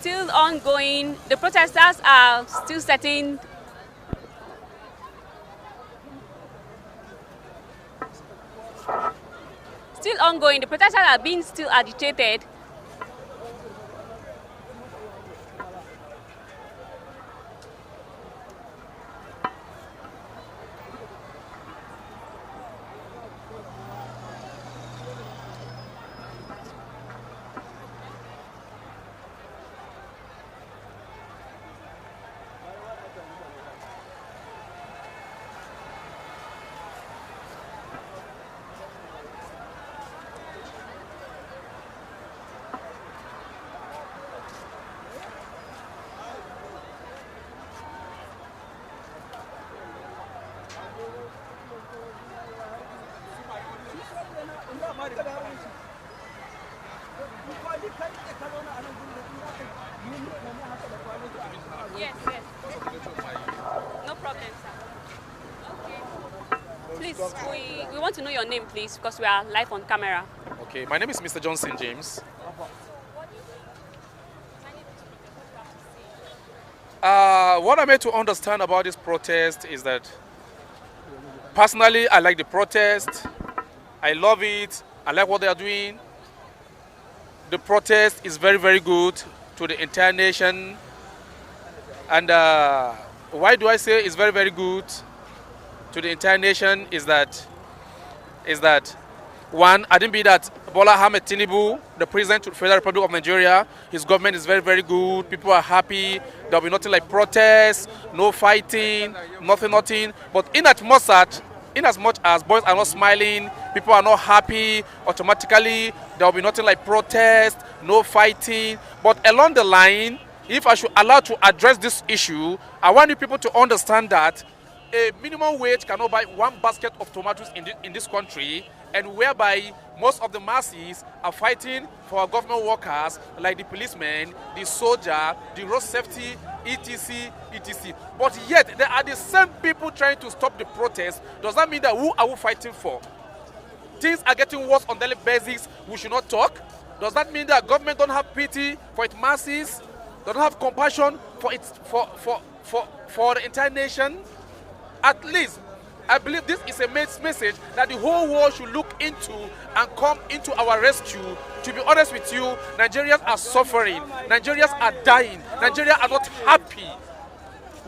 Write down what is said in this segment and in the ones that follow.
Still ongoing. The protesters are still setting. Still ongoing. The protesters are being still agitated. Yes, yes. No problem, sir. Okay. Please, we want to know your name, please, because we are live on camera. Okay, my name is Mr. Johnson James. What I'm made to understand about this protest is that personally, I like the protest. I love it. I like what they are doing. The protest is very, very good to the entire nation. And why do I say it's very, very good to the entire nation is that one, I didn't be that Bola Ahmed Tinubu, the president of the Federal Republic of Nigeria, his government is very, very good. People are happy. There will be nothing like protests, no fighting, nothing. But in as much as boys are not smiling, people are not happy, automatically there will be nothing like protest, no fighting. But along the line, if I should allow to address this issue, I want you people to understand that a minimum wage cannot buy one basket of tomatoes in this country, and whereby most of the masses are fighting for our government workers like the policemen, the soldier, the road safety, etc. But yet, they are the same people trying to stop the protest. Does that mean that who are we fighting for? Things are getting worse on daily basis. We should not talk. Does that mean that government don't have pity for its masses? Don't have compassion for the entire nation? At least, I believe this is a message that the whole world should look into and come into our rescue. To be honest with you, Nigerians are suffering. Nigerians are dying. Nigerians are not happy.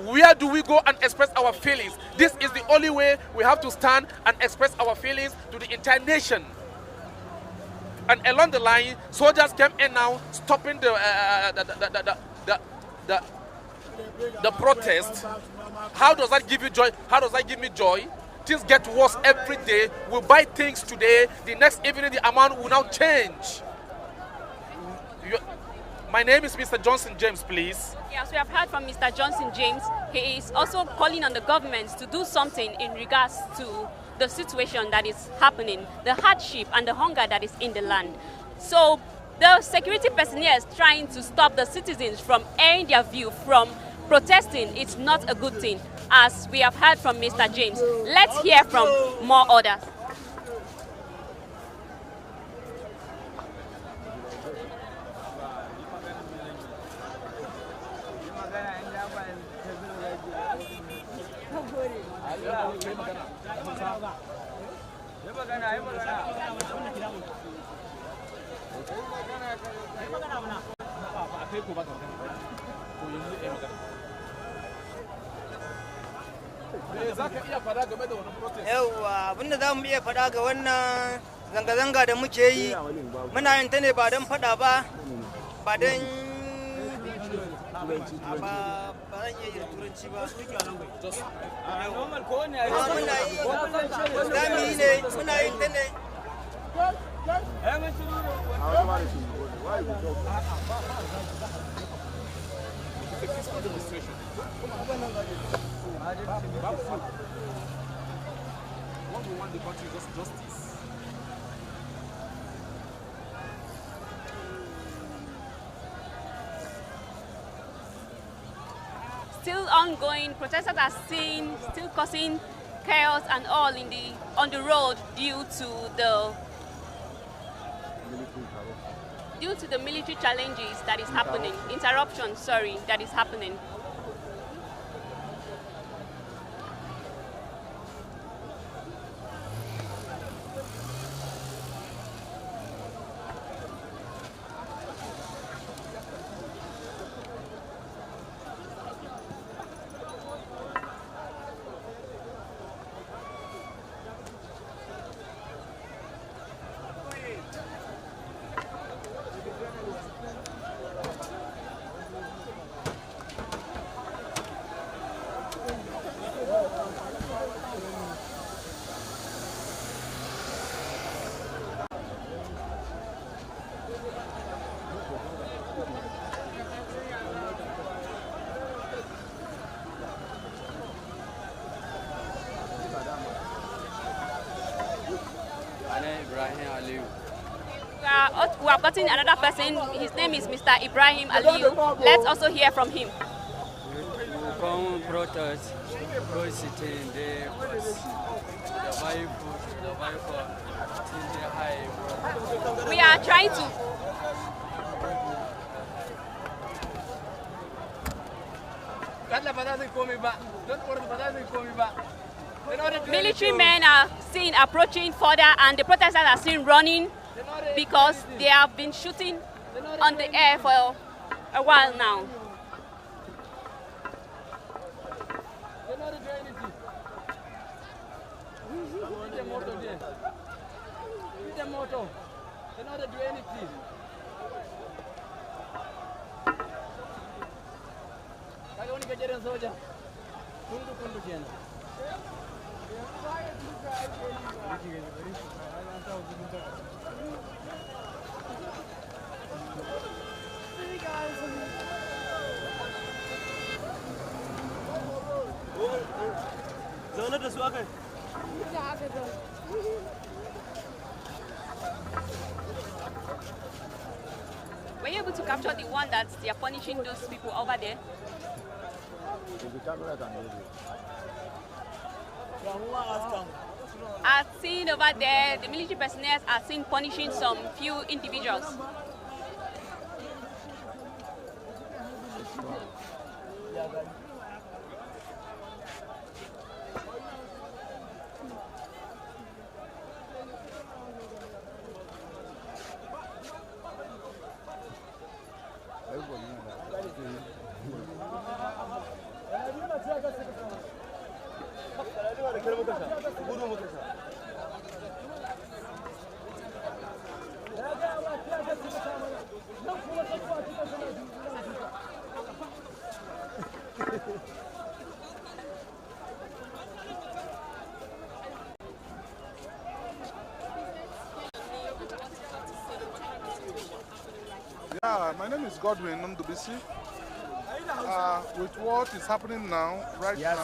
Where do we go and express our feelings? This is the only way we have to stand and express our feelings to the entire nation. And along the line, soldiers came in now, stopping the protest. How does that give you joy? How does that give me joy? Things get worse every day. We buy things today. The next evening, the amount will now change. My name is Mr. Johnson James, please. Yes, we have heard from Mr. Johnson James. He is also calling on the government to do something in regards to the situation that is happening, the hardship and the hunger that is in the land. So the security personnel is trying to stop the citizens from airing their view, from protesting. It's not a good thing, as we have heard from Mr. James. Let's hear from more others. Yawwa, abinda za mu iya faɗa ga wannan zanga-zanga da muke yi, muna yin ta ne ba don faɗa ba, ba don ba zan iya yin turanci ba. Muna yin ta ne. What we want the country is just justice. Still ongoing, protesters are seen still causing chaos and all on the road due to the military challenges that is happening, that is happening. We have gotten another person. His name is Mr. Ibrahim Aliyu. Let's also hear from him. We come protest, sitting there, the vehicle, We are trying to. Military men are seen approaching further, and the protesters are seen running because they have been shooting on the air for a while now. Were you able to capture the one that they are punishing those people over there? I've seen over there, the military personnel are seen punishing some few individuals. My name is Godwin Ndubisi. With what is happening now, right now,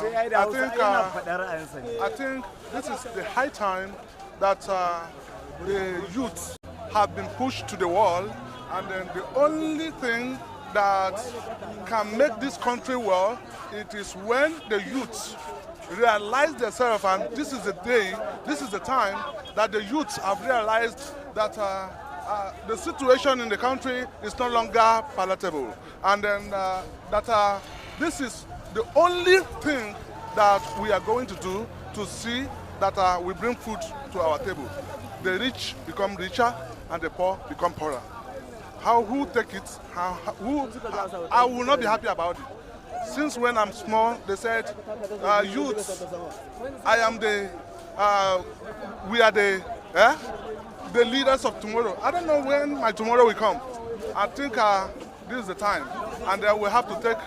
I think this is the high time that the youth have been pushed to the wall, and then the only thing that can make this country well, it is when the youth realize themselves, and this is the day, this is the time that the youth have realized that the situation in the country is no longer palatable, and then that this is the only thing that we are going to do to see that we bring food to our table. The rich become richer and the poor become poorer. Who take it? I will not be happy about it. Since when I'm small, they said, youth, we are the leaders of tomorrow. I don't know when my tomorrow will come. I think this is the time, and then we have to take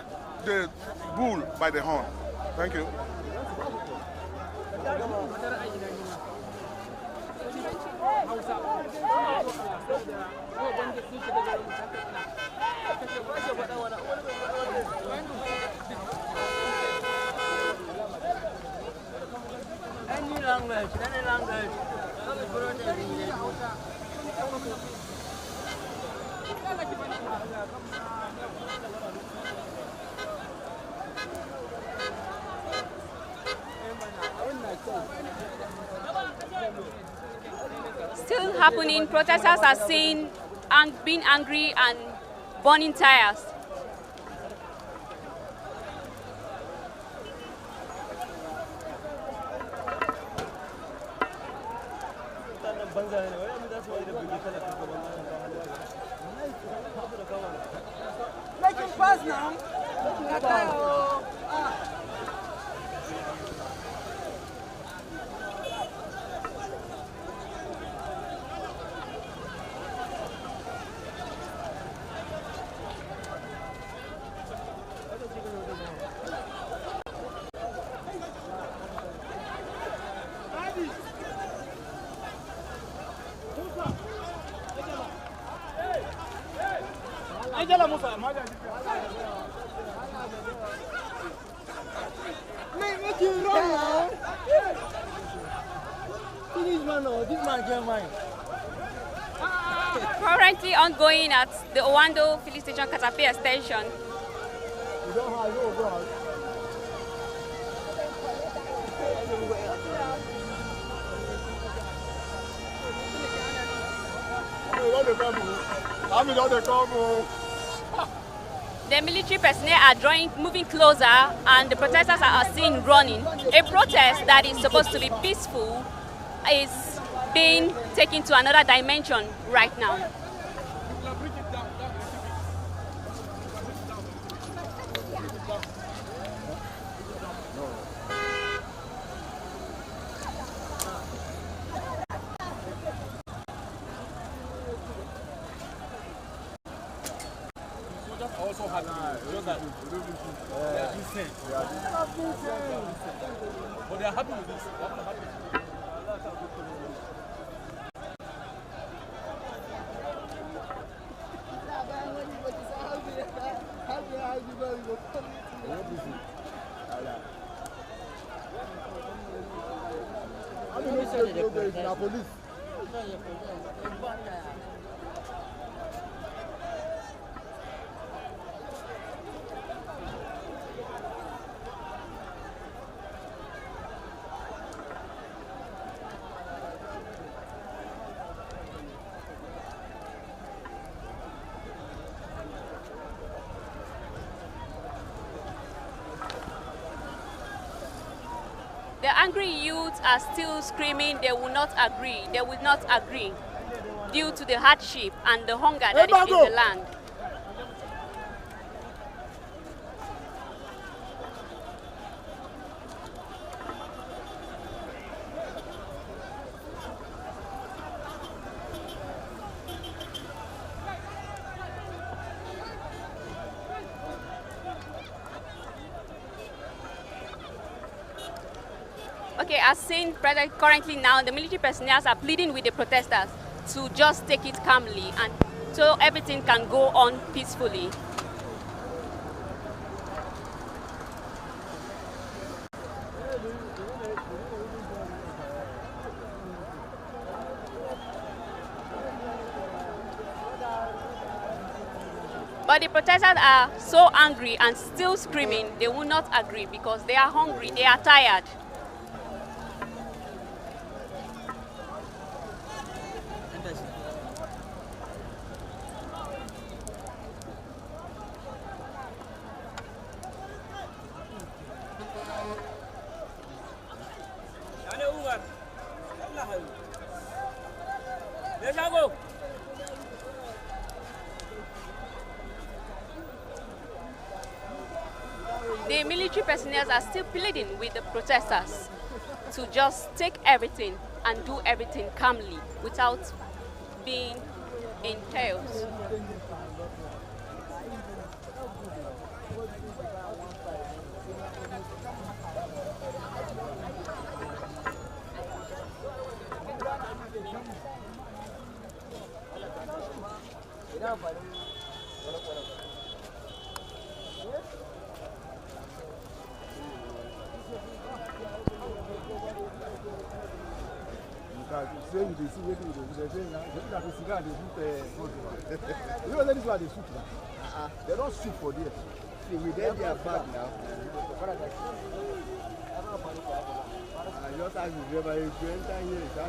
the bull by the horn. Thank you. Any language. Still happening, protesters are seen and being angry and burning tires. Making fast now. Currently ongoing at the Owando Filling Station Katape Extension. The military personnel are moving closer, and the protesters are seen running. A protest that is supposed to be peaceful is being taken to another dimension right now. Also had that. They are decent. But they are happy with this. They are not happy. Police. The angry youth are still screaming they will not agree, they will not agree, due to the hardship and the hunger that is in the land. Okay, as seen currently now, the military personnel are pleading with the protesters to just take it calmly and so everything can go on peacefully. But the protesters are so angry and still screaming they will not agree because they are hungry, they are tired. The military personnel are still pleading with the protesters to just take everything and do everything calmly without being in chaos. Say you see what you do. They say that the cigar they shoot. You know that is why they shoot now. They don't shoot for this. See, we there they are back now.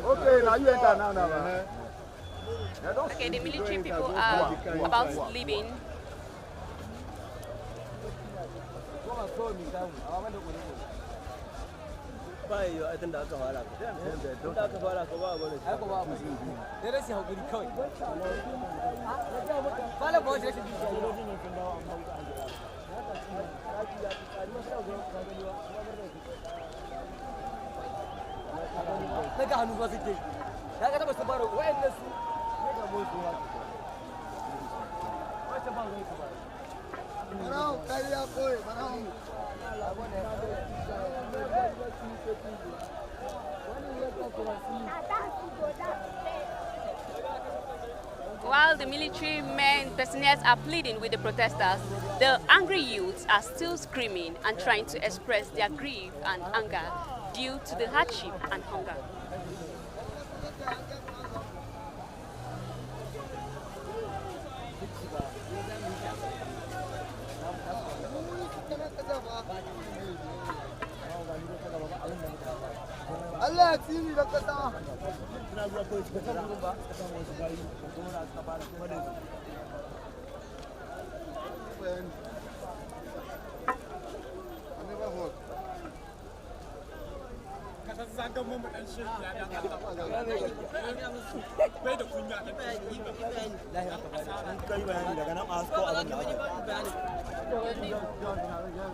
Okay, now you enter now. Okay, the military people are about leaving. While the military men personnel are pleading with the protesters, the angry youths are still screaming and trying to express their grief and anger due to the hardship and hunger.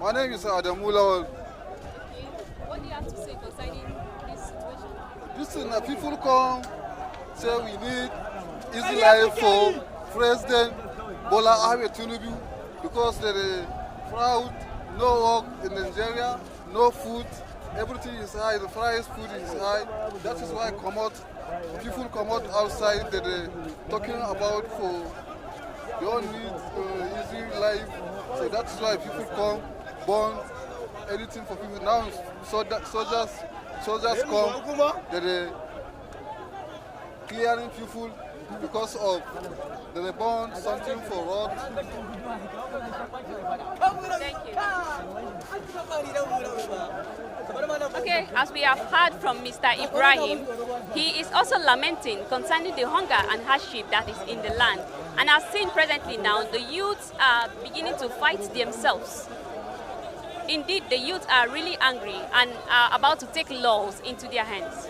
My name is Adamula. What do you have to say concerning this situation? This is people come say we need easy life for President Bola Ahmed Tinubu because there is fraud, no work in Nigeria, no food, everything is high, the price food is high. That is why people come out outside they're talking about for they all need easy life. So that's why people come, burn anything for people. Now soldiers come, they're clearing people because of they burn something for road. Thank you. Okay, as we have heard from Mr. Ibrahim, he is also lamenting concerning the hunger and hardship that is in the land. And as seen presently now, the youths are beginning to fight themselves. Indeed, the youths are really angry and are about to take laws into their hands.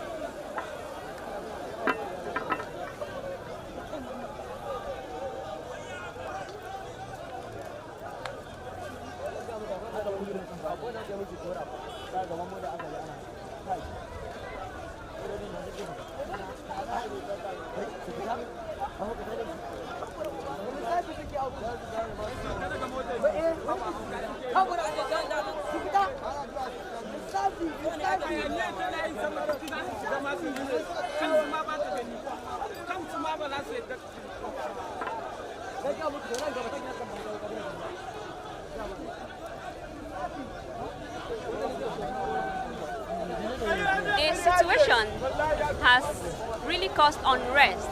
The situation has really caused unrest.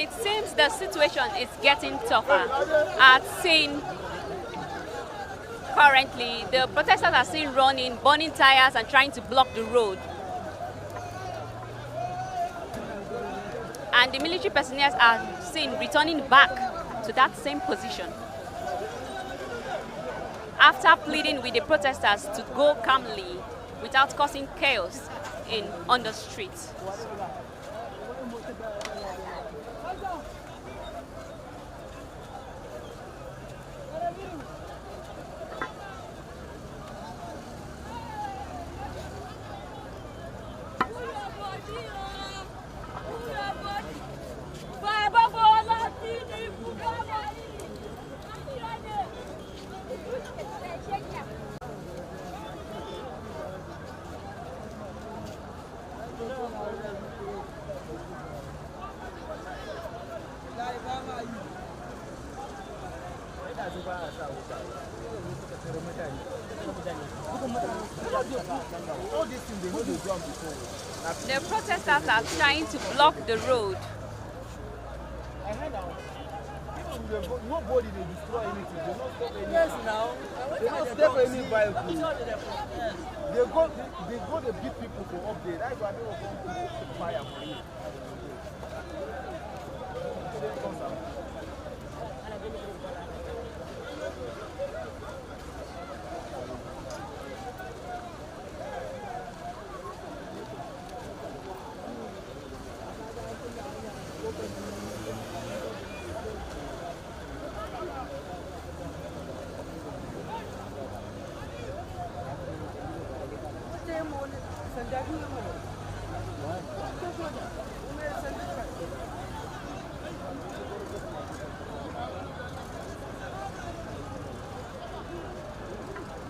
It seems the situation is getting tougher. I've seen currently the protesters are seen running, burning tires and trying to block the road. And the military personnel are seen returning back to that same position. after pleading with the protesters to go calmly without causing chaos on the streets. The protesters are trying to block the road. Nobody they destroy anything. They don't stop any. Yes, now. They don't stop any vehicle. They go to beat people for update. That's why they will come to fire for you.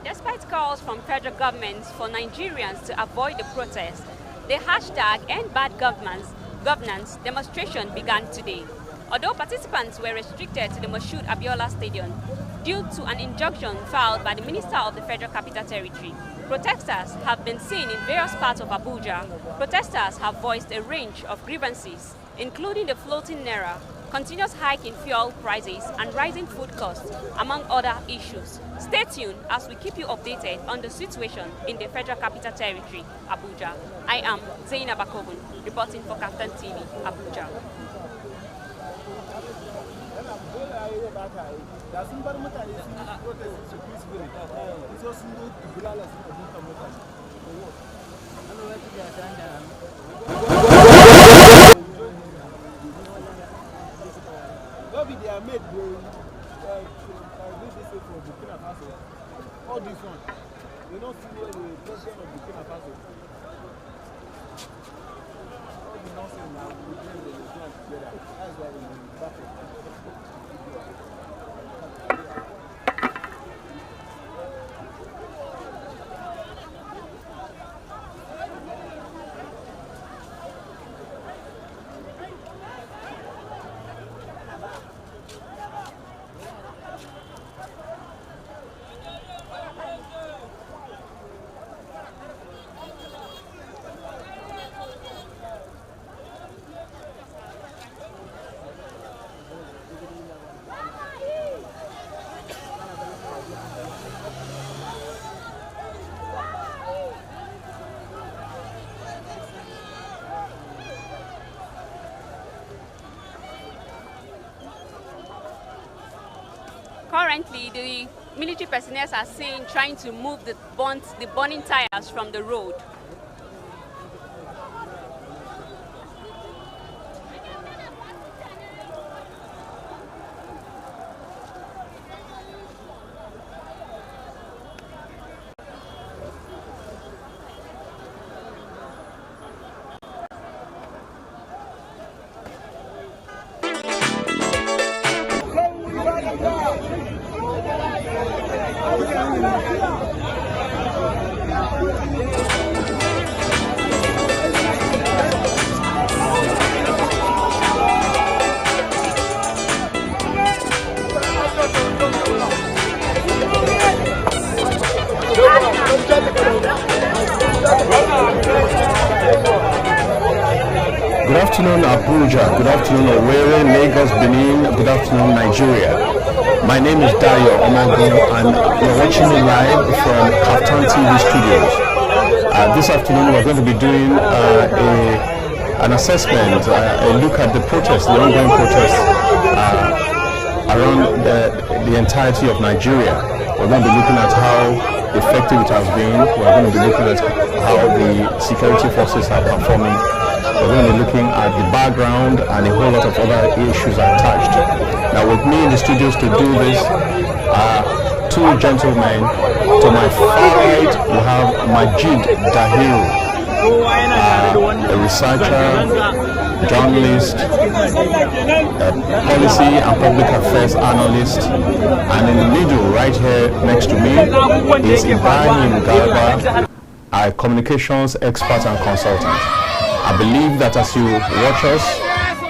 Despite calls from federal governments for Nigerians to avoid the protest, the hashtag End Bad Governance demonstration began today. Although participants were restricted to the Moshood Abiola Stadium due to an injunction filed by the Minister of the Federal Capital Territory, protesters have been seen in various parts of Abuja. Protesters have voiced a range of grievances, including the floating naira, continuous hike in fuel prices, and rising food costs, among other issues. Stay tuned as we keep you updated on the situation in the Federal Capital Territory, Abuja. I am Zainab Akobun, reporting for KAFTAN TV, Abuja. They are made for Burkina Faso. All this one. They don't see where the president of Burkina Faso. All the nonsense now, we blame the Islam together. That's why we back it. Currently, the military personnel are seen trying to move the burning tires from the road. Good afternoon, Abuja. Good afternoon, Owerri, Lagos, Benin. Good afternoon, Nigeria. My name is Dayo Omogun, and you're watching me live from KAFTAN TV studios. This afternoon, we're going to be doing an assessment, a look at the protests, the ongoing protests around the entirety of Nigeria. We're going to be looking at how effective it has been. We're going to be looking at how the security forces are performing. We're going to be looking at the background and a whole lot of other issues attached. Now with me in the studios to do this are two gentlemen. To my far right we have Majid Dahiru, a researcher, journalist, policy and public affairs analyst, and in the middle right here next to me is Ibrahim Garba, a communications expert and consultant. I believe that as you watch us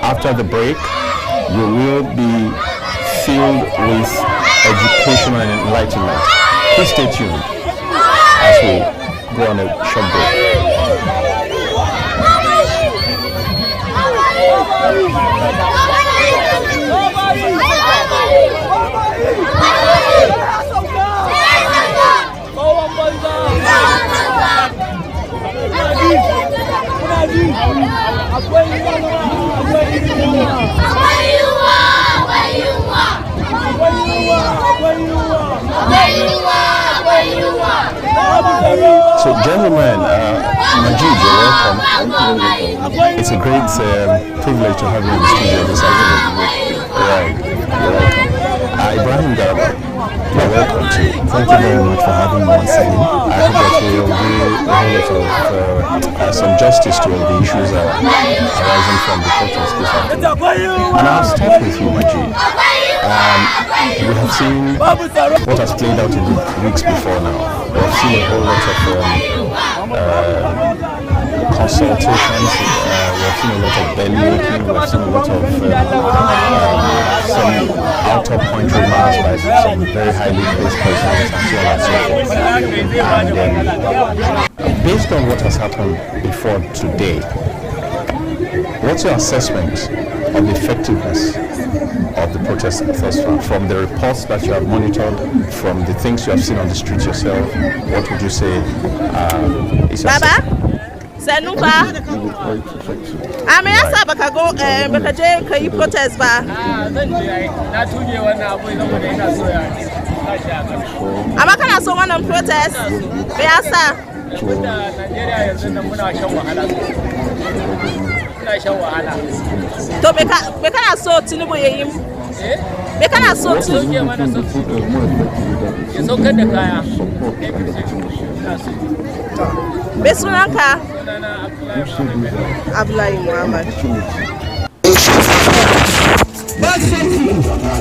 after the break, you will be filled with education and enlightenment. Please stay tuned as we go on a short break. So gentlemen, Majid, you're welcome. It's a great privilege to have you in the studio this afternoon. Right, you're welcome. Ibrahim Garba, you're welcome too. Thank you very much for having me once again. I hope that we will do a whole lot of some justice to all the issues arising from the protest this afternoon. And I'll start with you, Majid. We have seen what has played out in the weeks before now. We have seen a whole lot of consultations, we have seen a lot of belly aching, we have seen a lot of some out-of-point remarks by some very highly placed persons and so on and so forth. And based on what has happened before today, what's your assessment of the effectiveness of the protest thus far? From the reports that you have monitored, from the things you have seen on the streets yourself, what would you say is your assessment? protest ba. Amma kana so wannan protest? Me yasa? To me kana so Tinubu yayi? Me kana so Tinubu? Ya saukar da kaya. Me sunanka? Abdullahi Muhammad.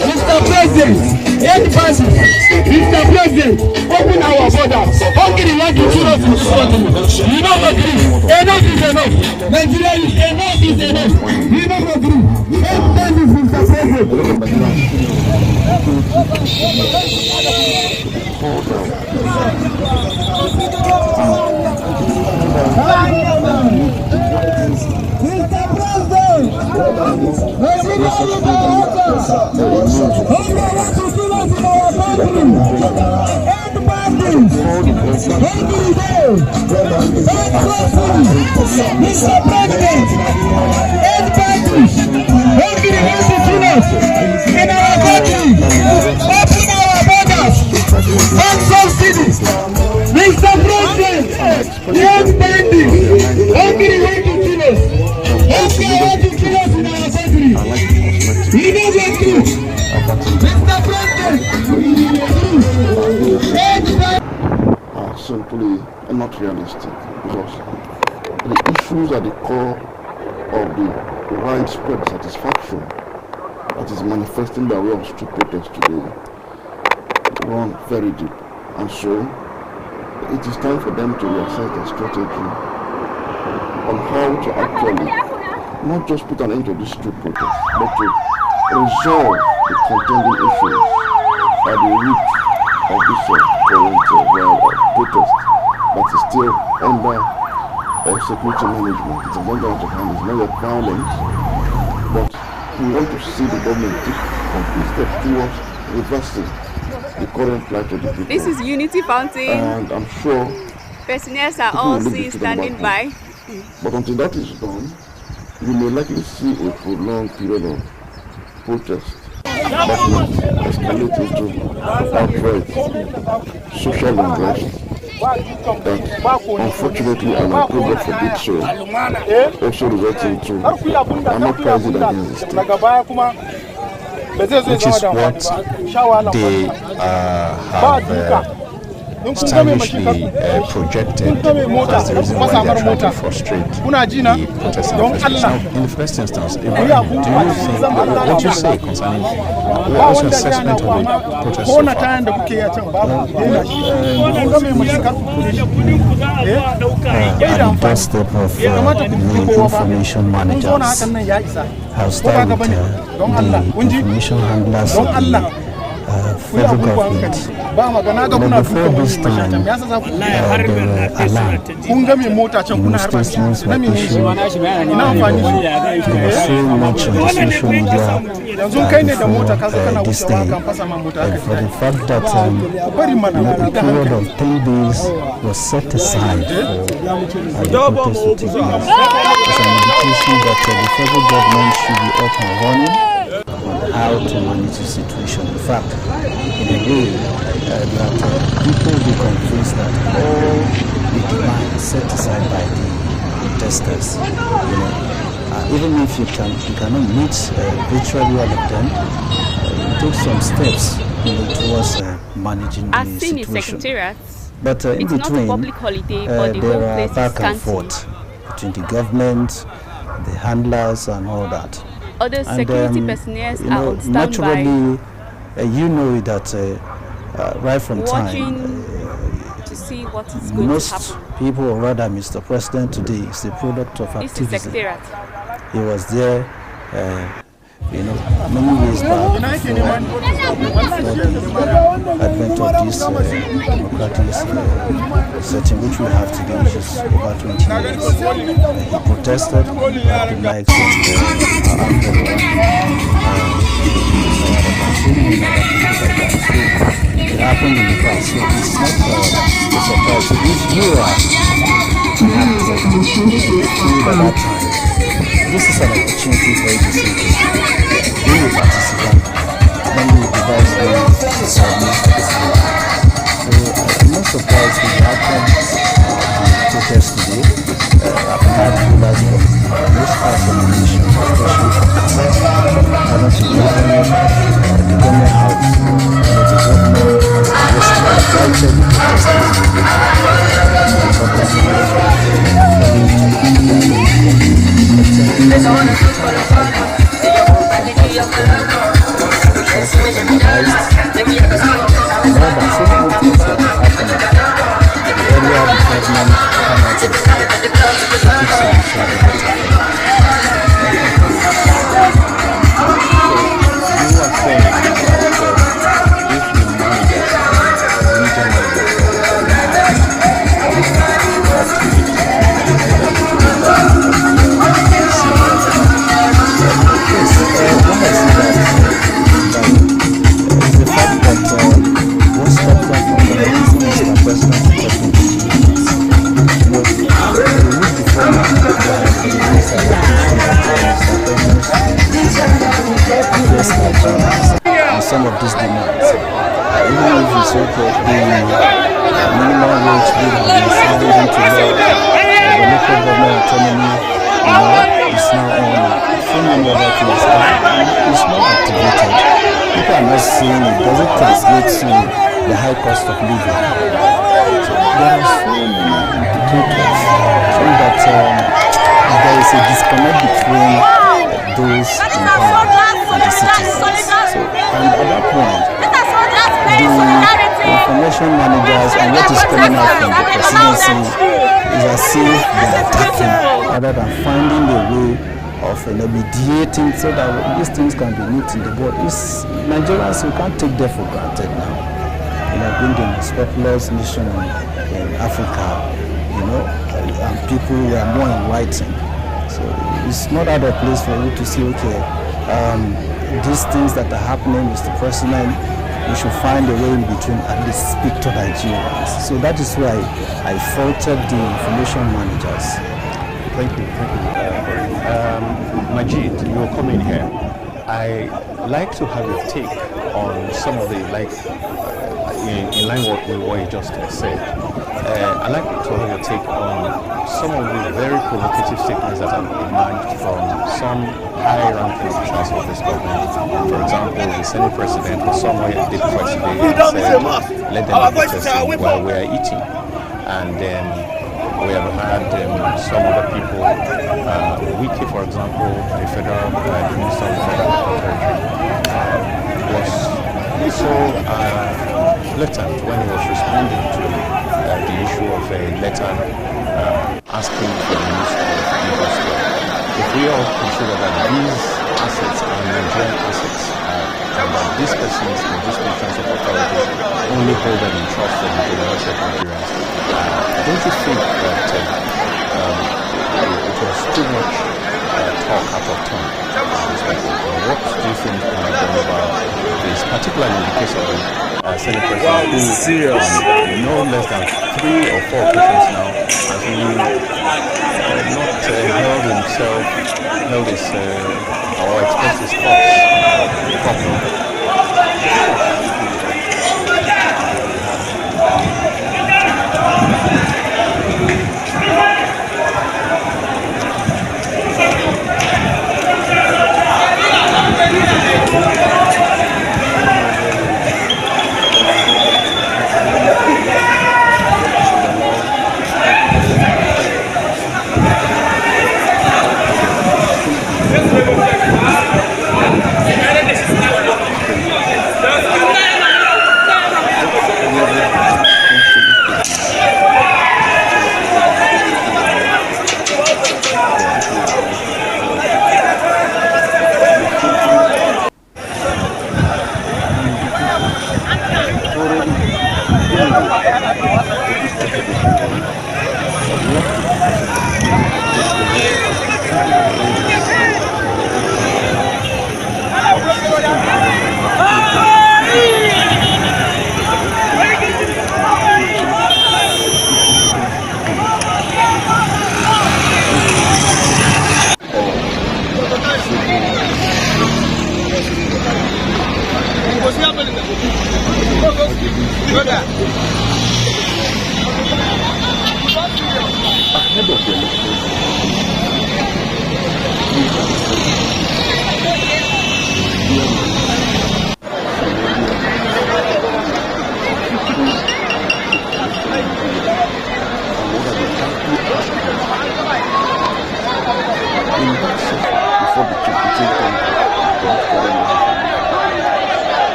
Mr. President, Mr. President, open our borders. Hungary want to shoot us in this country. You don't agree. Enough is enough. Nigeria is enough is enough. You don't agree. End this, Mr. President. Are simply not realistic, because the issues at the core of the widespread satisfaction that is manifesting by way of street protest today run very deep, and so it is time for them to reassess their strategy on how to actually not just put an end to this street protest, but to resolve the contending issues at the root of this current protest that is still under security management. It's under out of hand, it's not yet violent, but we want to see the government take complete steps towards reversing the current plight of the people. This is Unity Fountain. And I'm sure personnel are all seen standing by. But until that is done, you may likely see a prolonged period of protest. that will escalate into outright social unrest. That unfortunately, and I pray God forbid so, also results into an uprising against the state. Which is what they have stylishly projected as the reason why they are trying to frustrate the protest. Now, in the first instance, Ibrahim, do you think, what you say concerning, what's your assessment of the protest so far? At the doorstep of the information managers, I'll start with the information handlers of the federal government. But before this time, there were alarm. Statements were issued. There was so much on the social media before this day. For the fact that a period of 10 days was set aside for the protest to take place, it's an indication that the federal government should be up and running on how to manage the situation. In fact, in a way, that people will be convinced that all the demands set aside by the protesters, even if you cannot meet virtually all of them, take some steps towards managing the situation. But in it's between, not a public holiday, but the there whole are place back is and forth between the government, the handlers, and all that. Other security personnel are on standby. Naturally, you know that right from watching time, to see what is going most to happen. people, or rather Mr. President today, is the product of This is activism. secretariat. He was there, many years back before the advent of this democratic setting which we have today, which is over 20 years. He protested at the likes it happened in the past, so it's not a surprise. So if you are at that time, this is an opportunity for you to say, being a participant, then you devise ways to submit the same. So I'm not surprised with the outcome of the protest today. I've had rulers from most parts of the nation, especially from government to government, the government house, the government just invited the protesters some of these demands. Even if you say that the minimum wage bill has been signed into law, the local government autonomy is now on so many other things. It's not activated. People are not seeing it. Does it translate to the high cost of living? So there are so many indicators showing that there is a disconnect between those in power and the citizens. So, and at that point, the information managers and what is coming out from the presidency is as if they are attacking rather than finding a way of mediating so that these things can be nipped in the bud. It's Nigerians, we can't take them for granted now. Being the most populous nation in Africa, and people who are more enlightened. So it's not out of place for you to say, okay, these things that are happening, Mr. President, we should find a way in between at least speak to Nigerians. So that is why I faulted the information managers. Thank you. Majid, you're coming here. I like to have your take on some of the, like, in line with what you just said. I'd like to have your take on some of the very provocative statements that have emerged from some high-ranking officials of this government. For example, the Senate President was somewhere the President said, let them be protesting while we are eating. And then we have had some other people, Wiki, for example, the Federal Minister of the Federal Territory, was so blatant when he was responding to the issue of a letter asking for the use of Igbo square. If we all consider that these assets are Nigerian assets, and that these persons in these positions of authority only hold them in trust for the generosity of Nigerians, don't you think that it was too much talk out of turn? What do you think can be done about this, particularly in the case of the Senate President, who no less than 3 or 4 occasions now has really not held his or expressed his thoughts properly?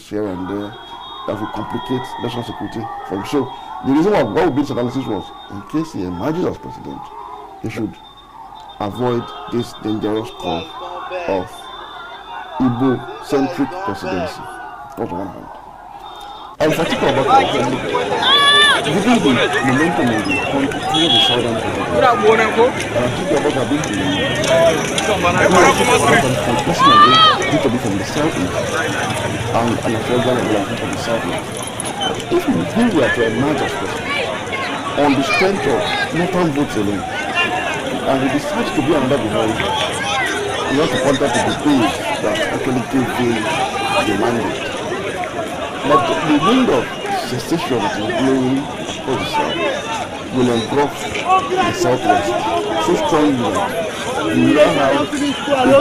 Here and there that will complicate national security for him. So the reason why we did this analysis was, in case he emerges as president, he should avoid this dangerous curve of Igbo-centric presidency. That's one hand. And particularly about the given the momentum of the country towards the southern president, and I'm thinking about our big personally, need to be from the southeast. and a federal election for the Southwest. If we were to emerge as president on the strength of northern votes alone, and he decides to be another Buhari, you have to point out to the base that actually gave him the mandate. But the wind of secession that is blowing across the South will engulf the Southwest so strongly that we now have a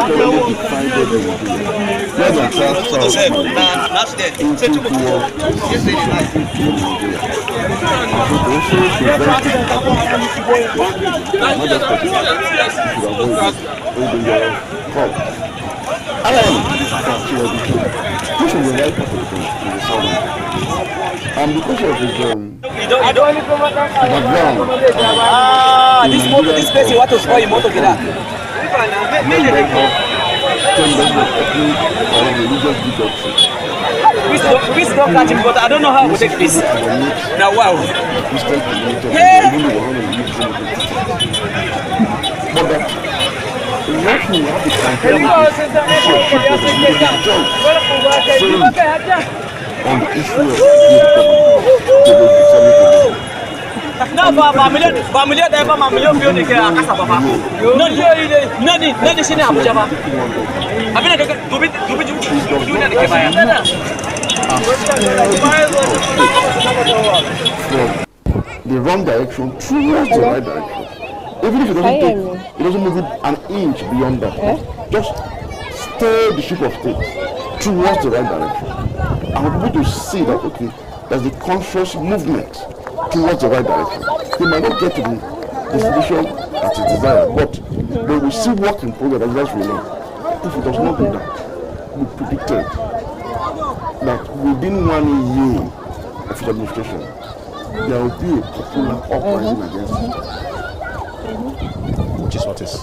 thoroughly divided Nigeria, where the entire South into towards secession in Nigeria. And so to also prevent it happening, not just for should avoid it, very dangerous call. I am from Chiwabichi, which is the right part of the country, in the southern. And because of his background, this place you want to spoil your motor, get out. members of ethnic or religious bigotry. We don't catch him, but I don't know how to take this. Now, wow. Christian community, even the one who lives in the but that what we have to campaign on the issue of no, familiar ever million building Casa Papa. No, the Sina Abujaba. I mean, do the wrong direction towards the right direction. Even if it doesn't move it an inch beyond that. Just steer the ship of state towards the right direction. I want people to see that, okay, there's a conscious movement towards the right direction. They might not get to the destination that is desired, but they will see work in progress, that's we know. If it does not do that, we predicted that within 1 year of the administration, there will be a popular uprising against it. Which is what is?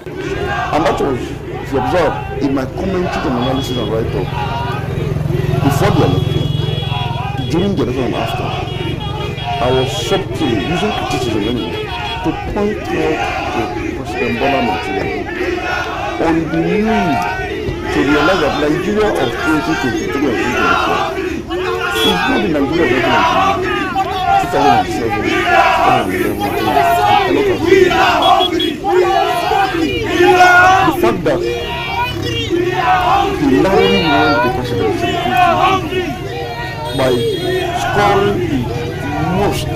And that was, if you observe, in my commentary and analysis and write-up, before the election, during the election and after, I was subtly using criticism anyway to point out to President Bola on the need to realize that Nigeria of 2023 and 2024 is not the Nigeria of 2007, 2011, the fact that he narrowly won the presidency by scoring the most,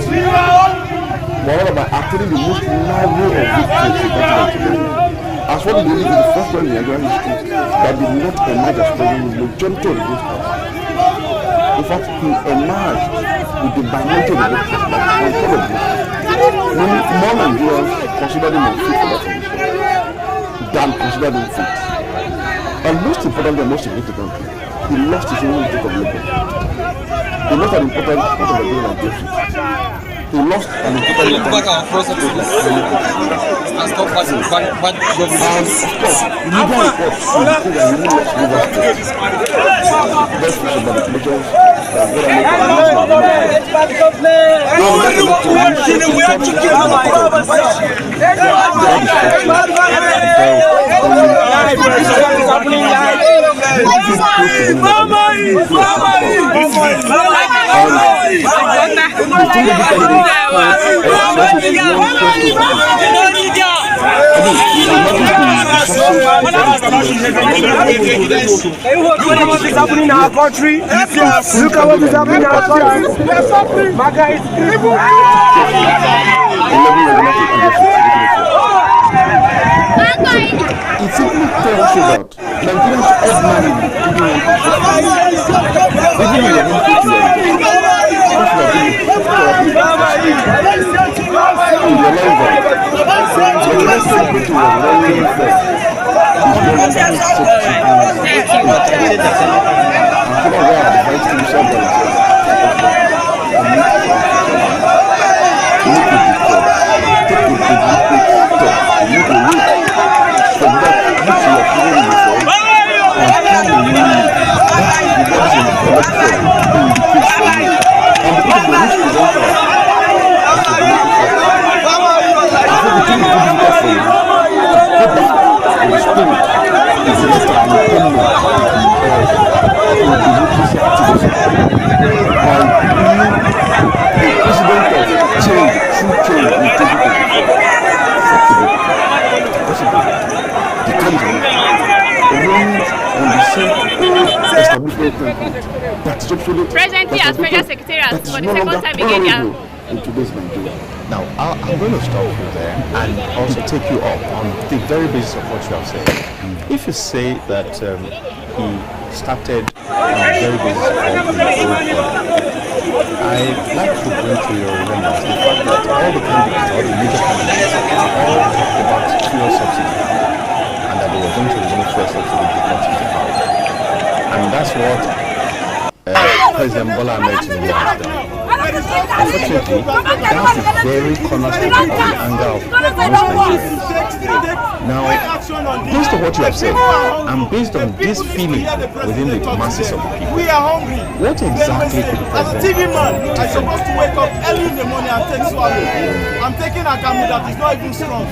moreover by actually the most narrow of victories in 2019. As what they did in the first one in Nigerian history that did not emerge as president with majority of the votes cast. In fact, he emerged with the minority of the votes cast, like on top of this. Meaning more Nigerians considered him unfit for that position than considered him fit. And most importantly and most significantly, he lost his own state of labor. He lost an important part of the bill and deficit. He lost an important part of the and stop fighting bad government. And of course, the media reports indicate that he really lost River State. Best wish about the pictures that God what is happening in our country? Look at what is happening in our country. Maga is evil. It simply tells you that Nigerians ordinarily That is absolutely. Presently, as Special Secretariat for the second time again, in today's Nigeria. Now, I'm going to stop you there and also take you up on the very basis of what you have said. If you say that he started on the very basis of the old I'd like to bring to your remembrance the fact that all the candidates, all the major candidates, all talked about fuel subsidy and that they were going to remove fuel subsidy because of the power. And that's what President Bola Ahmed Tinubu has done. Unfortunately, that's the very cornerstone of the anger of most Nigerians. Now, based on what you have said, and based on this feeling within the masses of the people, what exactly could the president... As a TV man, I'm supposed to wake up early in the morning and take swallow. I'm taking a camel that is not even strong.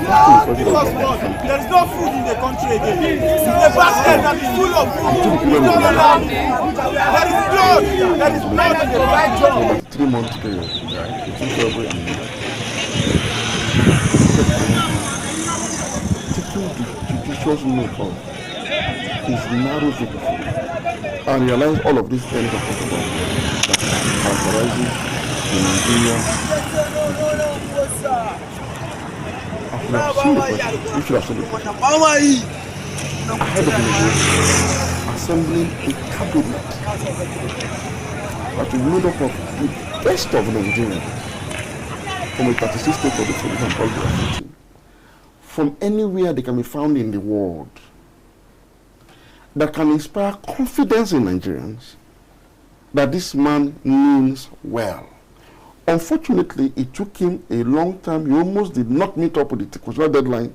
Because what? There is no food in the country again. The basket that is full of food. We don't allow food. There is blood. There is blood in the basket. 3 months period, right? Taking the judicious note of his narrow victory and realize all of these things are possible that characterizes the Nigerian. You should have seen it. Ahead of Nigeria, assembling a cabinet that will be made up of the best of Nigeria from a 36 state of the federation and all the affiliation. From anywhere they can be found in the world that can inspire confidence in Nigerians that this man means well. Unfortunately, it took him a long time. He almost did not meet up with the constitutional deadline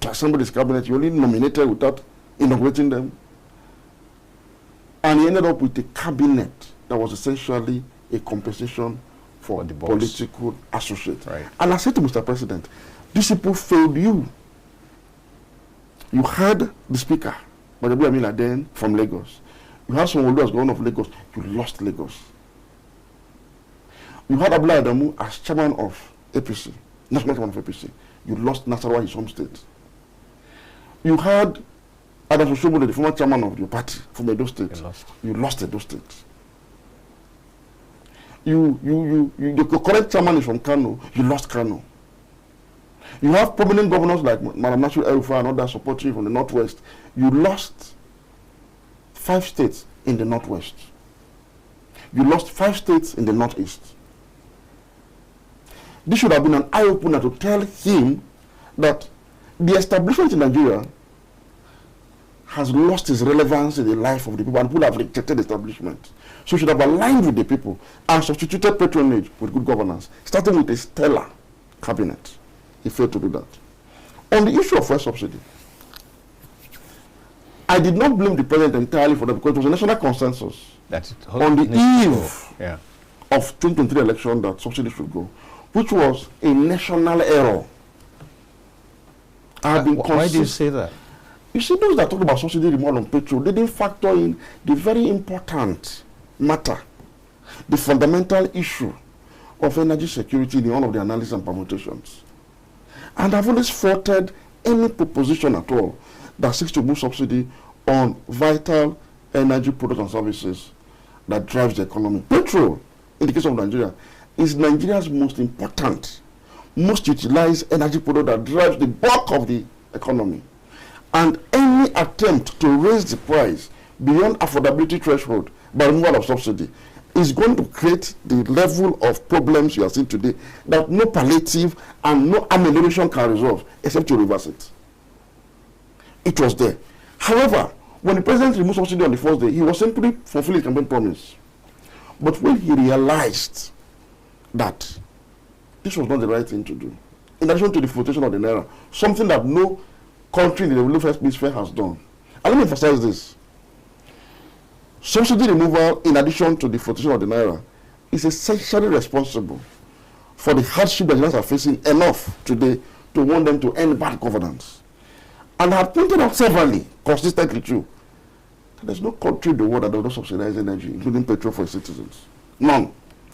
to assemble his cabinet. He only nominated without inaugurating them. And he ended up with a cabinet that was essentially a compensation for the political associate. Right. And I said to Mr. President, these people failed you. You had the speaker, Majabu Amila then from Lagos. You had someone who was governor of Lagos. You lost Lagos. You had Abdullah Adamu as chairman of APC, national chairman of APC. You lost Nasarawa, his home state. You had Adam Soshomole, the former chairman of your party from Edo State. You lost Edo State. The current chairman is from Kano. You lost Kano. You have prominent governors like Madam Nasir El-Rufai and others supporting you from the Northwest. You lost 5 states in the Northwest. You lost 5 states in the Northeast. This should have been an eye-opener to tell him that the establishment in Nigeria has lost its relevance in the life of the people, and people have rejected the establishment. So he should have aligned with the people and substituted patronage with good governance, starting with a stellar cabinet. He failed to do that. On the issue of fuel subsidy, I did not blame the president entirely for that because it was a national consensus on the eve of 2023 election that subsidy should go, which was a national error. Why do you say that? You see, those that talk about subsidy removal on petrol, they didn't factor in the very important matter, the fundamental issue of energy security in all of the analysis and permutations. And I've always faulted any proposition at all that seeks to move subsidy on vital energy products and services that drives the economy. Petrol, in the case of Nigeria, is Nigeria's most important, most utilized energy product that drives the bulk of the economy. And any attempt to raise the price beyond affordability threshold by removal of subsidy is going to create the level of problems you are seeing today that no palliative and no amelioration can resolve except to reverse it. It was there. However, when the president removed subsidy on the first day, he was simply fulfilling his campaign promise. But when he realized that this was not the right thing to do, in addition to the flotation of the naira, something that no country in the developed hemisphere has done. And let me emphasize this. Subsidy removal, in addition to the flotation of the naira, is essentially responsible for the hardship that Nigerians are facing enough today to want them to end bad governance. And I have pointed out severally, consistently too, that there's no country in the world that does not subsidize energy, including petrol for its citizens. None.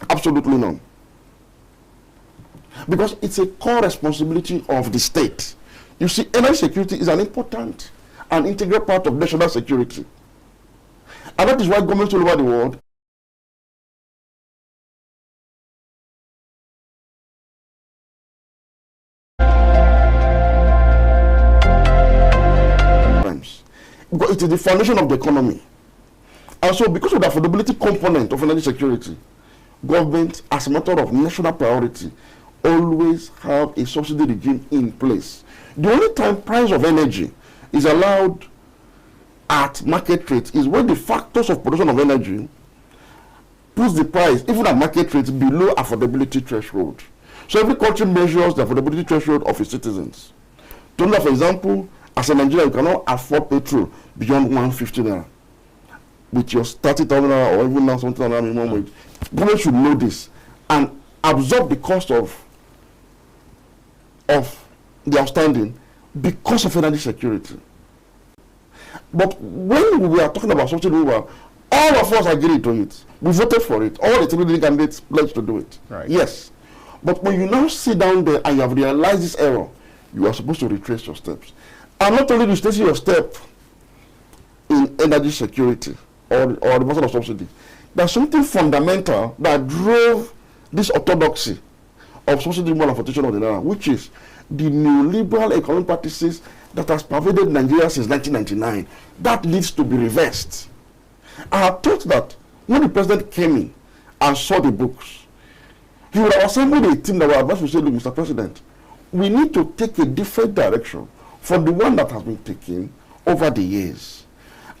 Absolutely none. Because it's a core responsibility of the state. You see, energy security is an important and integral part of national security. And that is why governments all over the world because it is the foundation of the economy. And so because of the affordability component of energy security, government, as a matter of national priority, always have a subsidy regime in place. The only time price of energy is allowed at market rate is when the factors of production of energy puts the price, even at market rate, below affordability threshold. So every country measures the affordability threshold of its citizens. For example, as a Nigerian, you cannot afford petrol beyond 150 naira. With your 30,000 naira or even now something like minimum wage. Government should know this and absorb the cost of the outstanding because of energy security. But when we are talking about subsidy removal, all of us agreed to it. We voted for it. All the three candidates pledged to do it. Right. Yes. But when you now sit down there and you have realized this error, you are supposed to retrace your steps. And not only retracing your step in energy security or the matter of subsidy, there's something fundamental that drove this orthodoxy of subsidy removal and flotation of the naira, which is the neoliberal economic practices that has pervaded Nigeria since 1999. That needs to be reversed. I have thought that when the president came in and saw the books, he would have assembled a team that would advise to say, look, Mr. President, we need to take a different direction from the one that has been taken over the years.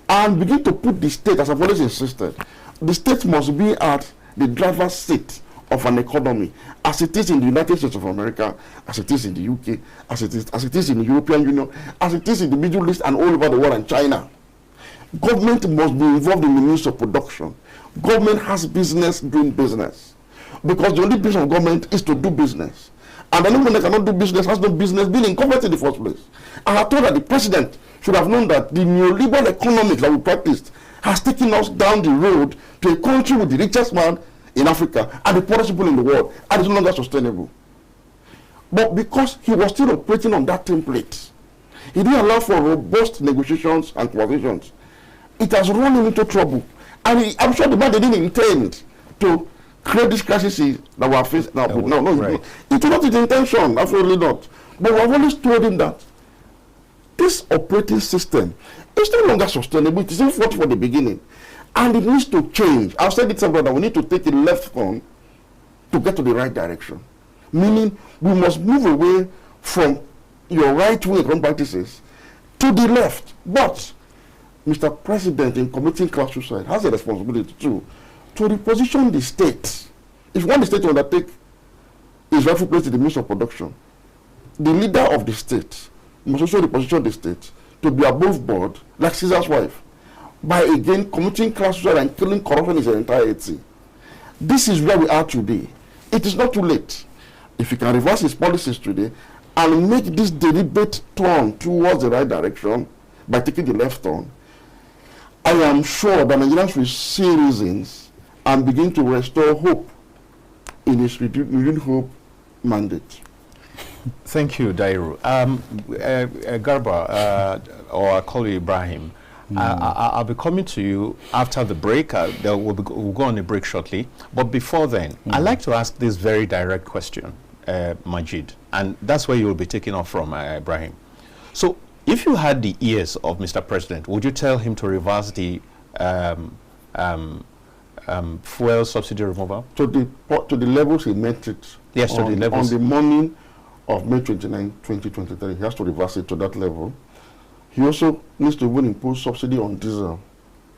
And begin to put the state, as I've always insisted, the state must be at the driver's seat of an economy, as it is in the United States of America, as it is in the UK, as it is in the European Union, as it is in the Middle East and all over the world and China. Government must be involved in the means of production. Government has business doing business. Because the only business of government is to do business. And anyone that cannot do business has no business being incompetent in the first place. And I thought that the president should have known that the neoliberal economics that we practiced has taken us down the road to a country with the richest man in Africa and the poorest people in the world, and it's no longer sustainable. But because he was still operating on that template, he didn't allow for robust negotiations and conversations. It has run him into trouble. And I'm sure the man didn't intend to create this crisis that we are facing now. Right. It was not his intention, absolutely not. But we have always told him that this operating system is no longer sustainable. It isn't what for the beginning. And it needs to change. I've said it several times, we need to take a left turn to get to the right direction. Meaning, we must move away from your right-wing economic practices to the left. But Mr. President, in committing class suicide, has a responsibility too to reposition the state. If you want the state to undertake its rightful place in the means of production, the leader of the state must also reposition the state to be above board, like Caesar's wife, by again committing class suicide and killing corruption in its entirety. This is where we are today. It is not too late. If he can reverse his policies today and make this deliberate turn towards the right direction by taking the left turn, I am sure that Nigerians will see reasons and begin to restore hope in his renewed hope mandate. Thank you, Dairu. Garba, or I'll call you Ibrahim, I'll be coming to you after the break. We'll go on a break shortly. But before then, I'd like to ask this very direct question, Majid, and that's where you'll be taking off from, Ibrahim. So, if you had the ears of Mr. President, would you tell him to reverse the fuel subsidy removal? To the levels he meant it. Yes, to the levels. On the morning of May 29, 2023, he has to reverse it to that level. He also needs to even impose subsidy on diesel.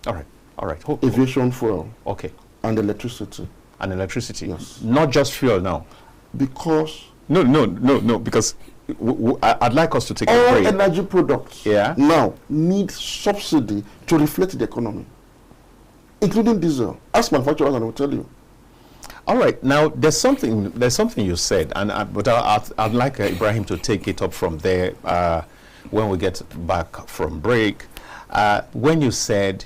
All right. Aviation fuel. Okay. And electricity. And electricity. Yes. Not just fuel now. Because... No, because I'd like us to take a break. All energy products now need subsidy to reflect the economy, including diesel. Ask manufacturers and I will tell you. All right. Now, there's something you said, but I'd like Ibrahim to take it up from there when we get back from break. When you said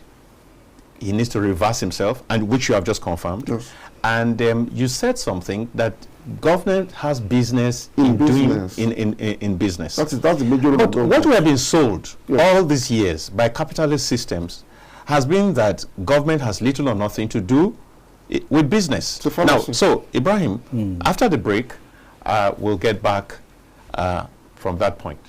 he needs to reverse himself, and which you have just confirmed, yes. And you said something that government has business in business. That's the major. But what we have been sold all these years by capitalist systems has been that government has little or nothing to do with business. Now, so Ibrahim, after the break, we'll get back from that point.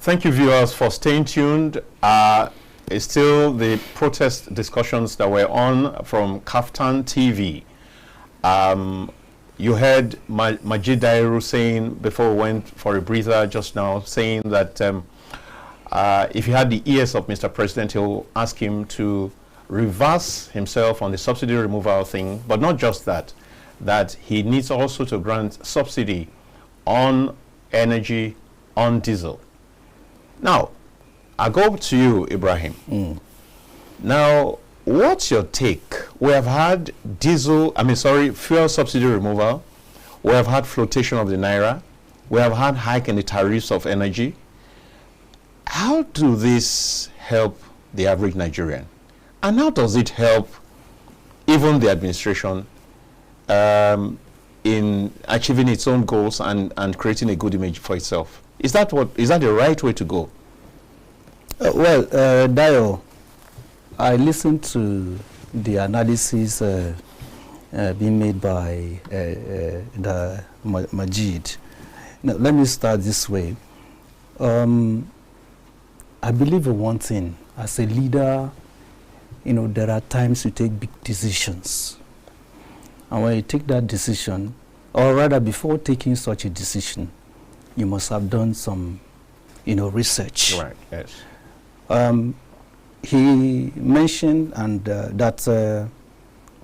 Thank you, viewers, for staying tuned. It's still the protest discussions that were on from KAFTAN TV. You heard Majid Dairu saying, before we went for a breather just now, saying that if he had the ears of Mr. President, he'll ask him to reverse himself on the subsidy removal thing, but not just that, that he needs also to grant subsidy on energy, on diesel. Now, I go to you, Ibrahim. Now, what's your take? We have had fuel subsidy removal. We have had flotation of the Naira. We have had hike in the tariffs of energy. How do this help the average Nigerian? And how does it help even the administration in achieving its own goals and creating a good image for itself? Is that the right way to go? Well, Dio, I listened to the analysis being made by the Majid. Now, let me start this way. I believe in one thing. As a leader, there are times you take big decisions. And when you take that decision, or rather before taking such a decision, you must have done some, research. Right, yes. He mentioned that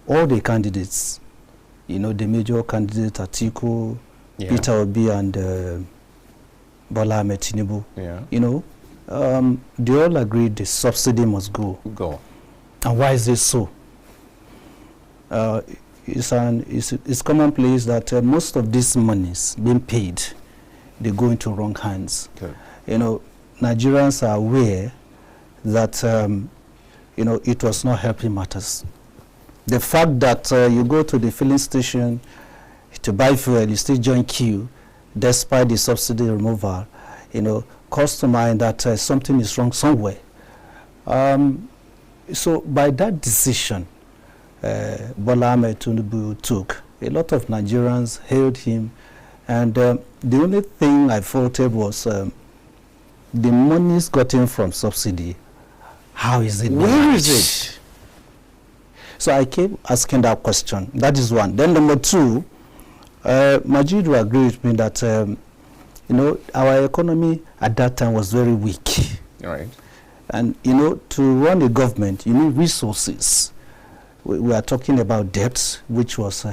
all the candidates, the major candidates, Atiku, Peter Obi, and Bola Ahmed Tinubu, they all agreed the subsidy must go. And why is this so? It's commonplace that most of these monies being paid, they go into wrong hands. Okay. Nigerians are aware that it was not helping matters. The fact that you go to the filling station to buy fuel, you still join queue, despite the subsidy removal, calls to mind that something is wrong somewhere. So by that decision Bola Ahmed Tinubu took, a lot of Nigerians hailed him, and the only thing I faulted was the monies gotten from subsidy. How is it? Where is it? So I keep asking that question. That is one. Then number two, Majid will agree with me that our economy at that time was very weak. Right. And to run a government, you need resources. We are talking about debt, which was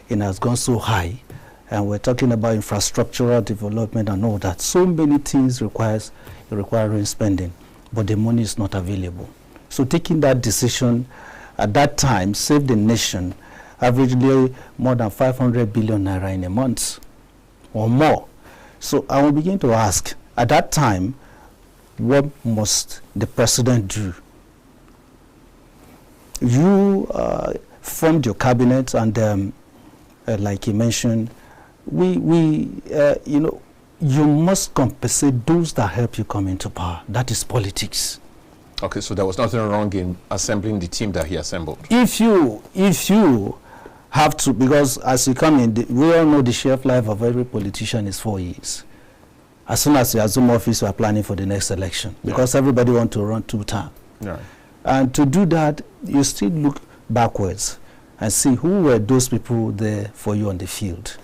has gone so high, and we're talking about infrastructural development and all that. So many things requiring spending, but the money is not available. So taking that decision at that time saved the nation averagely more than 500 billion naira in a month or more. So I will begin to ask, at that time, what must the president do? You formed your cabinet, and like you mentioned, you must compensate those that help you come into power. That is politics. Okay, so there was nothing wrong in assembling the team that he assembled. If you have to, because as you come in, we all know the shelf life of every politician is 4 years. As soon as you assume office, you are planning for the next election, because everybody wants to run 2 terms. Right. And to do that, you still look backwards and see who were those people there for you on the field.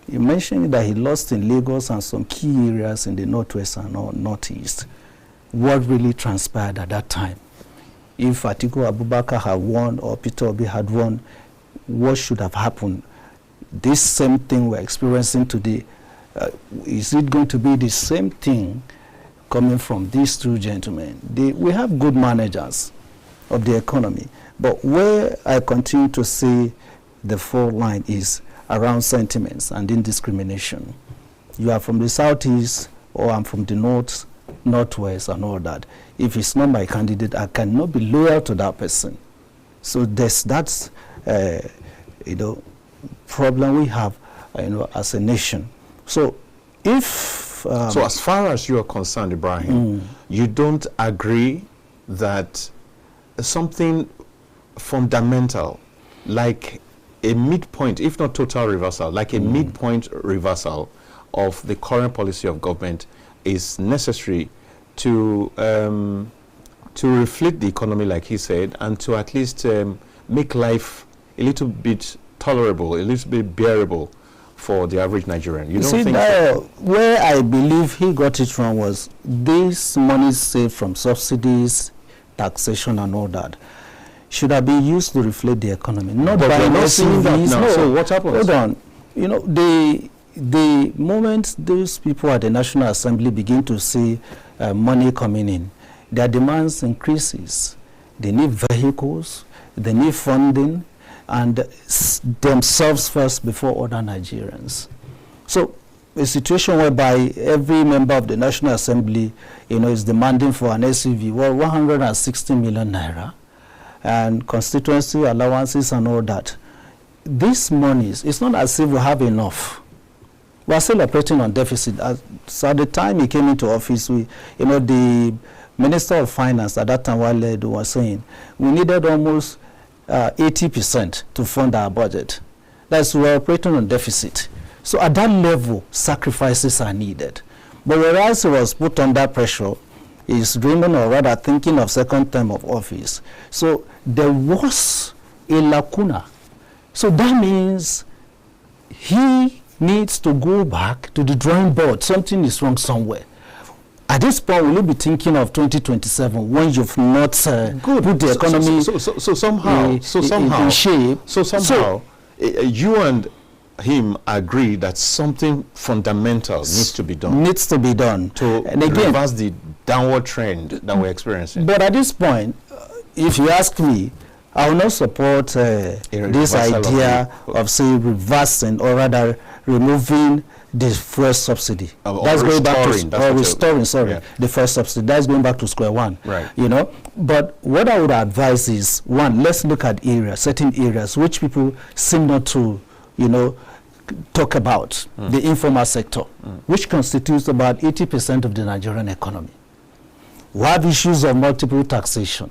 You mentioned that he lost in Lagos and some key areas in the northwest and northeast. What really transpired at that time? If Atiku Abubakar had won or Peter Obi had won, what should have happened? this same thing we're experiencing today, is it going to be the same thing coming from these two gentlemen? We have good managers of the economy, but where I continue to see the fault line is around sentiments and indiscrimination. You are from the southeast, or I'm from the northwest and all that. If it's not my candidate, I cannot be loyal to that person. So that's problem we have as a nation. So if so as far as you are concerned, Ibrahim, you don't agree that something fundamental, like a midpoint, if not total reversal, like a midpoint reversal of the current policy of government is necessary to reflect the economy, like he said, and to at least make life a little bit tolerable, a little bit bearable for the average Nigerian. You don't think so? Where I believe he got it wrong was this money saved from subsidies, taxation and all that should have been used to reflect the economy. Not but by we're not seeing that now. No. So what happens? Hold on. The moment those people at the National Assembly begin to see money coming in, their demands increases. They need vehicles, they need funding, and themselves first before other Nigerians. So a situation whereby every member of the National Assembly, is demanding for an SUV, 160 million naira, and constituency allowances and all that. These monies, it's not as if we have enough. We are still operating on deficit. So at the time he came into office, the Minister of Finance at that time, Wale, was saying we needed almost 80% to fund our budget. That's why we're operating on deficit. So at that level, sacrifices are needed. But whereas he was put under pressure, he's dreaming, or rather thinking of second term of office. So there was a lacuna. So that means he needs to go back to the drawing board. Something is wrong somewhere. At this point, will you be thinking of 2027 when you've not put the economy in shape? So somehow, you and him agree that something fundamental needs to be done. Needs to be done to reverse the downward trend that we're experiencing. But at this point, if you ask me, I will not support this idea of say reversing, or rather removing the first subsidy. That's going back to restoring. The first subsidy. That's going back to square one. Right. But what I would advise is, one, let's look at certain areas which people seem not to, talk about. The informal sector, which constitutes about 80% of the Nigerian economy. We have issues of multiple taxation.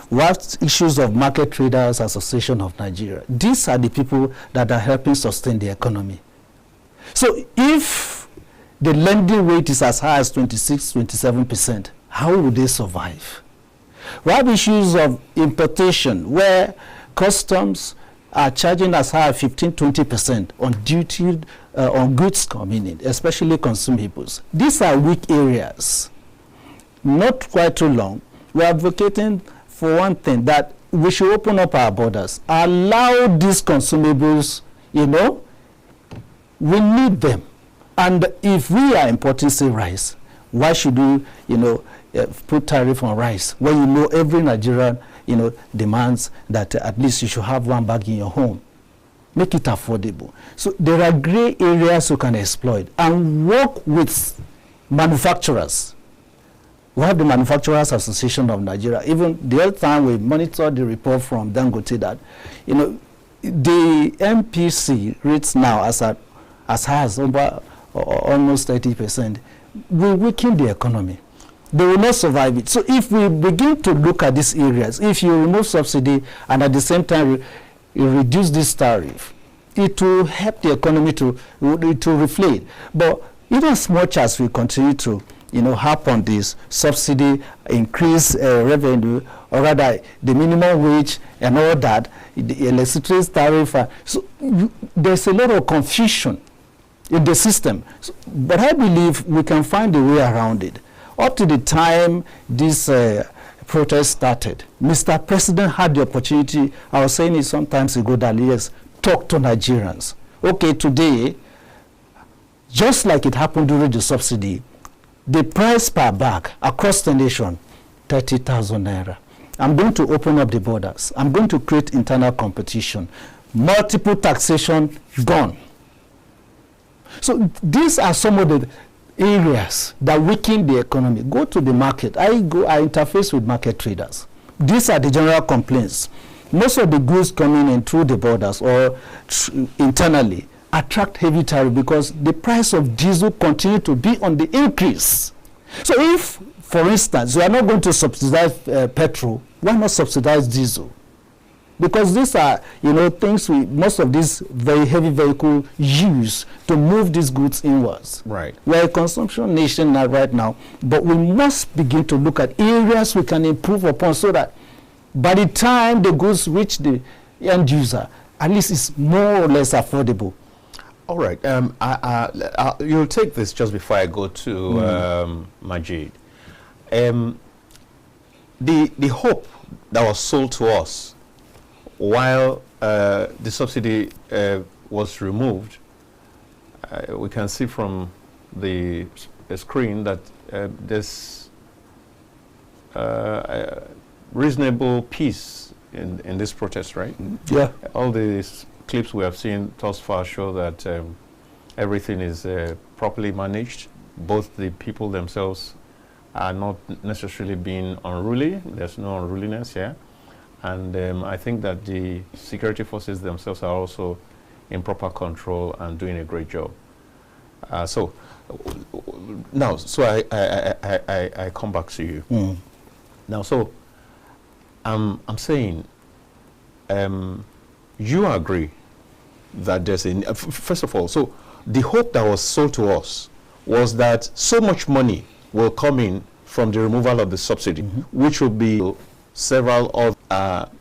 We have issues of Market Traders Association of Nigeria. These are the people that are helping sustain the economy. So if the lending rate is as high as 26-27%, how will they survive? We have issues of importation where customs are charging as high as 15-20% on duty on goods coming in, especially consumables. These are weak areas. Not quite too long, we're advocating for one thing, that we should open up our borders, allow these consumables, we need them. And if we are importing, say, rice, why should we, put tariff on rice when every Nigerian, demands that at least you should have one bag in your home? Make it affordable. So there are gray areas you can exploit and work with manufacturers. We have the Manufacturers Association of Nigeria. Even the other time we monitored the report from Dangote that, the MPC rates now as high as over almost 30%, will weaken the economy. They will not survive it. So if we begin to look at these areas, if you remove subsidy and at the same time you reduce this tariff, it will help the economy to reflate. But even as much as we continue to harp on this subsidy, increase revenue, or rather the minimum wage and all that, the electricity tariff, so there's a lot of confusion in the system. So, but I believe we can find a way around it. Up to the time this protest started, Mr. President had the opportunity, I was saying it sometimes ago, that yes, talk to Nigerians. okay, today, just like it happened during the subsidy, the price per bag across the nation, 30,000 naira. I'm going to open up the borders. I'm going to create internal competition. Multiple taxation gone. So these are some of the areas that weaken the economy. Go to the market. I interface with market traders. These are the general complaints. Most of the goods coming in through the borders or internally attract heavy tariff because the price of diesel continue to be on the increase. So if, for instance, you are not going to subsidize petrol, why not subsidize diesel? Because these are, things most of these very heavy vehicles use to move these goods inwards. Right. We're a consumption nation now, right now, but we must begin to look at areas we can improve upon so that by the time the goods reach the end user, at least it's more or less affordable. All right. You'll take this just before I go to Majid. The hope that was sold to us while the subsidy was removed, we can see from the screen that there's reasonable peace in this protest, right? Yeah. All these clips we have seen thus far show that everything is properly managed. Both the people themselves are not necessarily being unruly. There's no unruliness here. And I think that the security forces themselves are also in proper control and doing a great job. So I come back to you. Now, so I'm saying you agree that there's a, first of all, so the hope that was sold to us was that so much money will come in from the removal of the subsidy, which will be several of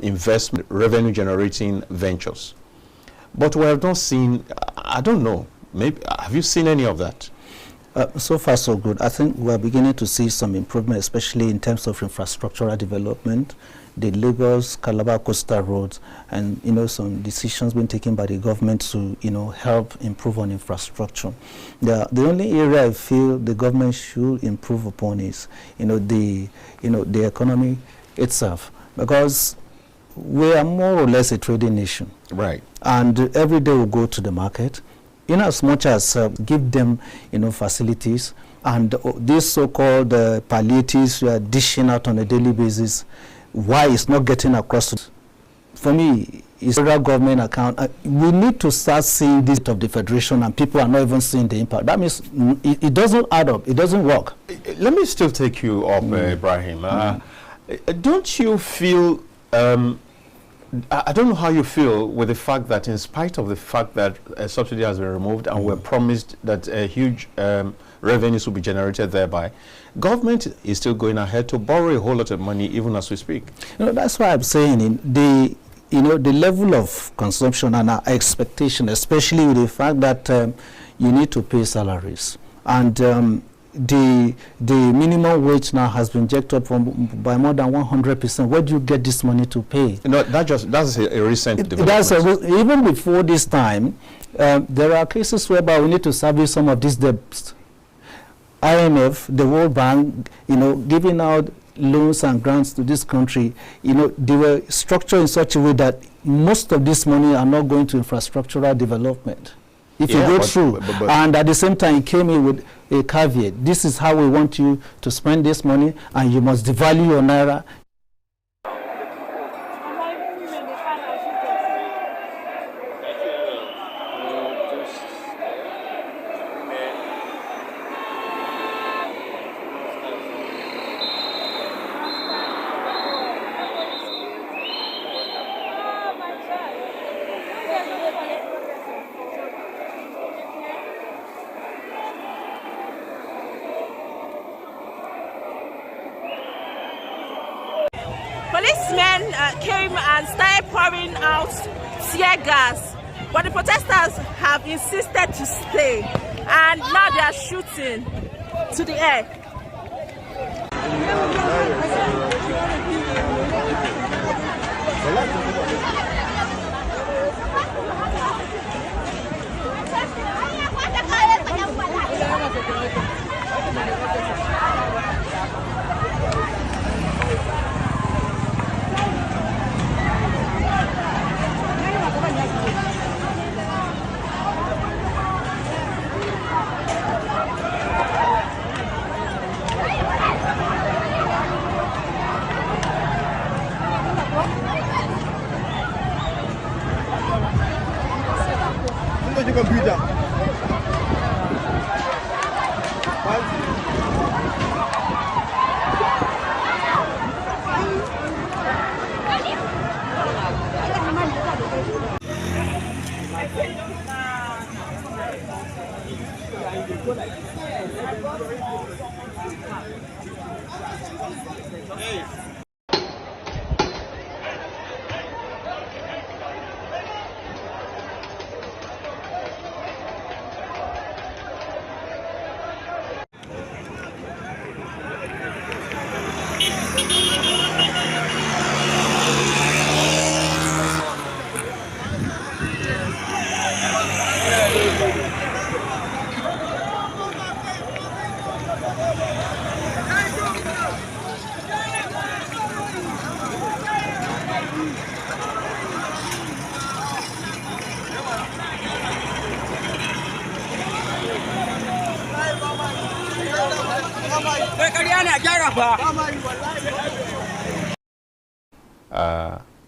investment revenue generating ventures. But we have not seen, I don't know, maybe, have you seen any of that? So far, so good. I think we're beginning to see some improvement, especially in terms of infrastructural development, the Lagos-Calabar coastal roads, and some decisions being taken by the government to help improve on infrastructure. The only area I feel the government should improve upon is the economy itself, because we are more or less a trading nation. Right. And every day we go to the market, in as much as give them facilities and these so-called palliatives we are dishing out on a daily basis, why it's not getting across to, for me, it's federal government account. We need to start seeing this of the federation, and people are not even seeing the impact. That means it doesn't add up, it doesn't work. Let me still take you up, Ibrahim. Don't you feel, I don't know how you feel with the fact that in spite of the fact that a subsidy has been removed and we're promised that huge revenues will be generated thereby, government is still going ahead to borrow a whole lot of money even as we speak. That's why I'm saying the level of consumption and our expectation, especially with the fact that you need to pay salaries, and the minimum wage now has been jacked up by more than 100%. Where do you get this money to pay? That's a recent development. Even before this time, there are cases whereby we need to service some of these debts. IMF, the World Bank, giving out loans and grants to this country, they were structured in such a way that most of this money are not going to infrastructural development. If you go through, and at the same time, it came in with a caveat. This is how we want you to spend this money, and you must devalue your naira. Policemen came and started pouring out tear gas, but the protesters have insisted to stay, and now they are shooting to the air.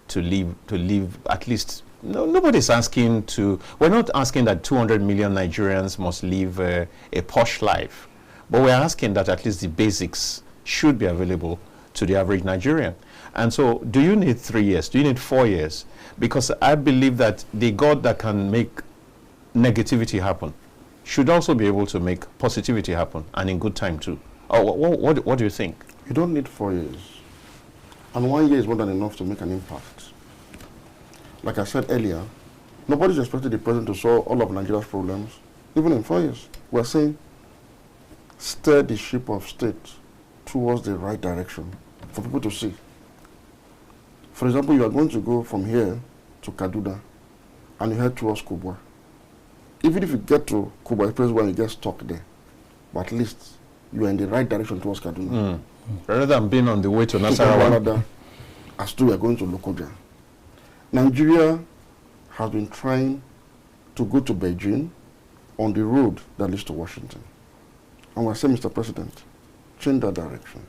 To live at least. No, nobody's asking to. We're not asking that 200 million Nigerians must live a posh life, but we're asking that at least the basics should be available to the average Nigerian. And so, do you need 3 years? Do you need 4 years? Because I believe that the God that can make negativity happen should also be able to make positivity happen, and in good time too. Oh, what do you think? You don't need 4 years. And 1 year is more than enough to make an impact. Like I said earlier, nobody's expecting the president to solve all of Nigeria's problems, even in 4 years. We're saying, steer the ship of state towards the right direction for people to see. For example, you are going to go from here to Kaduna and you head towards Kubwa. Even if you get to Kubwa Express when you get stuck there, but at least you are in the right direction towards Kaduna. Rather than being on the way to Nasarawa. As though we are going to Lokoja. Nigeria has been trying to go to Beijing on the road that leads to Washington. And we're saying, Mr. President, change that direction.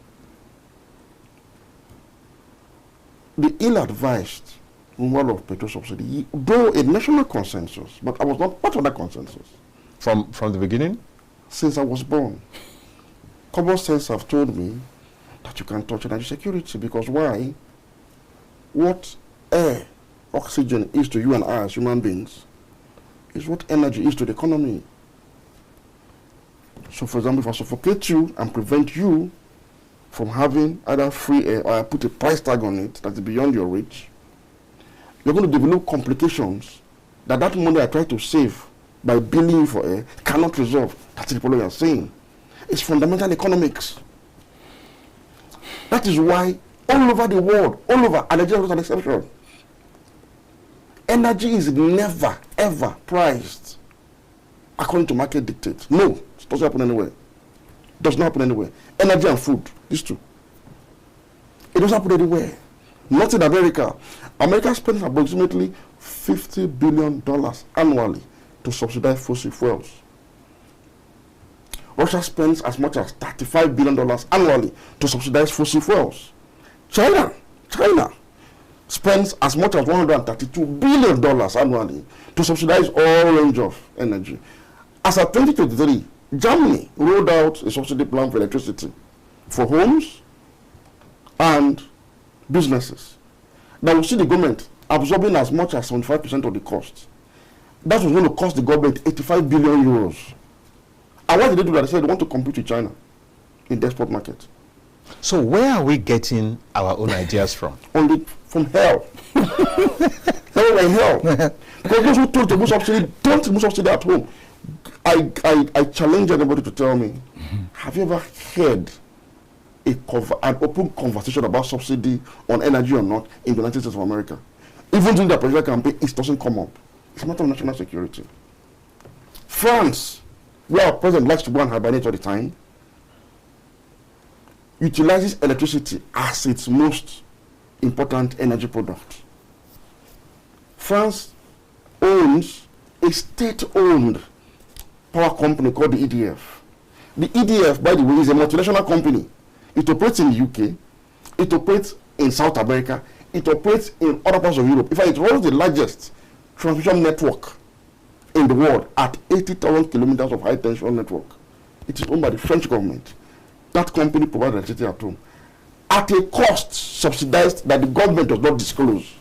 The ill-advised removal of petrol subsidy, though a national consensus, but I was not part of that consensus. From the beginning? Since I was born. Common sense have told me that you can touch energy security, because why? What air, oxygen is to you and I as human beings is what energy is to the economy. So for example, if I suffocate you and prevent you from having either free air or I put a price tag on it that is beyond your reach, you're going to develop complications that money I try to save by billing you for air cannot resolve. That's the problem you're saying. It's fundamental economics. That is why all over the world, all over, and Nigeria is not an exception, energy is never, ever priced according to market dictates. No, it doesn't happen anywhere. It does not happen anywhere. Energy and food, these two. It doesn't happen anywhere. Not in America. America spends approximately $50 billion annually to subsidize fossil fuels. Russia spends as much as $35 billion annually to subsidize fossil fuels. China spends as much as $132 billion annually to subsidize all range of energy. As of 2023, Germany rolled out a subsidy plan for electricity for homes and businesses that will see the government absorbing as much as 75% of the cost. That was going to cost the government 85 billion euros. And why did they do that? They said they want to compete with China in the export market. So where are we getting our own ideas from? Only from hell. Hell and hell. Because those who told to remove subsidy, don't remove subsidy at home. I challenge anybody to tell me, have you ever heard an open conversation about subsidy on energy or not in the United States of America? Even during the presidential campaign, it doesn't come up. It's a matter of national security. France, where our president likes to go and hibernate all the time, utilizes electricity as its most important energy product. France owns a state-owned power company called the EDF. The EDF, by the way, is a multinational company. It operates in the UK, it operates in South America, it operates in other parts of Europe. In fact, it runs the largest transmission network in the world at 80,000 kilometers of high-tension network. It is owned by the French government. That company provides electricity at home at a cost subsidized that the government does not disclose.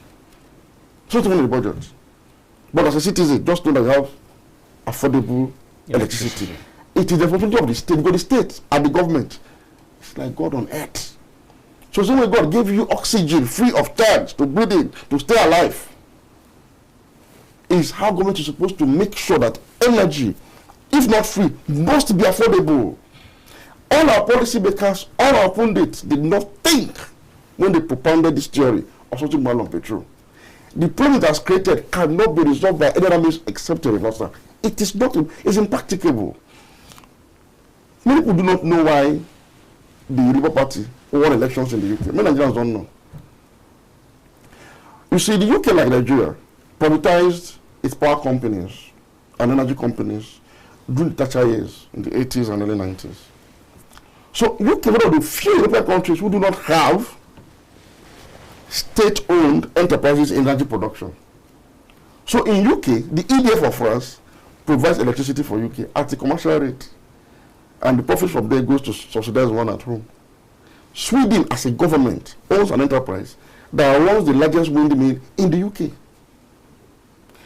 It's not even in the budget. But as a citizen, just know that you have affordable electricity. It is the responsibility of the state, because the state and the government, it's like God on earth. So same way God gave you oxygen free of charge to breathe in, to stay alive, is how government is supposed to make sure that energy, if not free, must be affordable. All our policy makers, all our pundits did not think when they propounded this theory of something more on petrol. The problem it has created cannot be resolved by any other means except a reversal. It is not, it's impracticable. Many people do not know why the Labour Party won elections in the UK. Many Nigerians don't know. You see, the UK, like Nigeria, privatized its power companies and energy companies during the Thatcher years in the 80s and early 90s. So UK is one of the few European countries who do not have state-owned enterprises in energy production. So in UK, the EDF of France provides electricity for UK at a commercial rate, and the profit from there goes to subsidize one at home. Sweden, as a government, owns an enterprise that runs the largest windmill in the UK.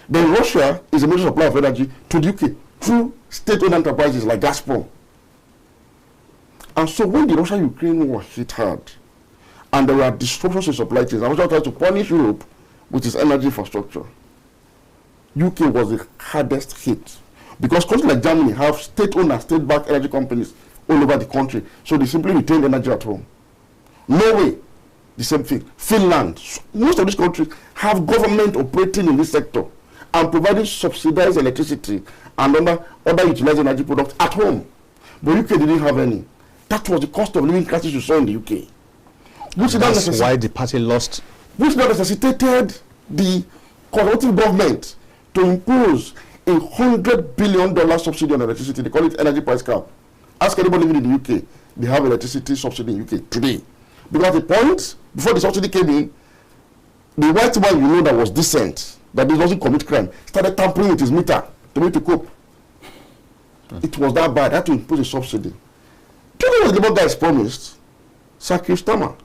Then Russia is a major supplier of energy to the UK through state-owned enterprises like Gazprom. And so when the Russia-Ukraine war hit hard, and there were disruptions in supply chains, and Russia tried to punish Europe with its energy infrastructure, UK was the hardest hit. Because countries like Germany have state-owned and state-backed energy companies all over the country, so they simply retain energy at home. Norway, the same thing. Finland, most of these countries have government operating in this sector and providing subsidized electricity and other utilized energy products at home. But UK didn't have any. That was the cost of living crisis you saw in the UK. That's why the party lost. Which now necessitated the conservative government to impose a $100 billion subsidy on electricity. They call it energy price cap. Ask anybody living in the UK, they have electricity subsidy in UK today. Because at the point, before the subsidy came in, the white man you know that was decent, that doesn't commit crime, started tampering with his meter to make it cope. It was that bad. They had to impose a subsidy. Do you know what the Labour guys promised? Saki Stama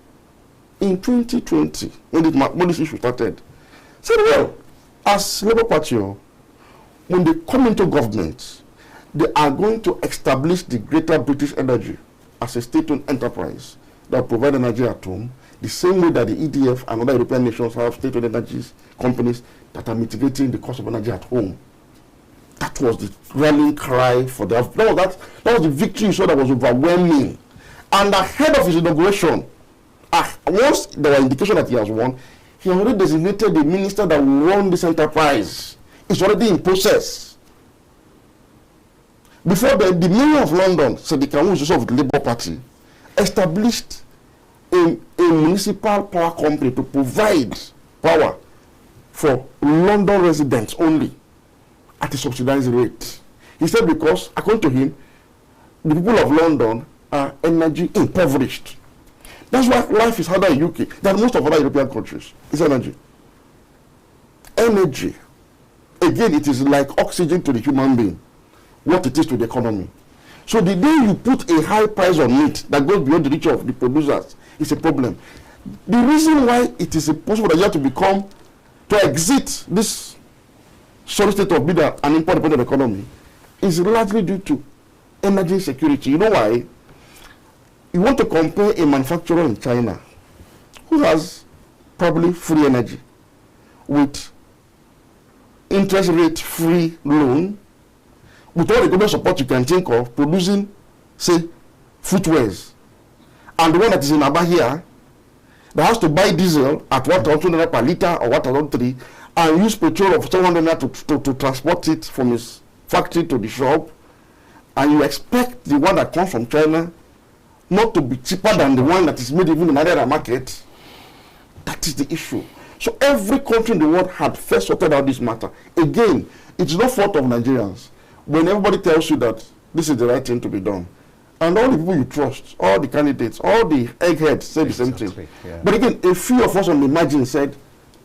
in 2020, when this issue started, said, well, as Labour Party, when they come into government, they are going to establish the Greater British Energy as a state-owned enterprise that provide energy at home, the same way that the EDF and other European nations have state-owned energy companies that are mitigating the cost of energy at home. That was the rallying cry for the... That was the victory you saw that was overwhelming. And ahead of his inauguration, once there were indication that he has won, he already designated the minister that will run this enterprise. It's already in process. Before the Mayor of London, Sadiq, who is also of the Labour Party, established a municipal power company to provide power for London residents only at a subsidized rate. He said because, according to him, the people of London are energy impoverished. That's why life is harder in UK than most of other European countries. It's energy. Energy. Again, it is like oxygen to the human being, what it is to the economy. So the day you put a high price on meat that goes beyond the reach of the producers, it's a problem. The reason why it is impossible that you have to exit this solid state of being an import-dependent economy is largely due to energy security. You know why? You want to compare a manufacturer in China who has probably free energy with interest rate free loan with all the government support you can think of producing, say, footwears, and the one that is in Aba here that has to buy diesel at 1,000 naira per litre or 1,003 and use petrol of 700 naira to transport it from his factory to the shop, and you expect the one that comes from China not to be cheaper than the one that is made even in another market. That is the issue. So every country in the world had first sorted out this matter. Again, it's no fault of Nigerians when everybody tells you that this is the right thing to be done. And all the people you trust, all the candidates, all the eggheads say the same thing. Yeah. But again, a few of us on the margin said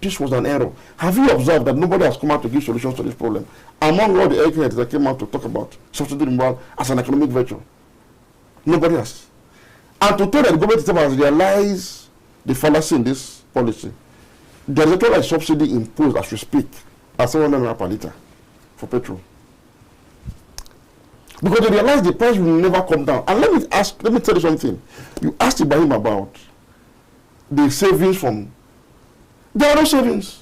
this was an error. Have you observed that nobody has come out to give solutions to this problem? Among all the eggheads that came out to talk about subsidy removal as an economic venture, nobody has. And to tell that the government itself has realized the fallacy in this policy, there is a subsidy imposed as we speak at 700 naira per litre for petrol. Because they realize the price will never come down. And let me tell you something. You asked Ibrahim about the savings from. There are no savings.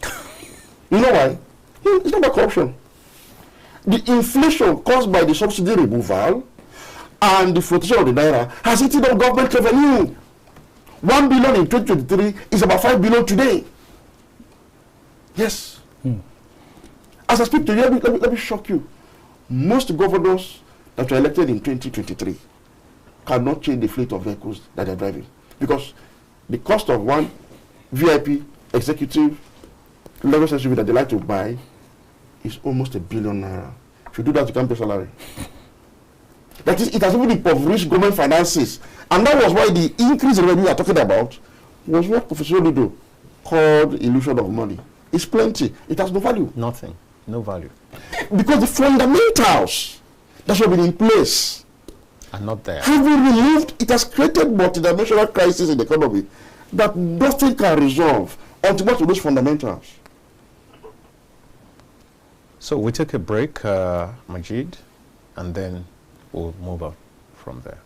You know why? It's not about corruption. The inflation caused by the subsidy removal and the flotation of the naira has eaten up government revenue. 1 billion in 2023 is about 5 billion today. Yes. As I speak to you, let me shock you. Most governors that were elected in 2023 cannot change the fleet of vehicles that they're driving. Because the cost of one VIP, executive, level SUV that they like to buy is almost $1 billion naira. If you do that, you can't pay salary. That is, it has even impoverished government finances. And that was why the increase in revenue we are talking about was what Professor Ludo called illusion of money. It's plenty. It has no value. Nothing. No value. Because the fundamentals that should have been in place are not there. Have been removed. It has created multidimensional crisis in the economy that nothing can resolve until what those fundamentals. So we take a break, Majid, and then we'll move on from there.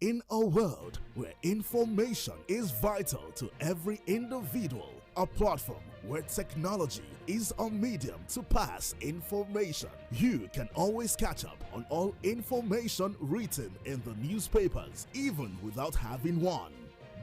In a world where information is vital to every individual, a platform where technology is a medium to pass information, you can always catch up on all information written in the newspapers, even without having one.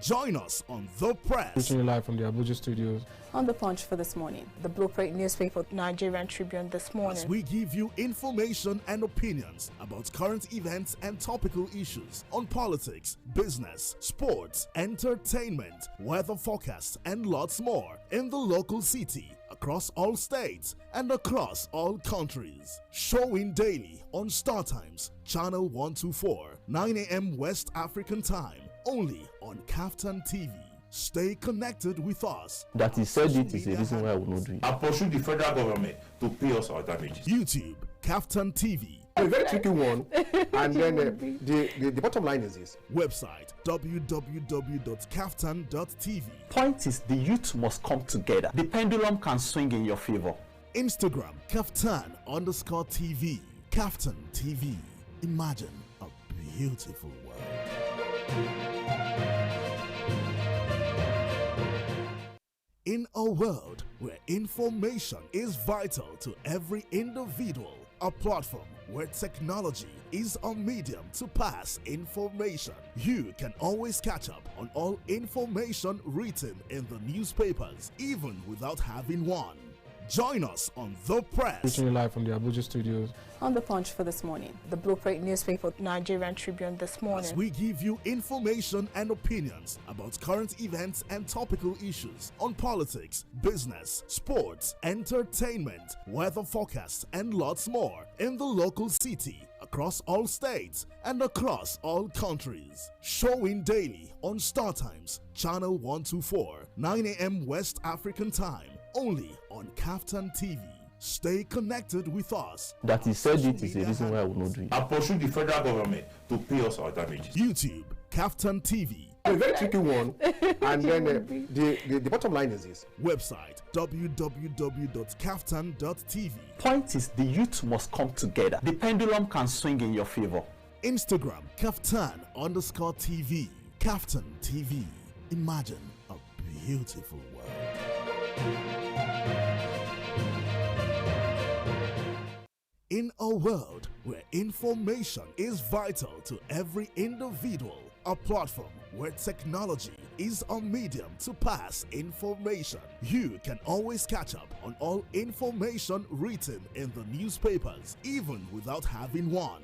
Join us on The Press. Reaching live from the Abuja studios. On The Punch for this morning, the Blueprint newspaper, Nigerian Tribune this morning. As we give you information and opinions about current events and topical issues on politics, business, sports, entertainment, weather forecasts, and lots more in the local city, across all states, and across all countries. Showing daily on Startimes, channel 124, 9 a.m. West African time, only on KAFTAN TV. Stay connected with us. That he said it is a reason why I will not do it. I pursue the federal government to pay us our damages. YouTube, KAFTAN TV. A very tricky one. And then the bottom line is this. Website www.kaftan.tv. Point is, the youth must come together. The pendulum can swing in your favor. Instagram, KAFTAN_TV. KAFTAN TV. Imagine a beautiful world. In a world where information is vital to every individual, a platform where technology is a medium to pass information, you can always catch up on all information written in the newspapers, even without having one. Join us on The Press. Reaching live from the Abuja studios. On The Punch for this morning, the Blueprint newspaper, Nigerian Tribune this morning. As we give you information and opinions about current events and topical issues on politics, business, sports, entertainment, weather forecasts, and lots more in the local city, across all states, and across all countries. Showing daily on Startimes, channel 124, 9 a.m. West African time, only on KAFTAN TV. Stay connected with us. That he said it is a reason why I will not do it. I pursue the federal government to pay us our damages. YouTube, KAFTAN TV. A very tricky one. And then the bottom line is this. Website www.kaftan.tv. Point is, the youth must come together. The pendulum can swing in your favor. Instagram, KAFTAN_TV. KAFTAN TV. Imagine a beautiful world. In a world where information is vital to every individual, a platform where technology is a medium to pass information, you can always catch up on all information written in the newspapers, even without having one.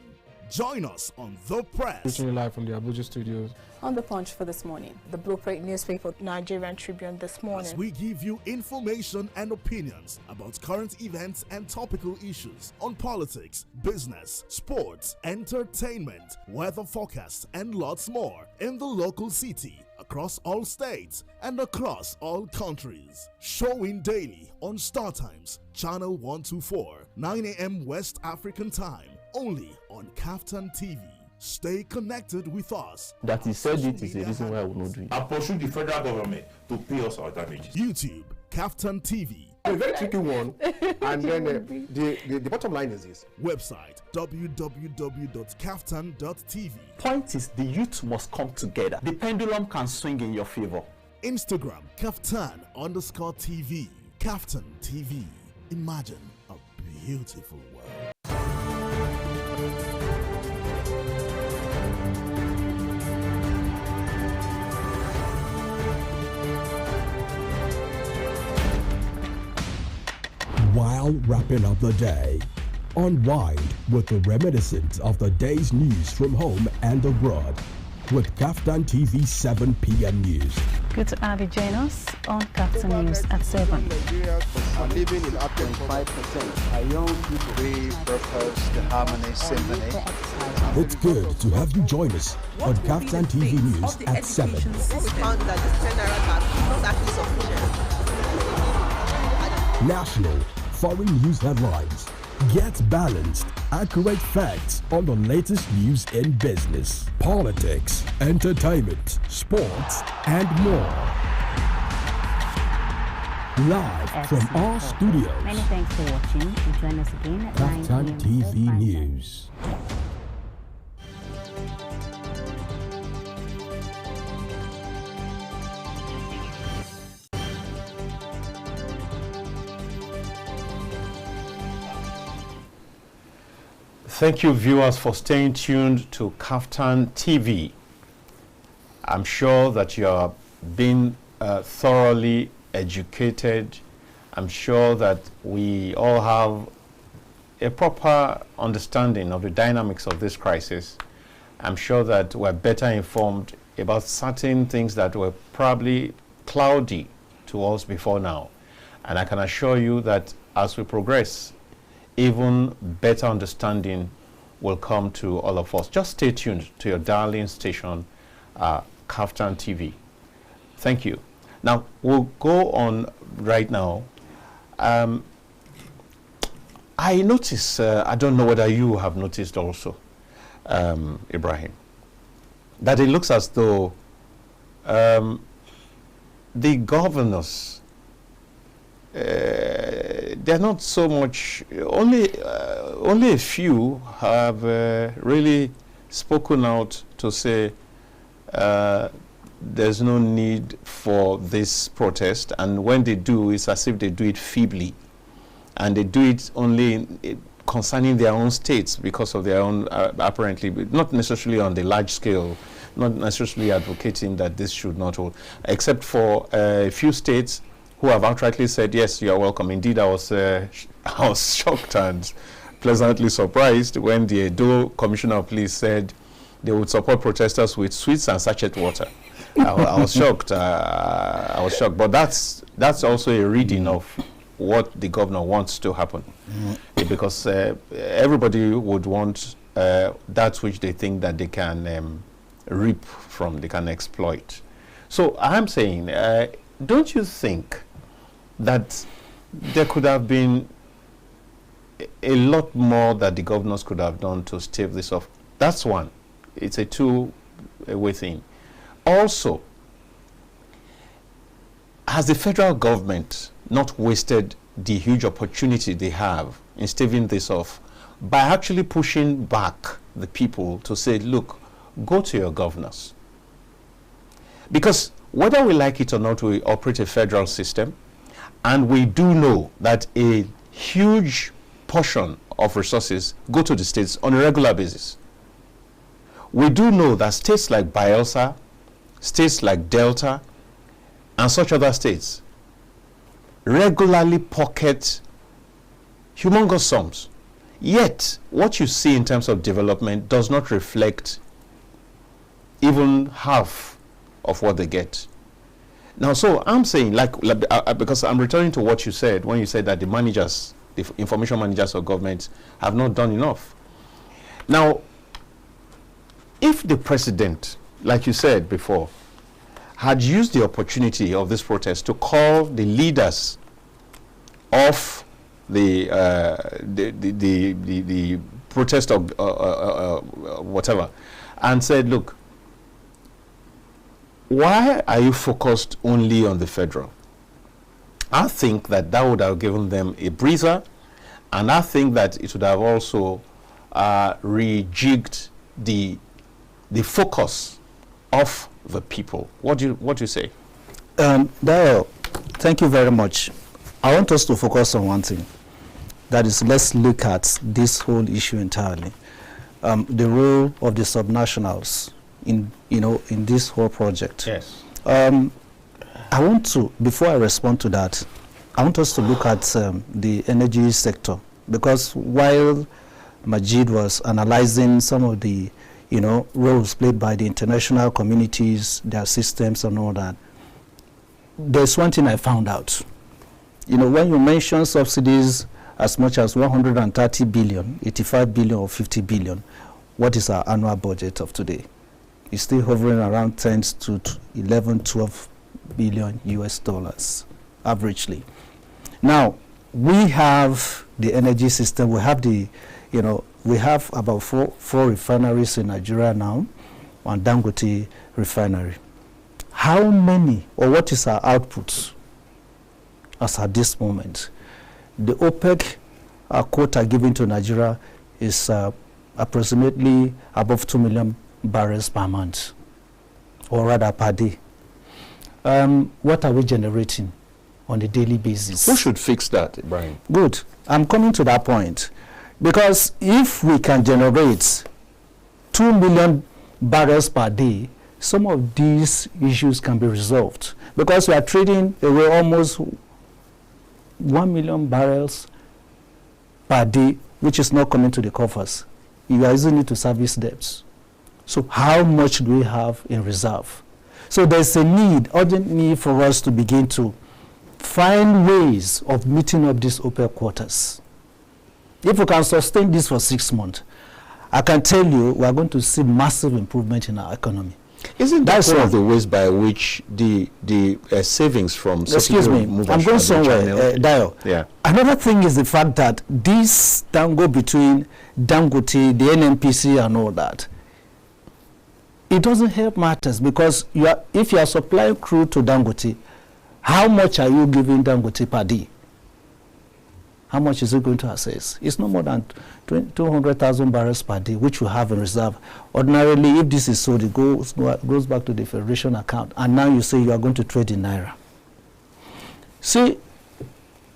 Join us on The Press. Reaching live from the Abuja studios. On The Punch for this morning, the Blueprint newspaper, Nigerian Tribune this morning. As we give you information and opinions about current events and topical issues on politics, business, sports, entertainment, weather forecasts, and lots more in the local city, across all states and across all countries. Showing daily on Startimes, channel 124, 9 a.m. West African time, only on KAFTAN TV. Stay connected with us. That he said it is the reason why I will not do it. I pursue the federal government to pay us our damages. YouTube, KAFTAN TV. A very tricky one. And then the bottom line is this. Website www.kaftan.tv. Point is, the youth must come together. The pendulum can swing in your favor. Instagram, KAFTAN_TV. KAFTAN TV. Imagine a beautiful world. While wrapping up the day, unwind with the reminiscence of the day's news from home and abroad with KAFTAN TV 7 p.m. news. Good to have you join us on KAFTAN News at 7. Nigerians are living in up to 5%. Our young people, we propose the Harmony Symphony. It's good to have you join us on KAFTAN TV News at 7. We found that this 10 naira card is not actually sufficient. National, foreign news headlines. Get balanced, accurate facts on the latest news in business, politics, entertainment, sports, and more. Live from our studios. Many thanks for watching. Join us again at 9 KAFTAN TV News. Thank you, viewers, for staying tuned to KAFTAN TV. I'm sure that you are being thoroughly educated. I'm sure that we all have a proper understanding of the dynamics of this crisis. I'm sure that we're better informed about certain things that were probably cloudy to us before now. And I can assure you that as we progress, even better understanding will come to all of us. Just stay tuned to your darling station, KAFTAN TV. Thank you. Now, we'll go on right now. I notice, I don't know whether you have noticed also, Ibrahim, that it looks as though the governors, they're not so much, only a few have really spoken out to say there's no need for this protest, and when they do, it's as if they do it feebly, and they do it only concerning their own states because of their own, apparently, not necessarily on the large scale, not necessarily advocating that this should not hold, except for a few states who have outrightly said, yes, you are welcome. Indeed, I was shocked and pleasantly surprised when the Edo Commissioner of Police said they would support protesters with sweets and sachet water. I was shocked. I was shocked. But that's also a reading of what the governor wants to happen, because everybody would want that which they think that they can reap from, they can exploit. So I'm saying, don't you think that there could have been a lot more that the governors could have done to stave this off? That's one. It's a two-way thing. Also, has the federal government not wasted the huge opportunity they have in staving this off by actually pushing back the people to say, look, go to your governors? Because whether we like it or not, we operate a federal system, and we do know that a huge portion of resources go to the states on a regular basis. We do know that states like Bayelsa, states like Delta, and such other states regularly pocket humongous sums. Yet, what you see in terms of development does not reflect even half of what they get. Now, so I'm saying, because I'm returning to what you said when you said that the managers, the information managers of government have not done enough. Now, if the president, like you said before, had used the opportunity of this protest to call the leaders of the protest of whatever, and said, look, why are you focused only on the federal? I think that would have given them a breather, and I think that it would have also rejigged the focus of the people. What do you say? Dayo, thank you very much. I want us to focus on one thing. That is, let's look at this whole issue entirely. The role of the subnationals in this whole project. Yes. I want to, before I respond to that, I want us to look at the energy sector, because while Majid was analyzing some of the roles played by the international communities, their systems and all that, there's one thing I found out. When you mention subsidies as much as 130 billion, 85 billion or 50 billion, what is our annual budget of today? It's still hovering around 10 to 11, 12 billion US dollars, averagely. Now, we have the energy system, we have we have about four refineries in Nigeria now, and Dangote refinery. How many, or what is our output as at this moment? The OPEC quota given to Nigeria is approximately above 2 million barrels per month, or rather per day. What are we generating on a daily basis? Who should fix that, Brian? Good. I'm coming to that point. Because if we can generate 2 million barrels per day, some of these issues can be resolved. Because we are trading away almost 1 million barrels per day, which is not coming to the coffers. You are using it to service debts. So how much do we have in reserve? So there's a need, urgent need for us to begin to find ways of meeting up these OPEC quotas. If we can sustain this for 6 months, I can tell you we are going to see massive improvement in our economy. Isn't that one of the ways by which the savings from... Excuse me, I'm going somewhere, Dayo. Yeah. Another thing is the fact that this tango between Dangote, the NNPC and all that, it doesn't help matters, because if you are supplying crude to Dangote, how much are you giving Dangote per day? How much is it going to assess? It's no more than 200,000 barrels per day, which we have in reserve. Ordinarily, if this is sold, it goes back to the Federation account. And now you say you are going to trade in Naira. See,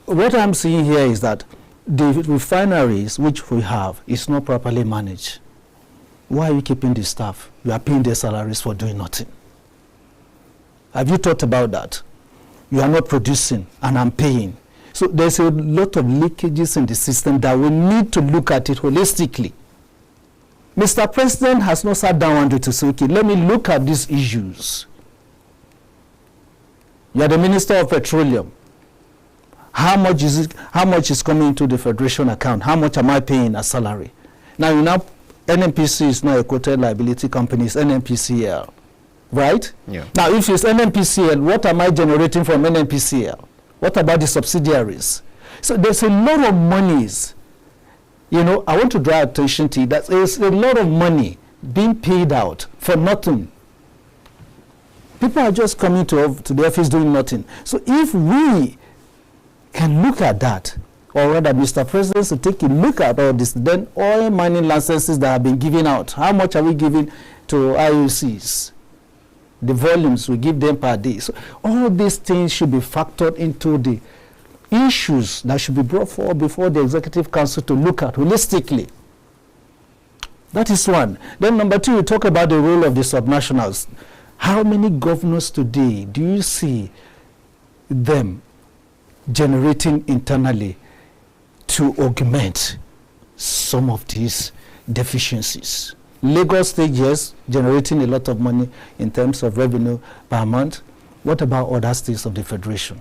what I'm seeing here is that the refineries which we have is not properly managed. Why are you keeping the staff? You are paying their salaries for doing nothing. Have you thought about that? You are not producing, and I'm paying. So there's a lot of leakages in the system that we need to look at it holistically. Mr. President has not sat down and to say, okay, let me look at these issues. You are the Minister of Petroleum. How much is it? How much is coming into the Federation account? How much am I paying as salary? Now, NNPC is not a quoted liability company, it's NNPCL, right? Yeah. Now, if it's NNPCL, what am I generating from NNPCL? What about the subsidiaries? So there's a lot of monies. I want to draw attention to that. There's a lot of money being paid out for nothing. People are just coming to the office doing nothing. So if we can look at that, or rather Mr. President to take a look at all this, then oil mining licenses that have been given out, how much are we giving to IOCs? The volumes we give them per day. So all these things should be factored into the issues that should be brought forward before the Executive Council to look at holistically. That is one. Then number two, we talk about the role of the subnationals. How many governors today do you see them generating internally to augment some of these deficiencies? Lagos State, yes, generating a lot of money in terms of revenue per month. What about other states of the Federation?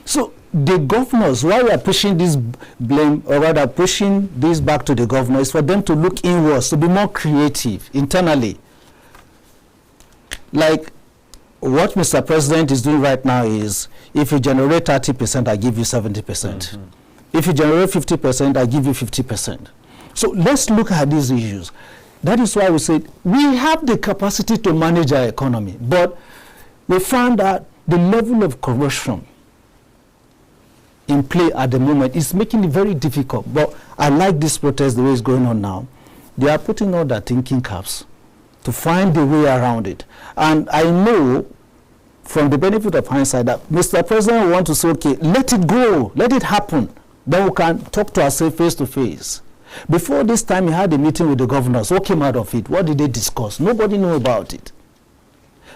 So the governors, why we are pushing this blame, or rather pushing this back to the governors, for them to look inwards, to be more creative internally. Like what Mr. President is doing right now is, if you generate 30%, I give you 70%. If you generate 50%, I give you 50%. So let's look at these issues. That is why we said we have the capacity to manage our economy, but we found that the level of corruption in play at the moment is making it very difficult. But I like this protest, the way it's going on now. They are putting all their thinking caps to find a way around it. And I know from the benefit of hindsight that Mr. President will want to say, okay, let it go, let it happen. Then we can talk to ourselves face to face. Before this time, he had a meeting with the governors. What came out of it? What did they discuss? Nobody knew about it.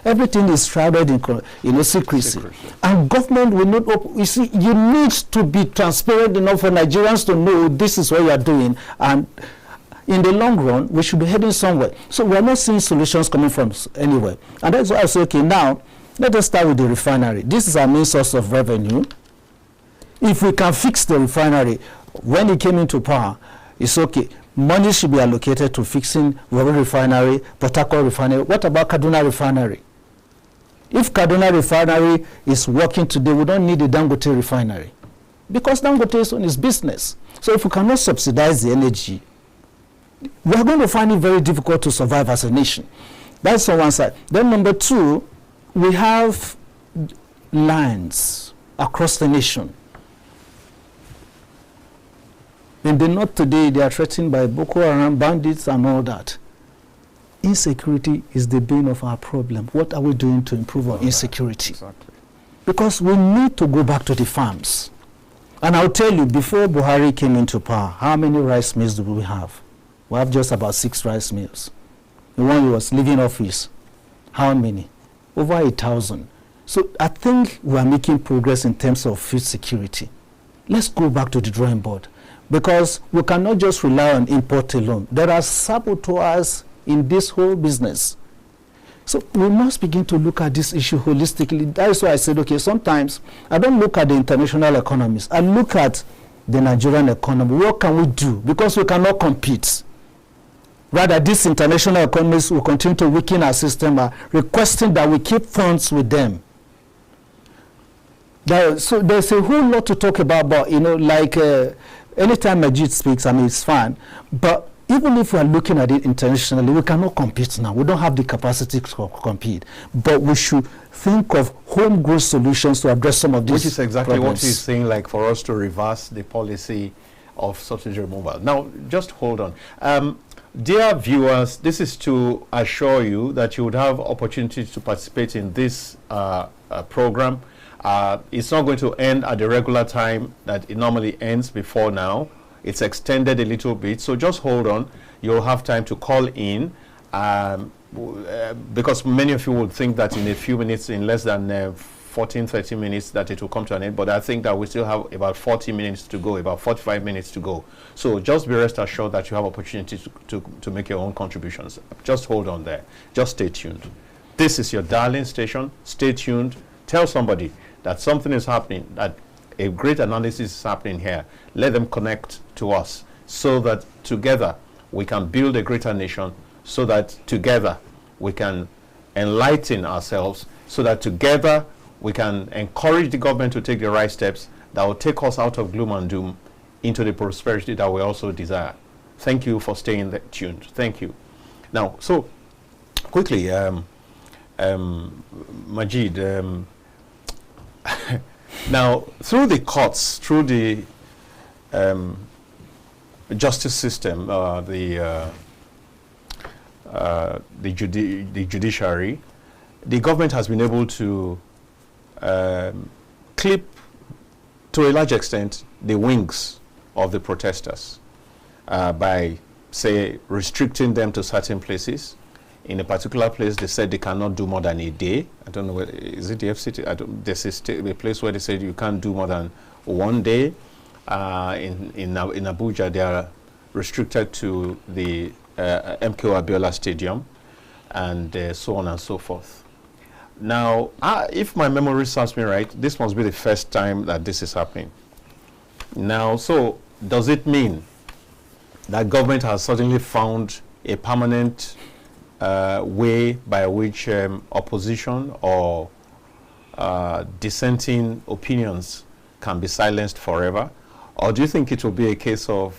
Everything is shrouded in secrecy. And government will not, you see, you need to be transparent enough for Nigerians to know this is what you are doing. And in the long run, we should be heading somewhere. So we are not seeing solutions coming from anywhere. And that's why I say, okay, now, let us start with the refinery. This is our main source of revenue. If we can fix the refinery, when he came into power, it's okay. Money should be allocated to fixing Warri Refinery, Port Harcourt Refinery. What about Kaduna Refinery? If Kaduna Refinery is working today, we don't need a Dangote Refinery, because Dangote is on his business. So if we cannot subsidize the energy, we are going to find it very difficult to survive as a nation. That's on one side. Then number two, we have lands across the nation. In the north today, they are threatened by Boko Haram, bandits, and all that. Insecurity is the bane of our problem. What are we doing to improve our insecurity? Exactly. Because we need to go back to the farms. And I'll tell you, before Buhari came into power, how many rice mills do we have? We have just about 6 rice mills. The one who was leaving office, how many? Over 1,000. So I think we are making progress in terms of food security. Let's go back to the drawing board, because we cannot just rely on import alone. There are saboteurs in this whole business. So we must begin to look at this issue holistically. That is why I said, okay, sometimes I don't look at the international economies. I look at the Nigerian economy. What can we do? Because we cannot compete. Rather, these international economies will continue to weaken our system, requesting that we keep funds with them. So there's a whole lot to talk about, but, you know, like anytime Majid speaks, I mean, it's fine. But even if we are looking at it internationally, we cannot compete now. We don't have the capacity to compete. But we should think of homegrown solutions to address some of these Which is exactly problems. what he's saying, like for us to reverse the policy of subsidy removal. Now, just hold on. Dear viewers, this is to assure you that you would have opportunities to participate in this program. It's not going to end at the regular time that it normally ends before now. It's extended a little bit, so just hold on. You'll have time to call in, because many of you would think that in a few minutes, in less than 14, 30 minutes, that it will come to an end. But I think that we still have about 40 minutes to go, about 45 minutes to go. So just be rest assured that you have opportunities to make your own contributions. Just hold on there. Just stay tuned. This is your darling station. Stay tuned. Tell somebody that something is happening, that a great analysis is happening here. Let them connect to us so that together we can build a greater nation, so that together we can enlighten ourselves, so that together we can encourage the government to take the right steps that will take us out of gloom and doom into the prosperity that we also desire. Thank you for staying tuned. Thank you. Now, so quickly, Majid, now, through the courts, through the justice system, the judiciary, the government has been able to clip, to a large extent, the wings of the protesters by, say, restricting them to certain places. In a particular place, they said they cannot do more than a day. I don't know, whether, is it the FCT? There's a place where they said you can't do more than 1 day. In Abuja, they are restricted to the MKO Abiola Stadium, and so on and so forth. Now, if my memory serves me right, this must be the first time that this is happening. Now, so does it mean that government has suddenly found a permanent way by which opposition or dissenting opinions can be silenced forever? Or do you think it will be a case of,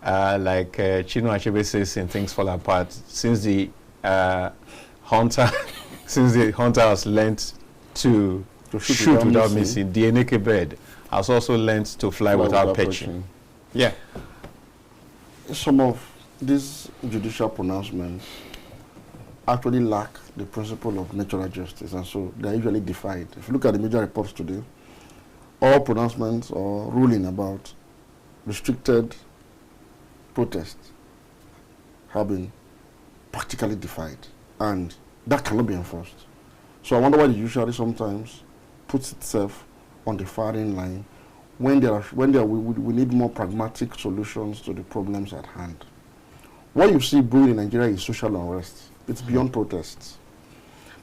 like Chino Achebe says in Things Fall Apart, since the hunter has learned to shoot without missing, the Eneke bird has also learned to fly without perching. Yeah. Some of these judicial pronouncements actually lack the principle of natural justice, and so they are usually defied. If you look at the major reports today, all pronouncements or ruling about restricted protests have been practically defied, and that cannot be enforced. So I wonder why the judiciary sometimes puts itself on the firing line when we need more pragmatic solutions to the problems at hand. What you see brewing in Nigeria is social unrest. It's beyond protests,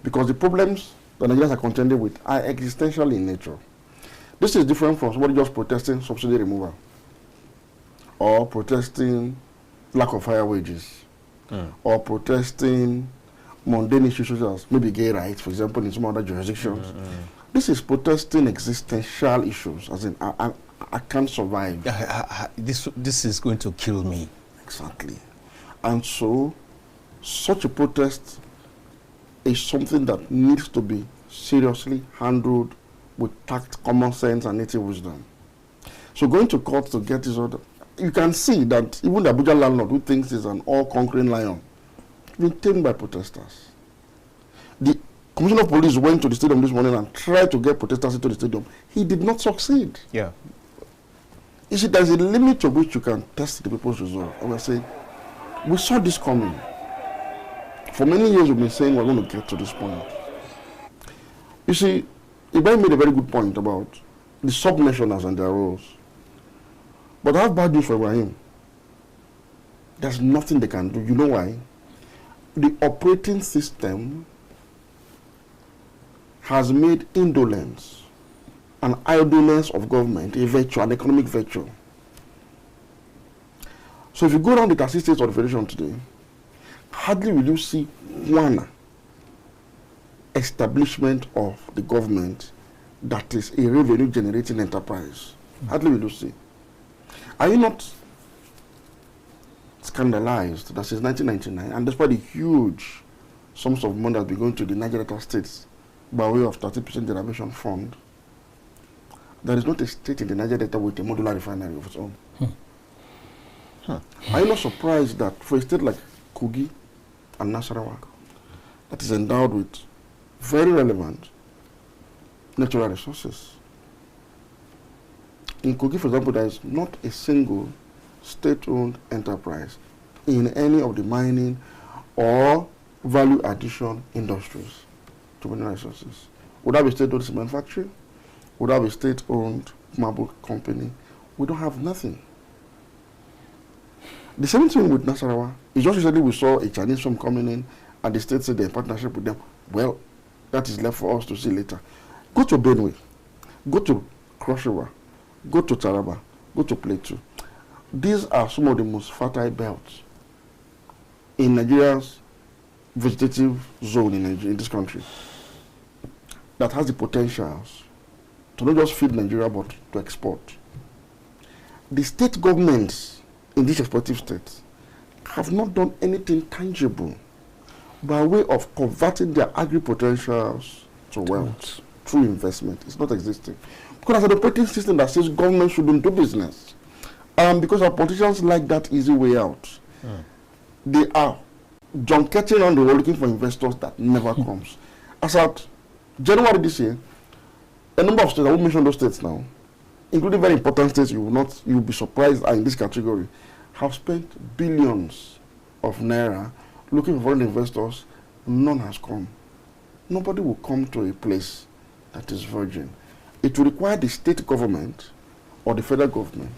because the problems that Nigerians are contending with are existential in nature. This is different from somebody just protesting subsidy removal or protesting lack of higher wages or protesting mundane issues such as maybe gay rights, for example, in some other jurisdictions. This is protesting existential issues, as in I can't survive. This is going to kill me. Exactly. And so such a protest is something that needs to be seriously handled with tact, common sense, and native wisdom. So going to court to get this order, you can see that even the Abuja landlord, who thinks he's an all-conquering lion, been tamed by protesters. The Commissioner of Police went to the stadium this morning and tried to get protesters into the stadium. He did not succeed. Yeah. You see, there's a limit to which you can test the people's resolve. And we're saying, we saw this coming. For many years, we've been saying we're going to get to this point. You see, Ibrahim made a very good point about the sub-nationals and their roles. But I have bad news for Ibrahim. There's nothing they can do. You know why? The operating system has made indolence and idleness of government a virtue, an economic virtue. So if you go around the 30 states of the Federation today, hardly will you see one establishment of the government that is a revenue-generating enterprise. Hardly will you see. Are you not scandalized that since 1999, and despite the huge sums of money that have been going to the Niger Delta states by way of 30% derivation fund, there is not a state in the Niger Delta with a modular refinery of its own? Are you not surprised that for a state like Kogi and Nasarawa, that is endowed with very relevant natural resources, in Kogi, for example, there is not a single state-owned enterprise in any of the mining or value addition industries to mineral resources? Would that be state-owned cement factory? Would that be state-owned marble company? We don't have nothing. The same thing with Nasarawa. It's just recently we saw a Chinese firm coming in and the state said they're in partnership with them. Well, that is left for us to see later. Go to Benue, go to Cross River, go to Taraba, go to Plateau. These are some of the most fertile belts in Nigeria's vegetative zone in this country that has the potentials to not just feed Nigeria but to export. The state governments in these exportive states have not done anything tangible by way of converting their agri-potentials to wealth through investment. It's not existing. Because as an operating system that says government shouldn't do business, because our politicians like that easy way out, they are junketing on the road looking for investors that never comes. As at January this year, a number of states, I won't mention those states now, including very important states you'll be surprised are in this category, have spent billions of naira looking for foreign investors. None has come. Nobody will come to a place that is virgin. It will require the state government or the federal government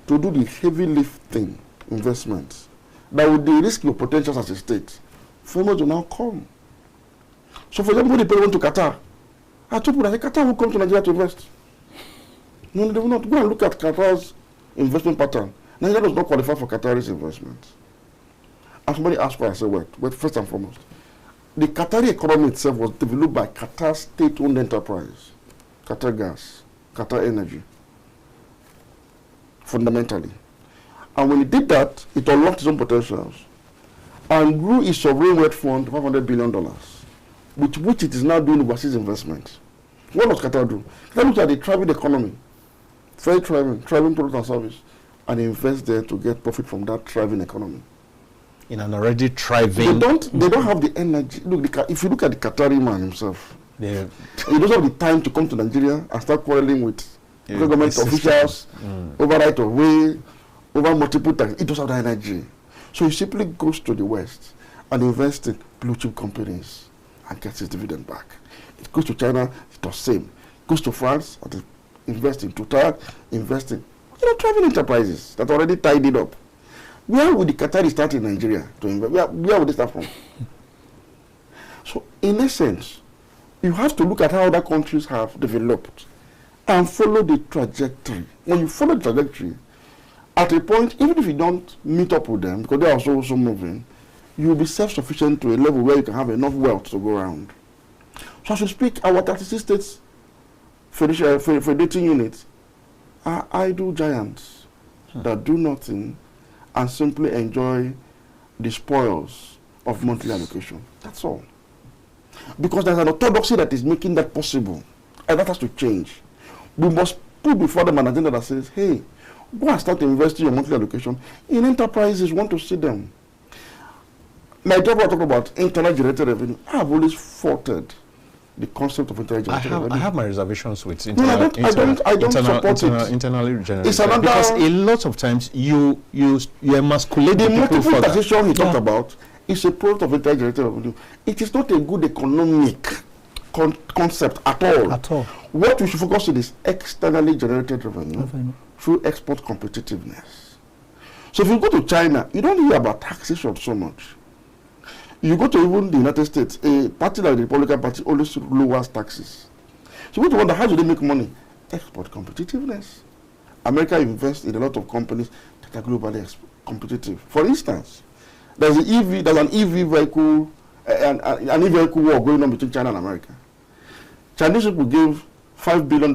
to do the heavy lifting investments that would de-risk your potentials as a state for them to now come. So for example, when the people went to Qatar, I told people that Qatar will come to Nigeria to invest. No, they will not. Go and look at Qatar's investment pattern. Nigeria does not qualify for Qatar's investments. And somebody asked why I said, wait, first and foremost, the Qatari economy itself was developed by Qatar state-owned enterprise, Qatar Gas, Qatar Energy, fundamentally. And when it did that, it unlocked its own potentials and grew its sovereign wealth fund to $500 billion, with which it is now doing overseas investment. What does Qatar do? Qatar looks at the thriving economy, very thriving product and service, and invest there to get profit from that thriving economy. In an already thriving... They don't have the energy. Look, if you look at the Qatari man himself, he doesn't have the time to come to Nigeria and start quarreling with government officials over right of way, over multiple taxes. He doesn't have the energy. So he simply goes to the West and invests in blue chip companies and gets his dividend back. It goes to China, it does the same. Goes to France, and invests in Total, invests in thriving enterprises that already tied it up. Where would the Qataris start in Nigeria to invest? Where would they start from? So, in essence, you have to look at how other countries have developed and follow the trajectory. When you follow the trajectory, at a point, even if you don't meet up with them, because they are also moving, you will be self-sufficient to a level where you can have enough wealth to go around. So, as we speak, our 36 states federating units are idle giants that do nothing and simply enjoy the spoils of monthly allocation. That's all. Because there's an orthodoxy that is making that possible, and that has to change. We must put before them an agenda that says, hey, go and start investing your monthly allocation in enterprises. Want to see them. My job, I talk about internal generated revenue. I have always faulted the concept of internal generated revenue. I have my reservations with I don't support it. Internally generated. It's another, because a lot of times you emasculate the people multiple for taxation he talked about is a product of internal generated revenue. It is not a good economic concept at all. What we should focus on is externally generated revenue through export competitiveness. So if you go to China, you don't hear about taxation so much. You go to even the United States, a party like the Republican Party always lowers taxes. So you wonder, how do they make money? Export competitiveness. America invests in a lot of companies that are globally competitive. For instance, there's an EV vehicle, an EV vehicle war going on between China and America. Chinese people gave $5 billion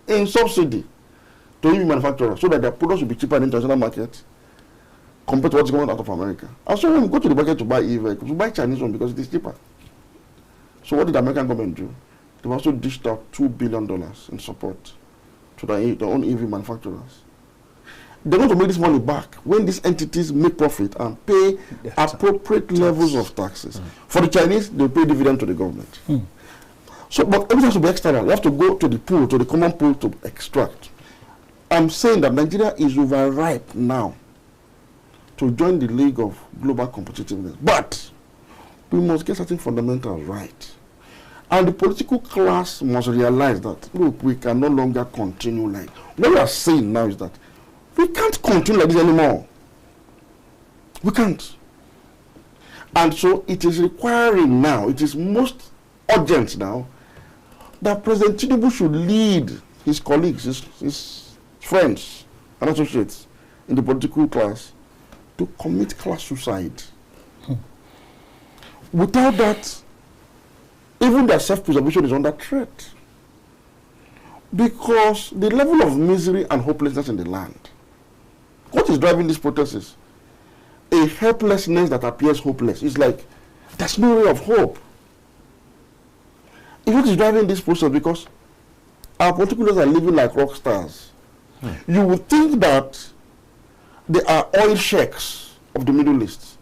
in subsidy to EV manufacturers so that their products will be cheaper in the international market compared to what's going on out of America. And so when we go to the market to buy EV vehicles, we buy Chinese one because it is cheaper. So what did the American government do? They also dished out $2 billion in support to their own EV manufacturers. They're going to make this money back when these entities make profit and pay appropriate levels of taxes. For the Chinese, they pay dividend to the government. So, but everything has to be external. You have to go to the pool, to the common pool to extract. I'm saying that Nigeria is overripe now to join the league of global competitiveness. But we must get certain fundamentals right. And the political class must realize that, look, we can no longer continue like... What we are saying now is that we can't continue like this anymore. We can't. And so it is requiring now, it is most urgent now, that President Tinubu should lead his colleagues, his friends and associates in the political class to commit class suicide. Without that, even their self-preservation is under threat. Because the level of misery and hopelessness in the land, what is driving these protests? A helplessness that appears hopeless. It's like, there's no ray of hope. What is driving this process? Because our political leaders are living like rock stars. You would think that they are oil sheikhs of the Middle East.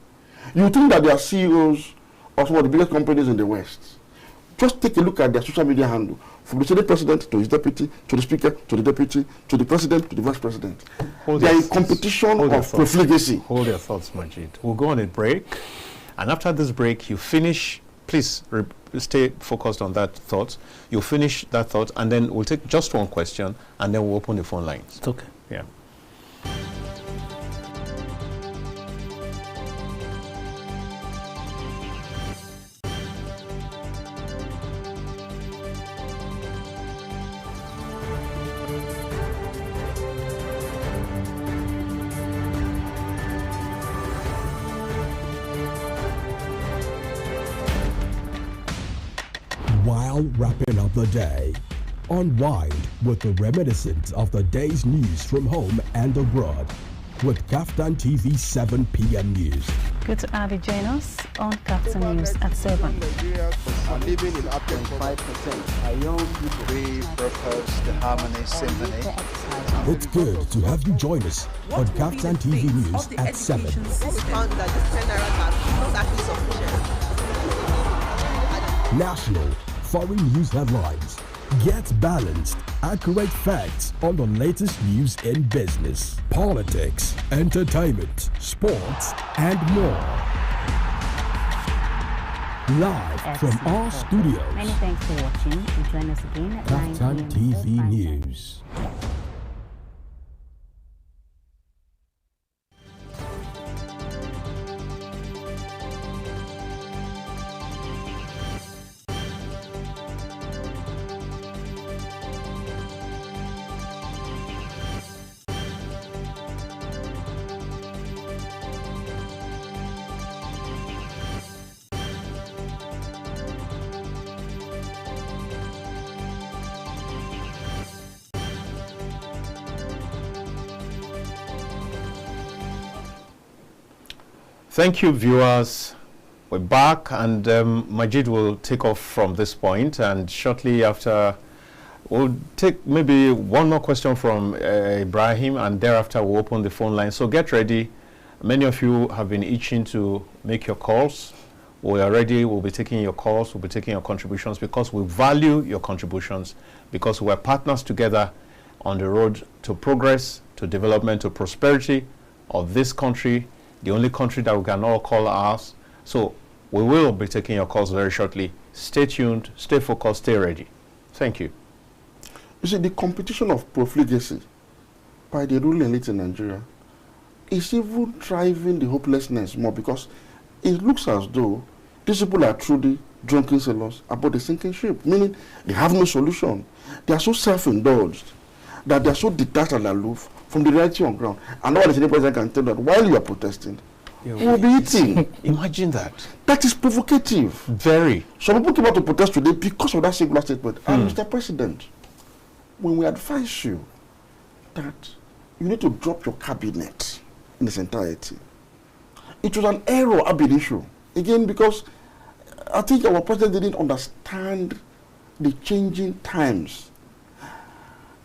You would think that they are CEOs of some of the biggest companies in the West. Just take a look at their social media handle. From the Senate President to his deputy, to the Speaker, to the Deputy, to the President, to the Vice President. They are in competition of profligacy. Hold your thoughts, Majid. We'll go on a break. And after this break, you finish, please stay focused on that thought. You'll finish that thought, and then we'll take just one question, and then we'll open the phone lines. It's okay. Yeah. Now wrapping up the day. Unwind with the reminiscence of the day's news from home and abroad with KAFTAN TV 7 p.m. News. Good to have you join us on KAFTAN News at 7. Nigerians are living in up to 5%. Are young people we propose the Harmony Symphony. It's good to have you join us on KAFTAN TV News at 7. We found that the 10 naira card is not actually sufficient. National foreign news headlines. Get balanced, accurate facts on the latest news in business, politics, entertainment, sports, and more. Live from our studios. Many thanks for watching and join us again at 9 KAFTAN p.m. TV News. Thank you, viewers. We're back, and Majid will take off from this point, and shortly after, we'll take maybe one more question from Ibrahim, and thereafter we'll open the phone line. So get ready. Many of you have been itching to make your calls. We are ready. We'll be taking your calls. We'll be taking your contributions because we value your contributions, because we're partners together on the road to progress, to development, to prosperity of this country, the only country that we can all call ours. So we will be taking your calls very shortly. Stay tuned, stay focused, stay ready. Thank you. You see, the competition of profligacy by the ruling elite in Nigeria is even driving the hopelessness more, because it looks as though these people are truly drunken sailors about the sinking ship, meaning they have no solution. They are so self-indulged that they are so detached and aloof from the reality on ground. And now the Senate president can tell that while you are protesting, you will be eating. Imagine that. That is provocative. Very. Some people came out to protest today because of that singular statement. And Mr. President, when we advise you that you need to drop your cabinet in its entirety, it was an error ab initio. Again, because I think our president didn't understand the changing times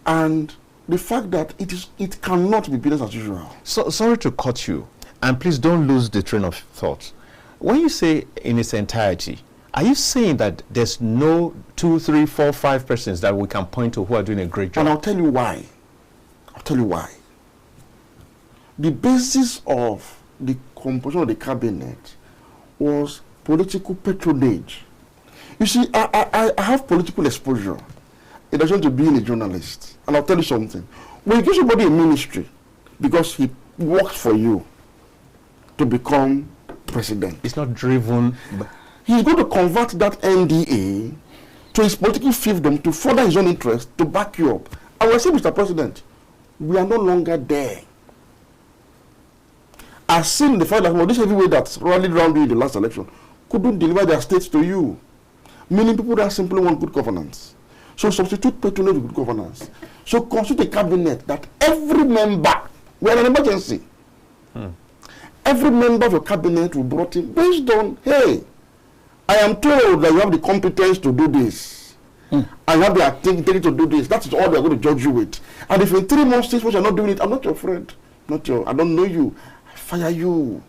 and the fact that it cannot be business as usual. So sorry to cut you, and please don't lose the train of thought. When you say in its entirety, are you saying that there's no 2, 3, 4, 5 persons that we can point to who are doing a great job? And I'll tell you why. I'll tell you why. The basis of the composition of the cabinet was political patronage. You see, I have political exposure in addition to being a journalist. And I'll tell you something. When you give somebody a ministry because he worked for you to become president, it's not driven. He's going to convert that NDA to his political fiefdom to further his own interest, to back you up. I will say, Mr. President, we are no longer there. I've seen the fact that this heavyweight that rallied around you in the last election couldn't deliver their states to you. Many people that simply want good governance. So substitute patronage with good governance. So constitute a cabinet that every member, we're in an emergency. Every member of your cabinet will be brought in based on, hey, I am told that you have the competence to do this. I have the activity to do this. That is all they are going to judge you with. And if in 3 months, 6 months, you're not doing it, I'm not your friend. I don't know you. I fire you.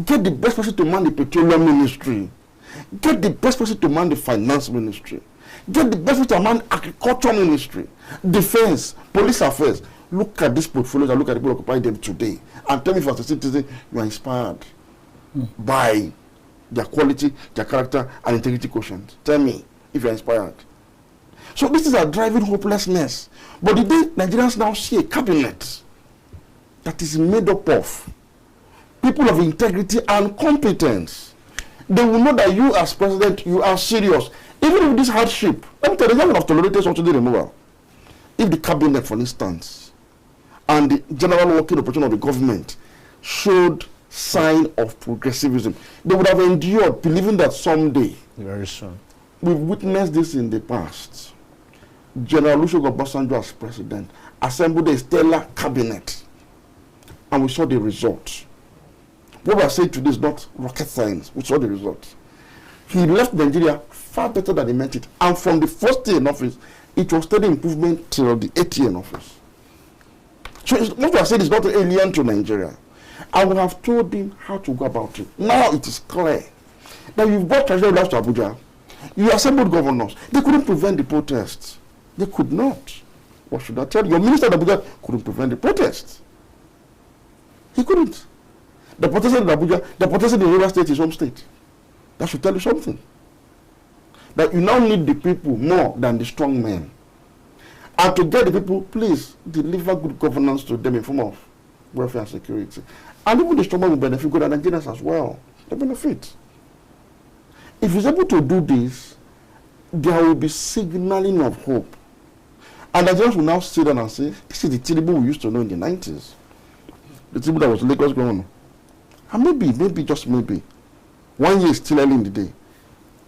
Get the best person to man the petroleum ministry. Get the best person to man the finance ministry. Get the best person to man agriculture ministry, defense, police affairs. Look at these portfolios and look at the people occupying them today. And tell me if as a citizen you are inspired by their quality, their character, and integrity quotient. Tell me if you are inspired. So this is a driving hopelessness. But the day Nigerians now see a cabinet that is made up of people of integrity and competence, they will know that you as president, you are serious. Even with this hardship, let me tell you, they have tolerated something removal. If the cabinet, for instance, and the general working operation of the government showed sign of progressivism, they would have endured believing that someday, very soon, we've witnessed this in the past. General Olusegun Obasanjo as president assembled a stellar cabinet, and we saw the result. What we are saying today is not rocket science. We saw the result. He left Nigeria far better than he meant it. And from the first day in office, it was steady improvement till the 8th year in office. So what we are saying is not alien to Nigeria. I would have told him how to go about it. Now it is clear that you've brought treasury to Abuja. You assembled governors. They couldn't prevent the protests. They could not. What should I tell you? Your minister of Abuja couldn't prevent the protests. He couldn't. The protested in Abuja, the protested in River State, his home state. That should tell you something. That you now need the people more than the strong men. And to get the people, please deliver good governance to them in form of welfare and security. And even the strong men will benefit, good and Nigerians as well. They benefit. If he's able to do this, there will be signaling of hope. And Nigerians will now sit down and say, this is the Tinubu we used to know in the 90s. The Tinubu that was Lagos governor. And maybe, just maybe, 1 year is still early in the day.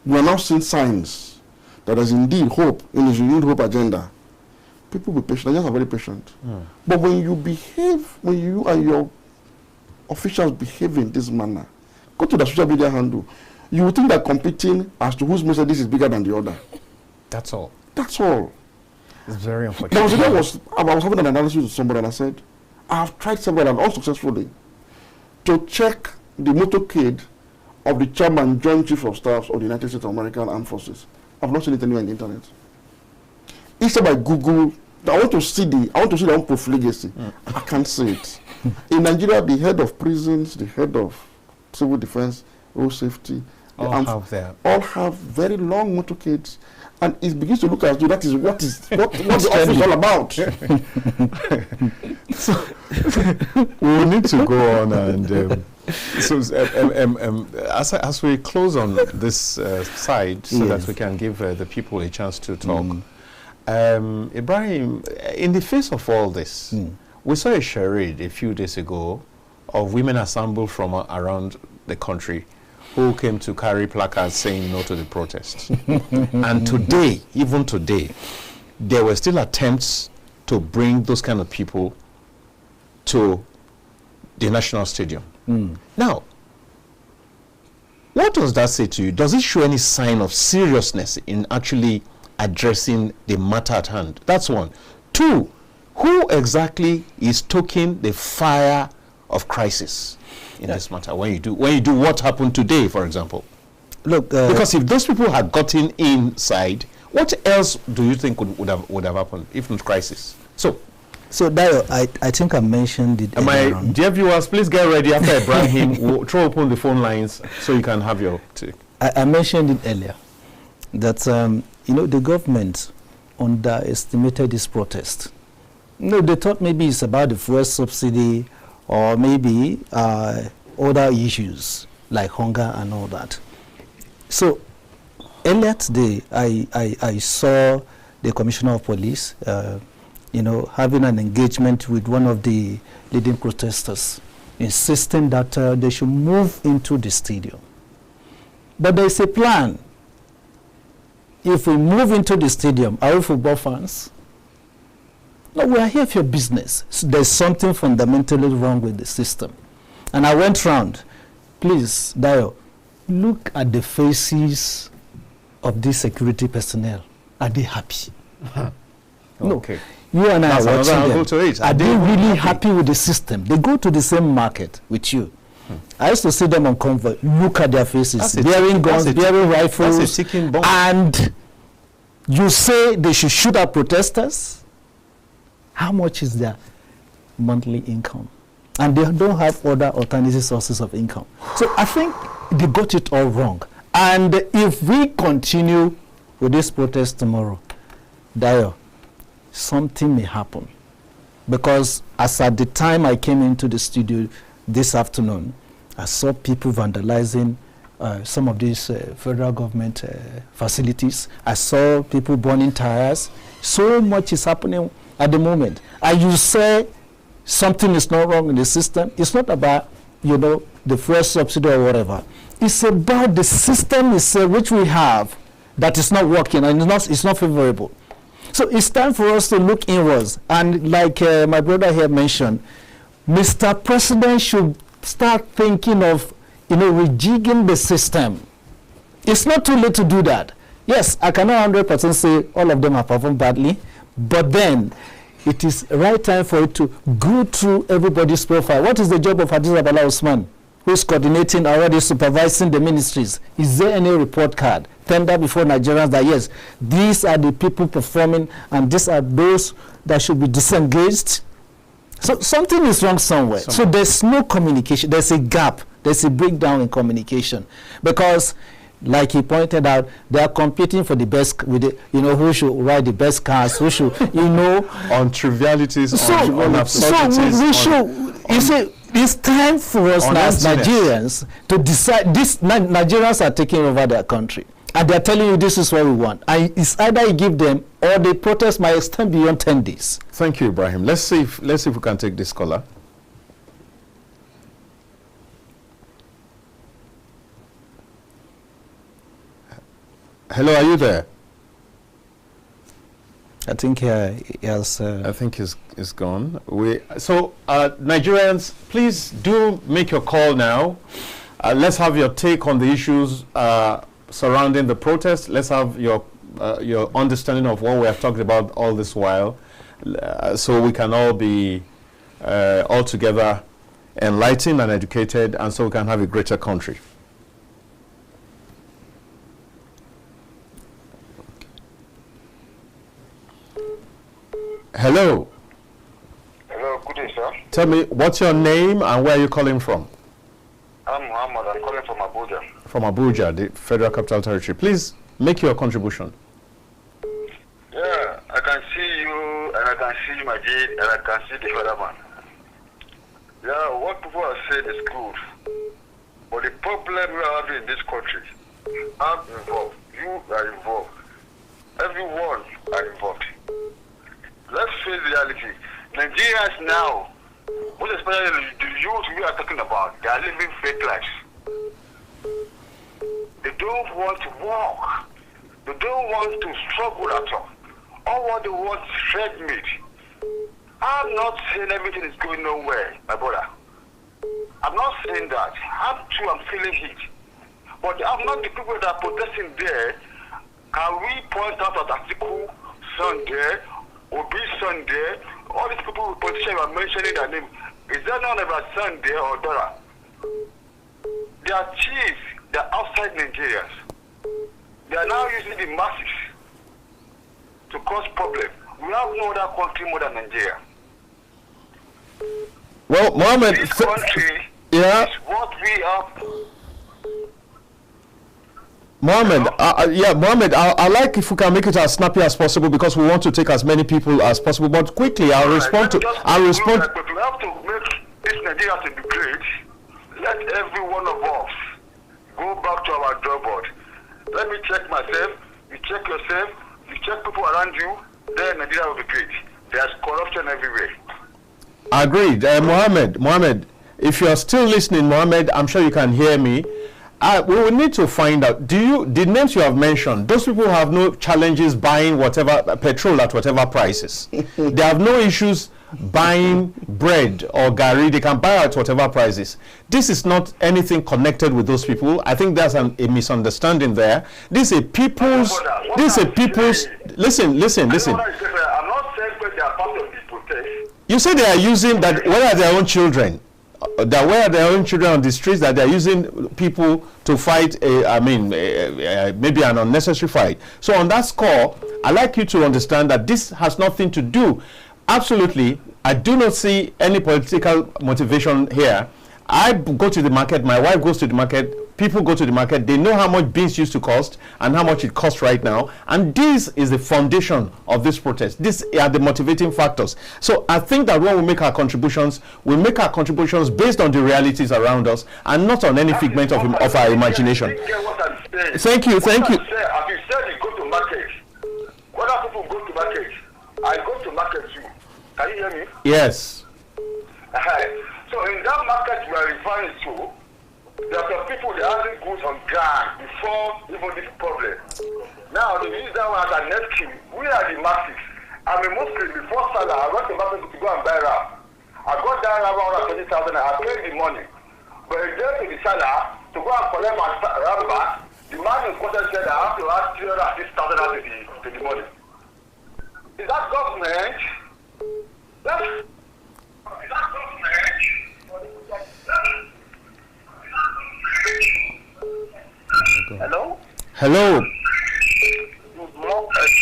We are now seeing signs that there's indeed hope in his renewed hope agenda. People be patient. Nigerians are very patient. But when you behave, when you and your officials behave in this manner, go to the social media handle. You will think they're competing as to whose message is bigger than the other. That's all. That's all. It's very unfortunate. I was having an analysis with somebody and I said, I have tried several and unsuccessfully to check the motorcade of the chairman, Joint Chief of Staff of the United States of American Armed Forces. I've not seen it anywhere on the internet. Instead I Google, I want to see the own profligacy. I can't see it. In Nigeria, the head of prisons, the head of civil defense, road safety, all have very long motorcades, and it begins to look as though that is what the office is all about. So we need to go on and as we close on this side, so that we can give the people a chance to talk. Ibrahim, in the face of all this, we saw a charade a few days ago of women assembled from around the country who came to carry placards saying no to the protests. And today, even today, there were still attempts to bring those kind of people to the National Stadium. Now, what does that say to you? Does it show any sign of seriousness in actually addressing the matter at hand? That's one. Two, who exactly is stoking the fire of crisis in this matter? When you do what happened today, for example? Look, because if those people had gotten inside, what else do you think would have happened if not crisis? So Dayo, I think I mentioned it. My dear viewers, please get ready. After Ibrahim, we'll throw open the phone lines so you can have your take. I mentioned it earlier that the government underestimated this protest. They thought maybe it's about the fuel subsidy or maybe other issues like hunger and all that. So earlier today, I saw the Commissioner of Police having an engagement with one of the leading protesters, insisting that they should move into the stadium. But there is a plan. If we move into the stadium, are we football fans? No, we are here for business. So there's something fundamentally wrong with the system. And I went round. Please, Dayo, look at the faces of these security personnel. Are they happy? Okay. You and I are watching them. Are they really happy with the system? They go to the same market with you. I used to see them on convoy. Look at their faces, bearing guns, bearing rifles, and you say they should shoot at protesters? How much is their monthly income? And they don't have other alternative sources of income. So I think they got it all wrong. And if we continue with this protest tomorrow, Dayo, something may happen. Because as at the time I came into the studio this afternoon, I saw people vandalizing some of these federal government facilities. I saw people burning tires. So much is happening at the moment. And you say something is not wrong in the system. It's not about, the fuel subsidy or whatever. It's about the system itself which we have that is not working and it's not favorable. So it's time for us to look inwards. And like my brother here mentioned, Mr. President should start thinking of, rejigging the system. It's not too late to do that. Yes, I cannot 100% say all of them have performed badly, but then it is right time for it to go through everybody's profile. What is the job of Hadiza Bala Usman, who is coordinating, already supervising the ministries? Is there any report card tender before Nigerians that yes, these are the people performing and these are those that should be disengaged? So something is wrong somewhere. So there's no communication. There's a gap. There's a breakdown in communication, because like he pointed out, they are competing for the best with the, who should ride the best cars, who should, on trivialities, on absurdities. So we should, it's time for us now as Nigerians to decide. Nigerians are taking over their country, and they're telling you this is what we want. And it's either you give them, or the protest might extend beyond 10 days. Thank you, Ibrahim. Let's see if we can take this caller. Hello, are you there? I think he has. I think he's gone. Nigerians, please do make your call now. Let's have your take on the issues surrounding the protest. Let's have your understanding of what we have talked about all this while, so we can all be all together enlightened and educated, and so we can have a greater country. Hello. Hello, good day, sir. Tell me, what's your name and where are you calling from? I'm Muhammad. I'm calling from Abuja. From Abuja, the Federal Capital Territory. Please make your contribution. Yeah, I can see you, and I can see Majid, and I can see the other man. Yeah, what people are saying is good. But the problem we are having in this country, I'm involved, you are involved, everyone are involved. Let's face reality. Nigerians now, most especially the youth we are talking about, they are living fake lives. They don't want to walk. They don't want to struggle at all. All what they want is red meat. I'm not saying everything is going nowhere, my brother. I'm not saying that. I'm feeling it. But I'm not the people that are protesting there. Can we point out that article Sunday, Obi Sunday, all these people with politicians are mentioning their name? Is there none about Sunday or Dora? They are chiefs. They are outside Nigerians. They are now using the masses to cause problems. We have no other country more than Nigeria. Well, Mohammed, this country is what we have. Mohammed, Mohammed, I like if we can make it as snappy as possible because we want to take as many people as possible. But quickly, I'll respond. But we have to make this Nigeria to be great. Let every one of us go back to our drawing board. Let me check myself. You check yourself. You check people around you. Then Nigeria will be great. There's corruption everywhere. Agreed. Mohammed, if you are still listening, Mohammed, I'm sure you can hear me. We will need to find out, the names you have mentioned, those people have no challenges buying whatever petrol at whatever prices. They have no issues buying bread or gari. They can buy at whatever prices. This is not anything connected with those people. I think there's a misunderstanding there. This is a people's, listen. I'm not saying that they are part of the protest. You say they are using that, where are their own children? That where their own children on the streets, that they are using people to fight maybe an unnecessary fight. So on that score, I'd like you to understand that this has nothing to do. Absolutely, I do not see any political motivation here. I go to the market, my wife goes to the market, people go to the market, they know how much beans used to cost and how much it costs right now. And this is the foundation of this protest. These are the motivating factors. So I think that when we make our contributions, we make our contributions based on the realities around us and not on any figment of our imagination. Thank you. As you said, you go to market. When other people go to market, I go to market too. Can you hear me? Yes. So in that market you are referring to, There are some people that having goods on ground before even this problem. Now they use that one as an excuse. We are the masses. I'm a Muslim. Before Salah, I went to market to go and buy ram. I got that ram around 20,000 and I paid the money. But it's there to the Salah to go and collect my ram back. The man in court said I have to add 306,000 to the money. Is that government? Is that government? Hello? Hello.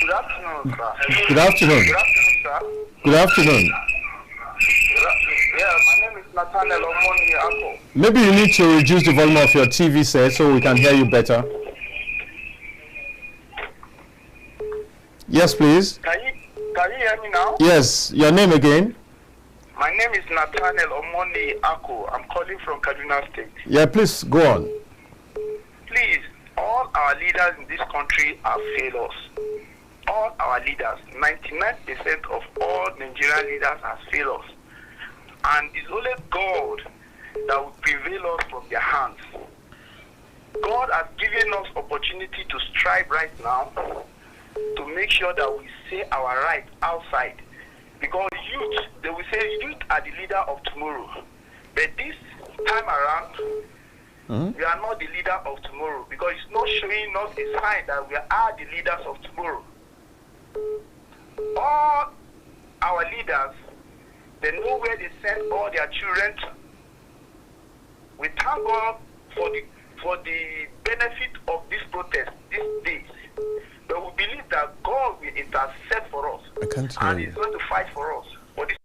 Good afternoon, sir. Good afternoon. Good afternoon, sir. Good afternoon. Yeah, my name is Nathaniel Omoni Ako. Maybe you need to reduce the volume of your TV set so we can hear you better. Yes, please. Can you hear me now? Yes. Your name again? My name is Nathaniel Omoni Ako. I'm calling from Kaduna State. Yeah, please go on. Please, all our leaders in this country have failed us. All our leaders, 99% of all Nigerian leaders have failed us. And it's only God that will prevail us from their hands. God has given us opportunity to strive right now to make sure that we say our right outside. Because youth, they will say youth are the leader of tomorrow. But this time around, we are not the leader of tomorrow because it's not showing us a sign that we are the leaders of tomorrow. All our leaders, they know where they send all their children to. We thank God for the benefit of this protest these days. But we believe that God will intercede for us. And He's going to fight for us. For this.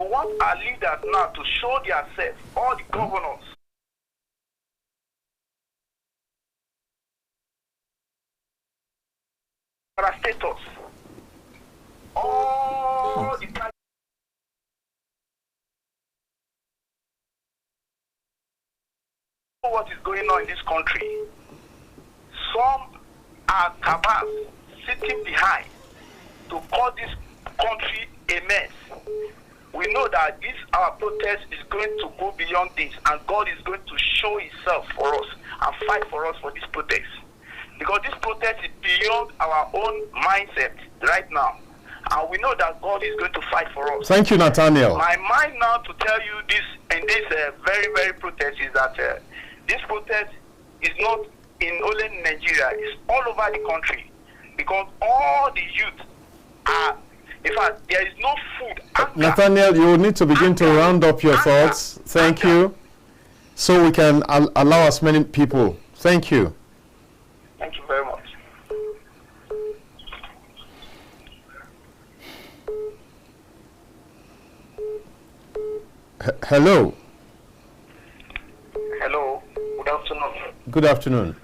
We want our leaders now to show themselves, all the governors. Status. All the what is going on in this country. Some are cabals sitting behind to call this country a mess. We know that this our protest is going to go beyond this, and God is going to show Himself for us and fight for us for this protest. Because this protest is beyond our own mindset right now. And we know that God is going to fight for us. Thank you, Nathaniel. My mind now to tell you this, in this very, very protest is that this protest is not in only Nigeria, it's all over the country. Because all the youth are, in fact, there is no food. Nathaniel, you will need to begin to round up your thoughts. Thank you. So we can allow as many people. Thank you. Thank you very much. Hello. Hello. Good afternoon. Good afternoon.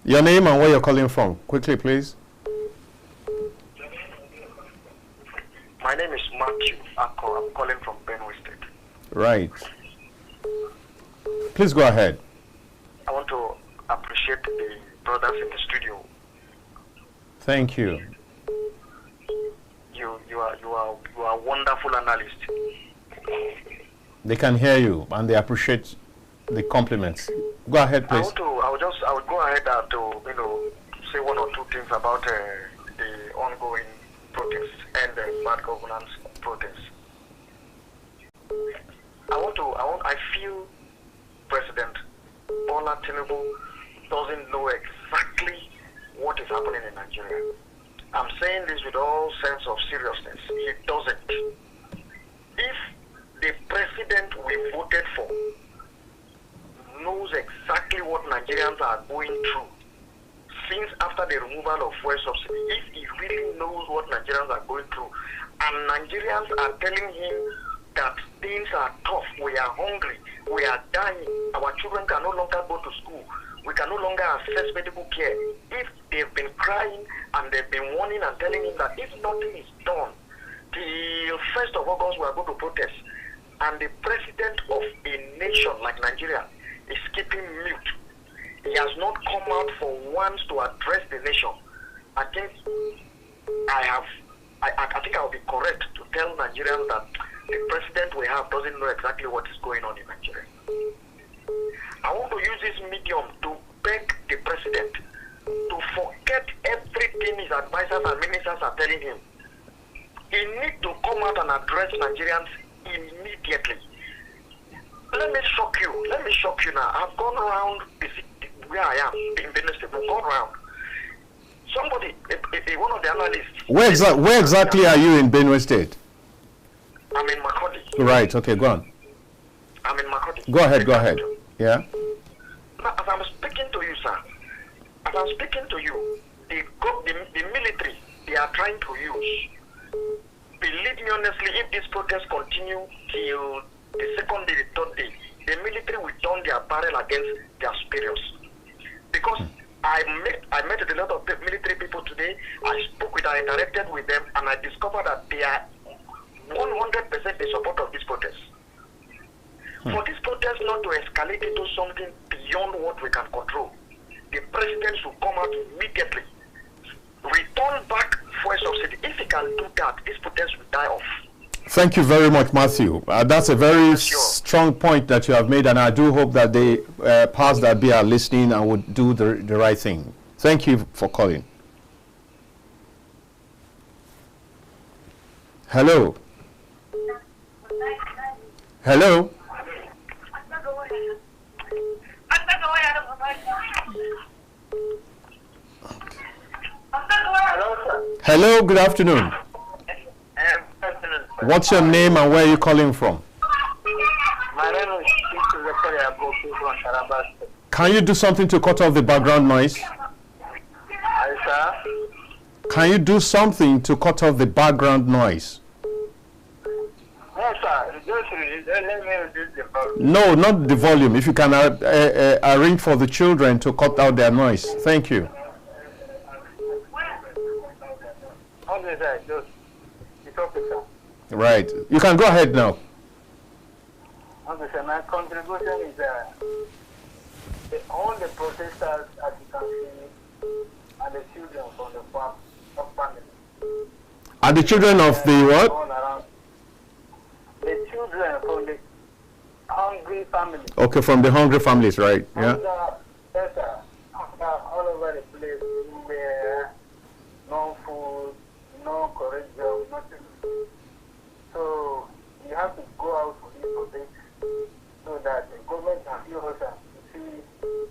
Your name and where you're calling from. Quickly, please. My name is Matthew Ako. I'm calling from Benue State. Right. Please go ahead. I want to appreciate the brothers in the studio. Thank you. You are a wonderful analyst. They can hear you and they appreciate the compliments. Go ahead, please. I would go ahead and to say one or two things about the ongoing protests and the bad governance protests. I feel President Bola Tinubu doesn't know exactly what is happening in Nigeria. I'm saying this with all sense of seriousness. He doesn't. If the president we voted for knows exactly what Nigerians are going through since after the removal of fuel subsidy, if he really knows what Nigerians are going through, and Nigerians are telling him that things are tough, we are hungry, we are dying, our children can no longer go to school, we can no longer access medical care. If they've been crying and they've been warning and telling him that if nothing is done, till 1st of August we are going to protest, and the president of a nation like Nigeria is keeping mute, he has not come out for once to address the nation. I think I will be correct to tell Nigerians that the president we have doesn't know exactly what is going on in Nigeria. I want to use this medium to beg the president to forget everything his advisors and ministers are telling him. He needs to come out and address Nigerians immediately. Let me shock you now. I've gone around where I am in Benue State. I've gone around. Somebody, one of the analysts. Where exactly are you in Benue State? I'm in Makodi. Right, okay, go on. I'm in Makodi. Go ahead. Yeah? Now, as I'm speaking to you, sir, the military, they are trying to use. Believe me honestly, if this protest continue till the second day, the third day, the military will turn their barrel against their superiors. Because I met a lot of military people today. I spoke with, I interacted with them, and I discovered that they are 100% in support of this protest. For this protest not to escalate into something beyond what we can control, the president should come out immediately, return back fuel subsidy. If he can do that, this protest will die off. Thank you very much, Matthew. That's a very strong point that you have made, and I do hope that the powers that be are listening and would do the right thing. Thank you for calling. Hello. Hello. Hello, good afternoon. What's your name and where are you calling from? My name is from Taraba. Can you do something to cut off the background noise? Sir? Can you do something to cut off the background noise? Yes, sir. Just let me reduce the volume. No, not the volume. If you can arrange for the children to cut out their noise. Thank you. Okay, sir. Just, it's okay, sir. Right. You can go ahead now. Okay, sir. My contribution is all the protesters, as you can see, are the children from the family. Are the children of the what? All around. The children from the hungry families. Okay, from the hungry families, right? Yeah. Yes, sir. All over the place, where no food, no curriculum, nothing. So you have to go out for this protest so that the government can hear us and see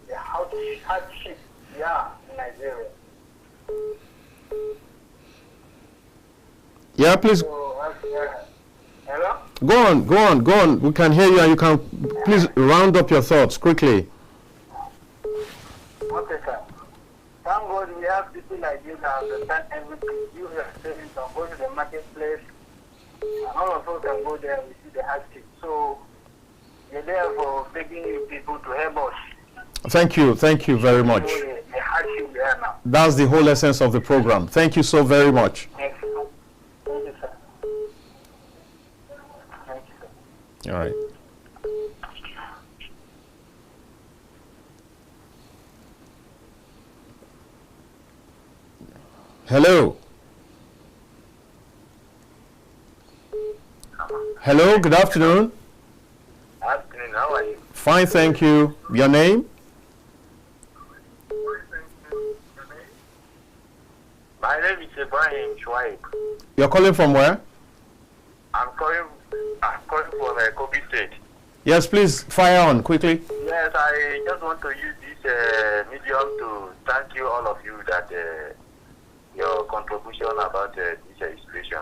the hardship in Nigeria. Yeah, please. So, hello? Go on. We can hear you, and you can please round up your thoughts quickly. Okay, sir. Thank God we have people like you that understand everything. You have savings can go to the marketplace, and all of us can go there and we see the hardship. So we're there for begging you people to help us. Thank you very much. The hardship we are now. That's the whole essence of the program. Thank you so very much. Thank you, sir. Thank you, sir. All right. Hello. Hello, good afternoon. Afternoon, how are you? Fine, thank you. Your name? My name is Ibrahim Chwaib. You're calling from where? I'm calling from Kobe State. Yes, please, fire on quickly. Yes, I just want to use this medium to thank you, all of you, that your contribution about this situation.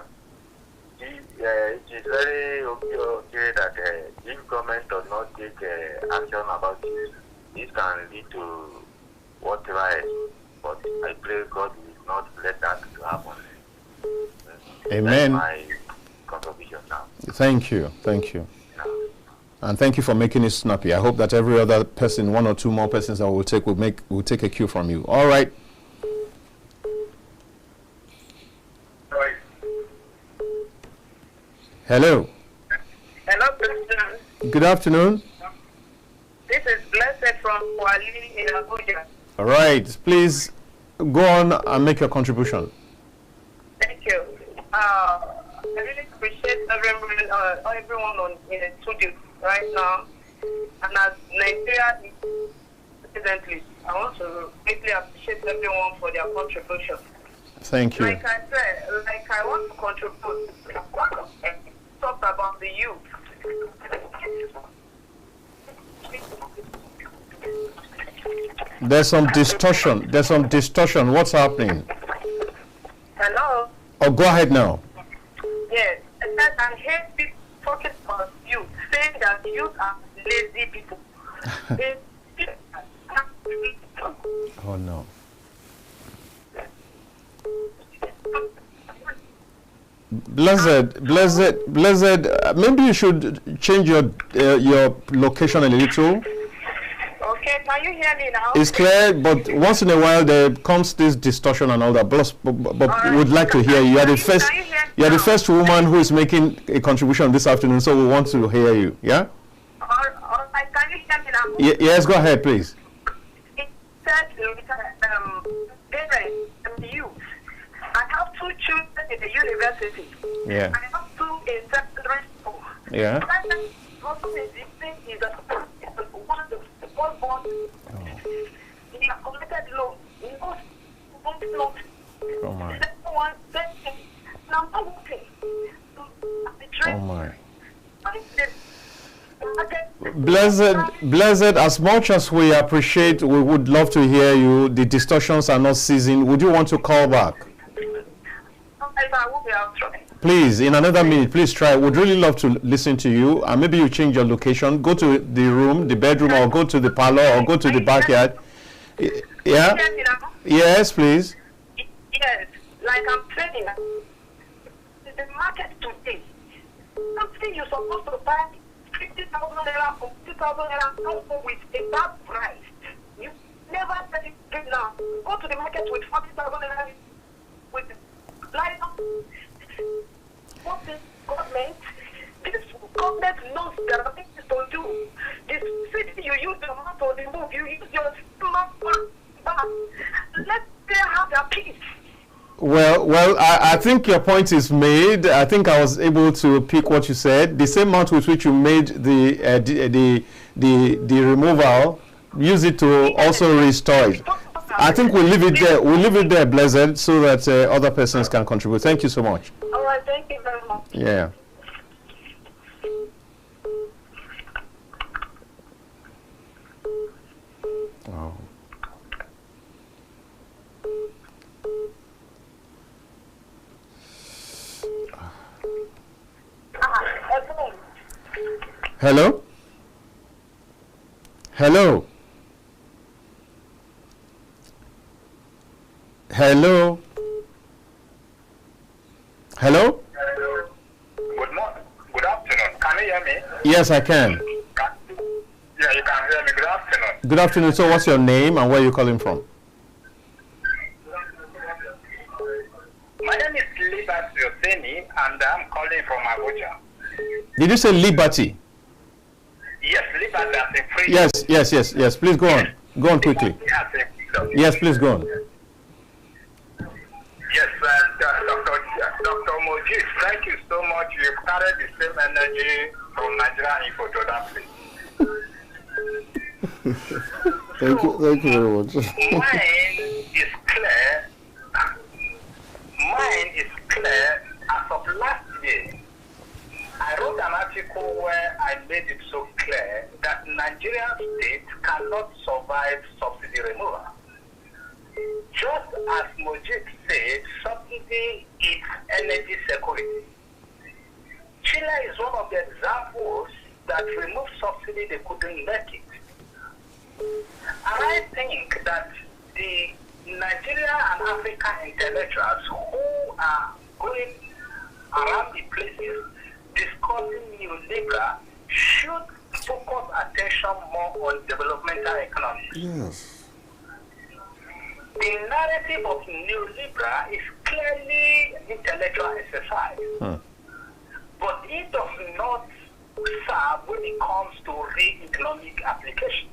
It is very okay that if government does not take action about this, this can lead to whatever else. But I pray God will not let that to happen. Amen. That's my contribution now. Thank you. And thank you for making it snappy. I hope that every other person, one or two more persons that will take a cue from you. All right. Hello. Hello, President. Good afternoon. This is Blessed from Kuali in Abuja. All right. Please go on and make your contribution. Thank you. really appreciate everyone in the studio right now. And as Nigeria is presently, I want to greatly appreciate everyone for their contribution. Thank you. Like I said, I want to contribute. Talk about the youth. There's some distortion. What's happening? Hello? Oh, go ahead now. Yes. I hear people talking about youth, saying that youth are lazy people. Oh, no. Blessed. Maybe you should change your location a little. Okay, can you hear me now? It's clear, but once in a while there comes this distortion and all that. But we would like to hear you. You are the first woman who is making a contribution this afternoon, so we want to hear you. Yeah. All right, can you hear me now? Yes, go ahead, please. It said, parents and youth. I have 2 children in the university. Yeah. I have 2 in secondary school. Yeah. He has committed loan. Oh my. Oh my. Blessed, as much as we appreciate, we would love to hear you. The distortions are not ceasing. Would you want to call back? Please, in another minute, please try. Would really love to listen to you. And maybe you change your location. Go to the room, the bedroom, or go to the parlor, or go to the backyard. Yeah? Yes, please. Yes, like I'm saying, the market today, something you're supposed to buy 50,000 naira or 50,000 naira with a bad price. You never said it good now. Go to the market with 40,000 naira with light. What this government knows there are things to do. This city you use your mouth to remove, you use your mouth back. Let them have their peace. Well, I think your point is made. I think I was able to pick what you said. The same amount with which you made the removal, use it to also restore it. I think we'll leave it there. We'll leave it there, Blessed, so that other persons can contribute. Thank you so much. All right, thank you very much. Yeah. Oh. Hello? Hello? Hello? Hello? Good morning. Good afternoon. Can you hear me? Yes, I can. Yeah, you can hear me. Good afternoon. Good afternoon. So what's your name and where are you calling from? My name is Liberty Oseni and I'm calling from Abuja. Did you say Liberty? Yes, Liberty as in freedom. Yes. Please go on. Go on quickly. Yes, please go on. Yes, Dr. Mojit, thank you so much. You carried the same energy from Nigeria Info to that place. Thank you very much. Mine is clear. As of last year, I wrote an article where I made it so clear that Nigerian state cannot survive subsidy removal. Just as Mojit said, subsidy is energy security. Chile is one of the examples that removed subsidy, they couldn't make it. And I think that the Nigeria and African intellectuals who are going around the places discussing neoliberal should focus attention more on developmental economics. Yes. The narrative of neoliberal is clearly intellectual exercise, but it does not serve when it comes to real economic application.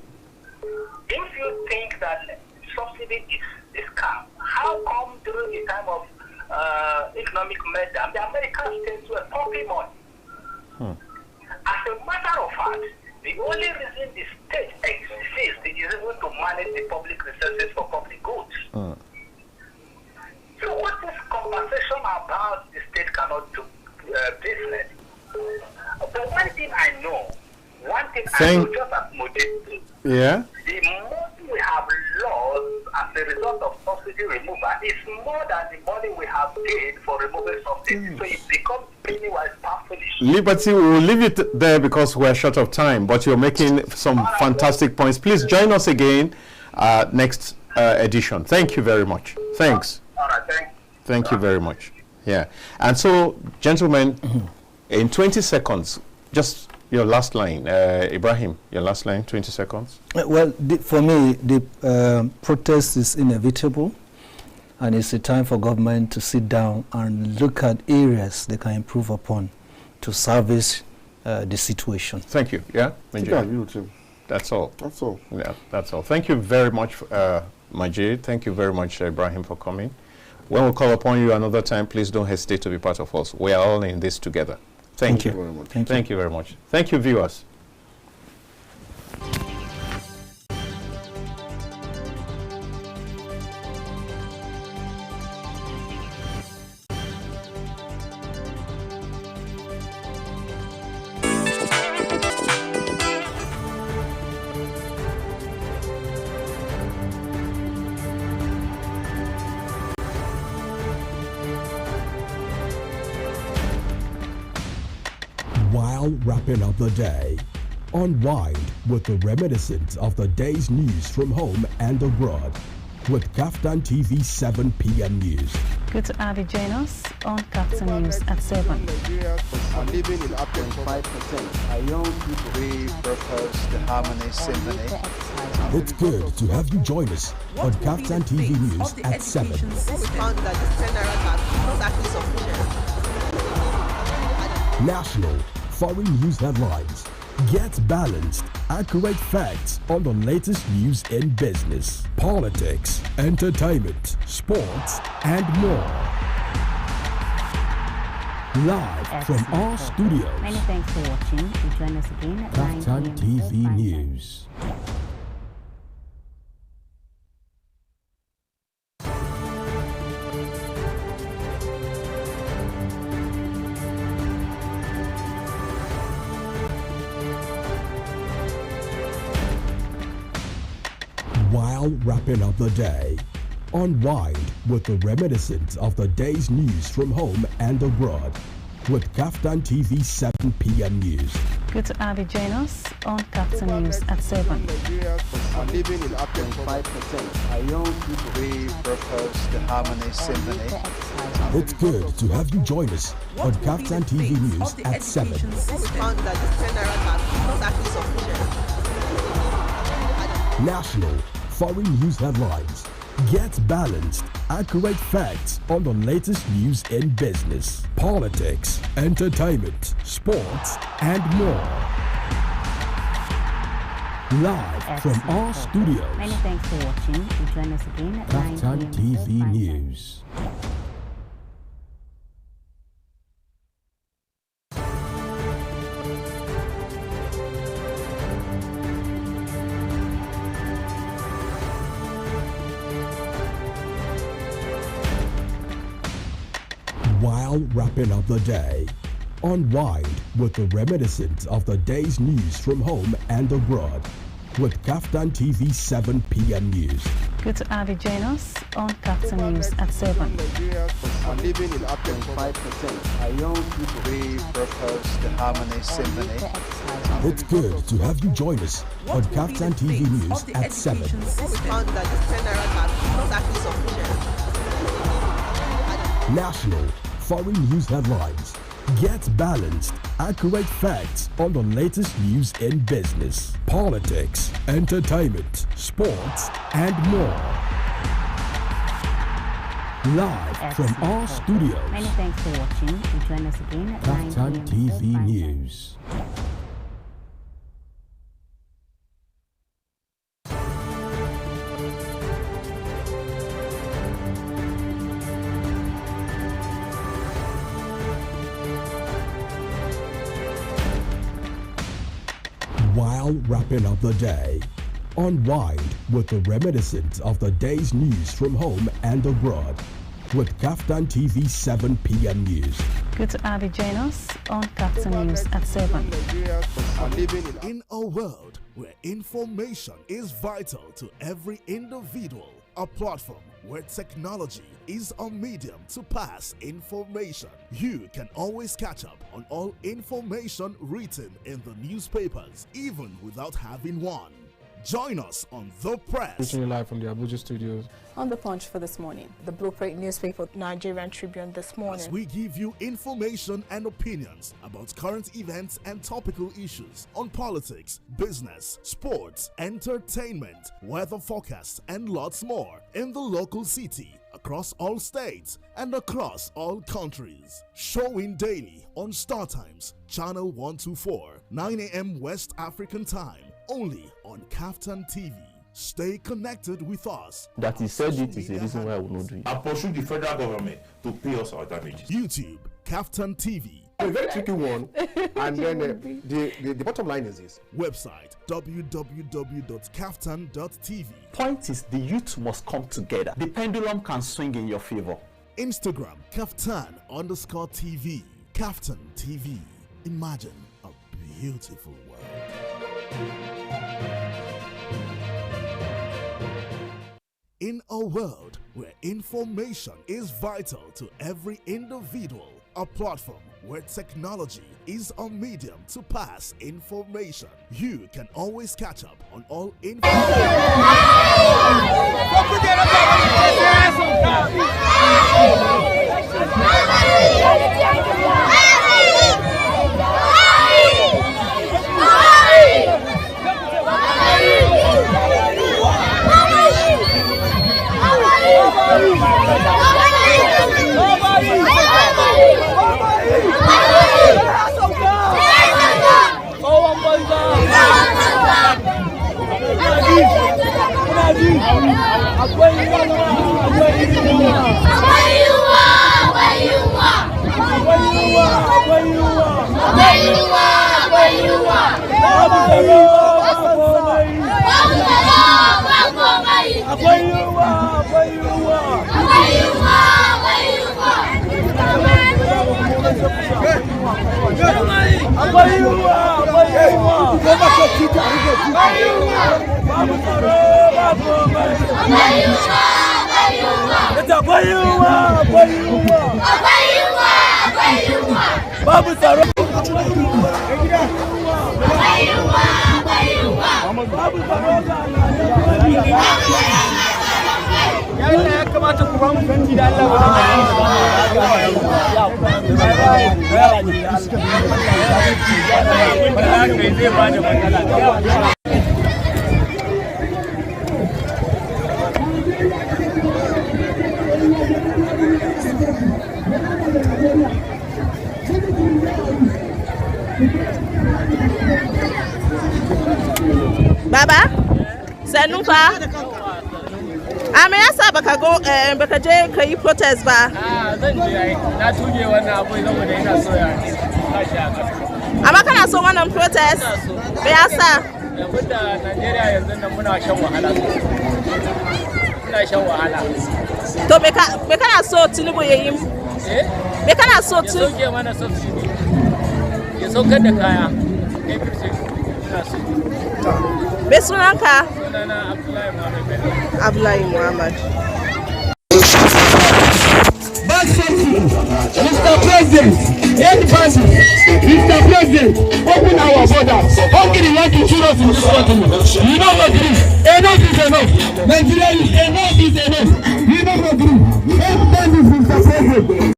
If you think that subsidy is scam, how come during the time of economic meltdown, the American states were pumping money. As a matter of fact, the only reason the state exists is able to manage the public resources for public goods. So what is conversation about the state cannot do business? But one thing I know, just as modesty, the money we have lost as a result of subsidy removal is more than the money we have paid for removing subsidy. So it becomes penny-wise pound-foolish. Liberty, we will leave it there because we're short of time, but you're making some fantastic points. Please join us again next edition. Thank you very much. Thanks. All right, thanks. Thank you very much. Yeah. And so, gentlemen, in 20 seconds, just your last line. Ibrahim, your last line, 20 seconds. Well, for me, the protest is inevitable, and it's a time for government to sit down and look at areas they can improve upon to salvage the situation. Thank you. Yeah? That's all. That's all. Yeah, that's all. Thank you very much, Majid. Thank you very much, Ibrahim, for coming. When we call upon you another time, please don't hesitate to be part of us. We are all in this together. Thank you very much. Thank you very much. Thank you, viewers. While wrapping up the day, unwind with the reminiscence of the day's news from home and abroad with KAFTAN TV 7 p.m. News. Good to have you join us on KAFTAN News at 7. Nigerians are living in up to 5%. Our young people, we propose the Harmony Symphony. It's good to have you join us on KAFTAN TV News at 7. We found that the general are not actually sufficient. National, foreign news headlines. Get balanced, accurate facts on the latest news in business, politics, entertainment, sports, and more. Live from our studios. Many thanks for watching. Join us again at KAFTAN TV News. While wrapping up the day, unwind with the reminiscence of the day's news from home and abroad with KAFTAN TV 7 p.m. News. Good to have you join us on KAFTAN News at 7. Nigerians are living in up to 5%. Our young people, we propose the Harmony Symphony. It's good to have you join us on KAFTAN TV News at 7. We found that the general are not actually sufficient. National, foreign news headlines. Get balanced, accurate facts on the latest news in business, politics, entertainment, sports, and more. Live from our studios. Many thanks for watching. Join us again at KAFTAN TV News. While wrapping up the day, unwind with the reminiscence of the day's news from home and abroad with KAFTAN TV 7 p.m. News. Good to have you join us on KAFTAN News at 7. Nigerians are living in up to 5%. Our young people, we propose the Harmony Symphony. It's good to have you join us on KAFTAN TV News at 7. We found that the general are not actually sufficient. National, foreign news headlines. Get balanced, accurate facts on the latest news in business, politics, entertainment, sports, and more. Live from our studios. Many thanks for watching. Join us again at KAFTAN TV News. while wrapping up the day. Unwind with the reminiscence of the day's news from home and abroad with KAFTAN TV 7 p.m. News. Good to have you join us on KAFTAN News at 7. In a world where information is vital to every individual, a platform where technology is a medium to pass information, you can always catch up on all information written in the newspapers, even without having one. Join us on The Press. Reaching you live from the Abuja studios. On the Punch for this morning, the Blueprint newspaper, Nigerian Tribune this morning. As we give you information and opinions about current events and topical issues on politics, business, sports, entertainment, weather forecasts, and lots more in the local city, across all states, and across all countries. Showing daily on Startimes, channel 124, 9 a.m. West African time, only on KAFTAN TV. Stay connected with us. That he said it is the reason why I will not do it. I pursue the federal government to pay us our damages. YouTube, KAFTAN TV. A very tricky one. And then the bottom line is this. Website www.kaftan.tv. Point is, the youth must come together. The pendulum can swing in your favor. Instagram, KAFTAN_TV. KAFTAN TV. Imagine a beautiful world. In a world where information is vital to every individual, a platform where technology is a medium to pass information, you can always catch up on all Baba, Sanupa. I'm yasa baka go baka je kai protest ba. Zan je na tuje wannan abu saboda ina so ya amma kana so wannan protest? Me yasa? Saboda Najeriya yanzu nan muna shan wahala. Muna shan wahala. To me kana so Tinubu yayi? Me kana so Tinubu? Ya soke mana subsidy. Ya saukar da kaya. Ina so. Me sunanka? Sunana Abdullahi Muhammad. Abdullahi Muhammad. Mr. President, anybody, Mr. President, open our borders. How can you want to shoot us in this country? You know what it is. Enough is enough. Nigeria, enough is enough. You know what it is. Everybody is Mr. President.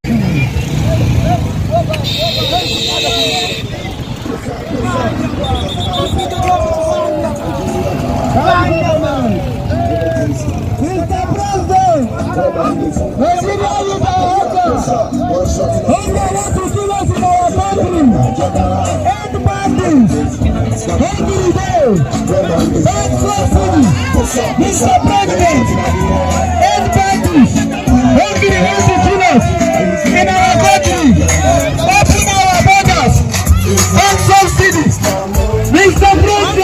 Mr. President, everybody, hungry indigenous in our country, open our borders, and subsidies. Mr. President.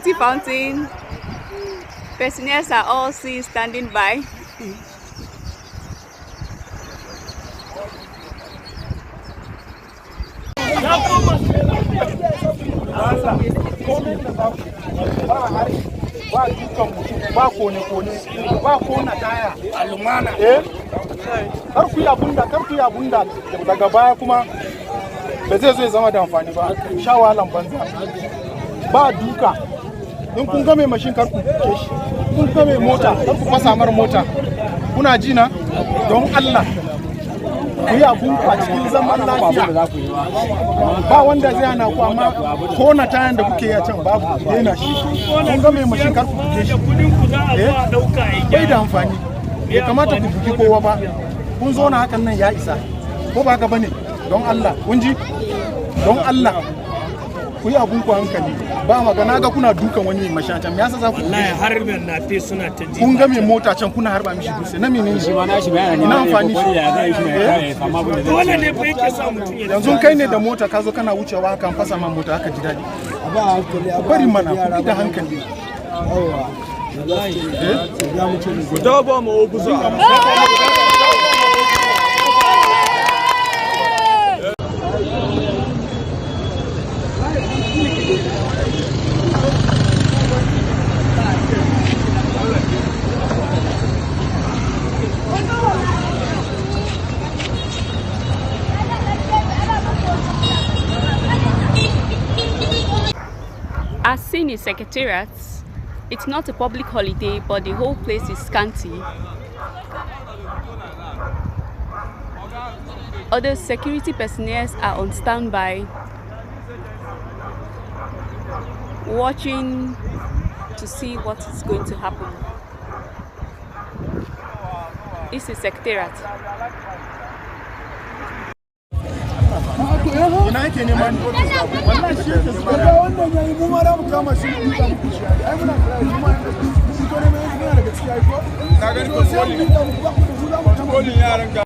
security fountain. Personnel are all seen standing by. ba dukan mutum ba kone-kone ba kona taya alumana kar ku yi abunda daga baya kuma ba zai zo ya zama da amfani ba sha wahalan banza ba duka in kun ga mai mashin kar ku duke shi kun ga mai mota kar ku fasa mar mota kuna ji na don Allah ku yi abun a cikin zaman lafiya ba wanda zai hana ku amma kona tayan da kuke yi a can babu daina shi kun ga mai mashin kar ku buge shi bai da amfani bai kamata ku bugi kowa ba kun zo na hakan nan ya isa ko ba haka bane don Allah kun ji don Allah ku yi abun ku hankali ba magana ga kuna dukan wani mai mashin can me yasa za ku wallahi harbin na te suna ta ji kun ga mai mota can kuna harba mishi dutse na menene shi ma na shi bayani ina amfani shi dole ne fa yake sa mutum yanzu kai ne da mota ka zo kana wucewa kan fasa man mota haka ji dadi ba hankali bari mana ku da hankali yawa wallahi ya mutu ne ku dawo ba mu obuza As seen in Secretariat, it's not a public holiday, but the whole place is scanty. Other security personnel are on standby, watching to see what is going to happen. This is Secretariat. ina yake neman wallahi shi yake zuwa da wannan yayi mu ma da mu kama shi mu da mu shi ai muna kira shi ma shi ko ne mai yana daga cikin ai ko ka gani ko bolin yaran ga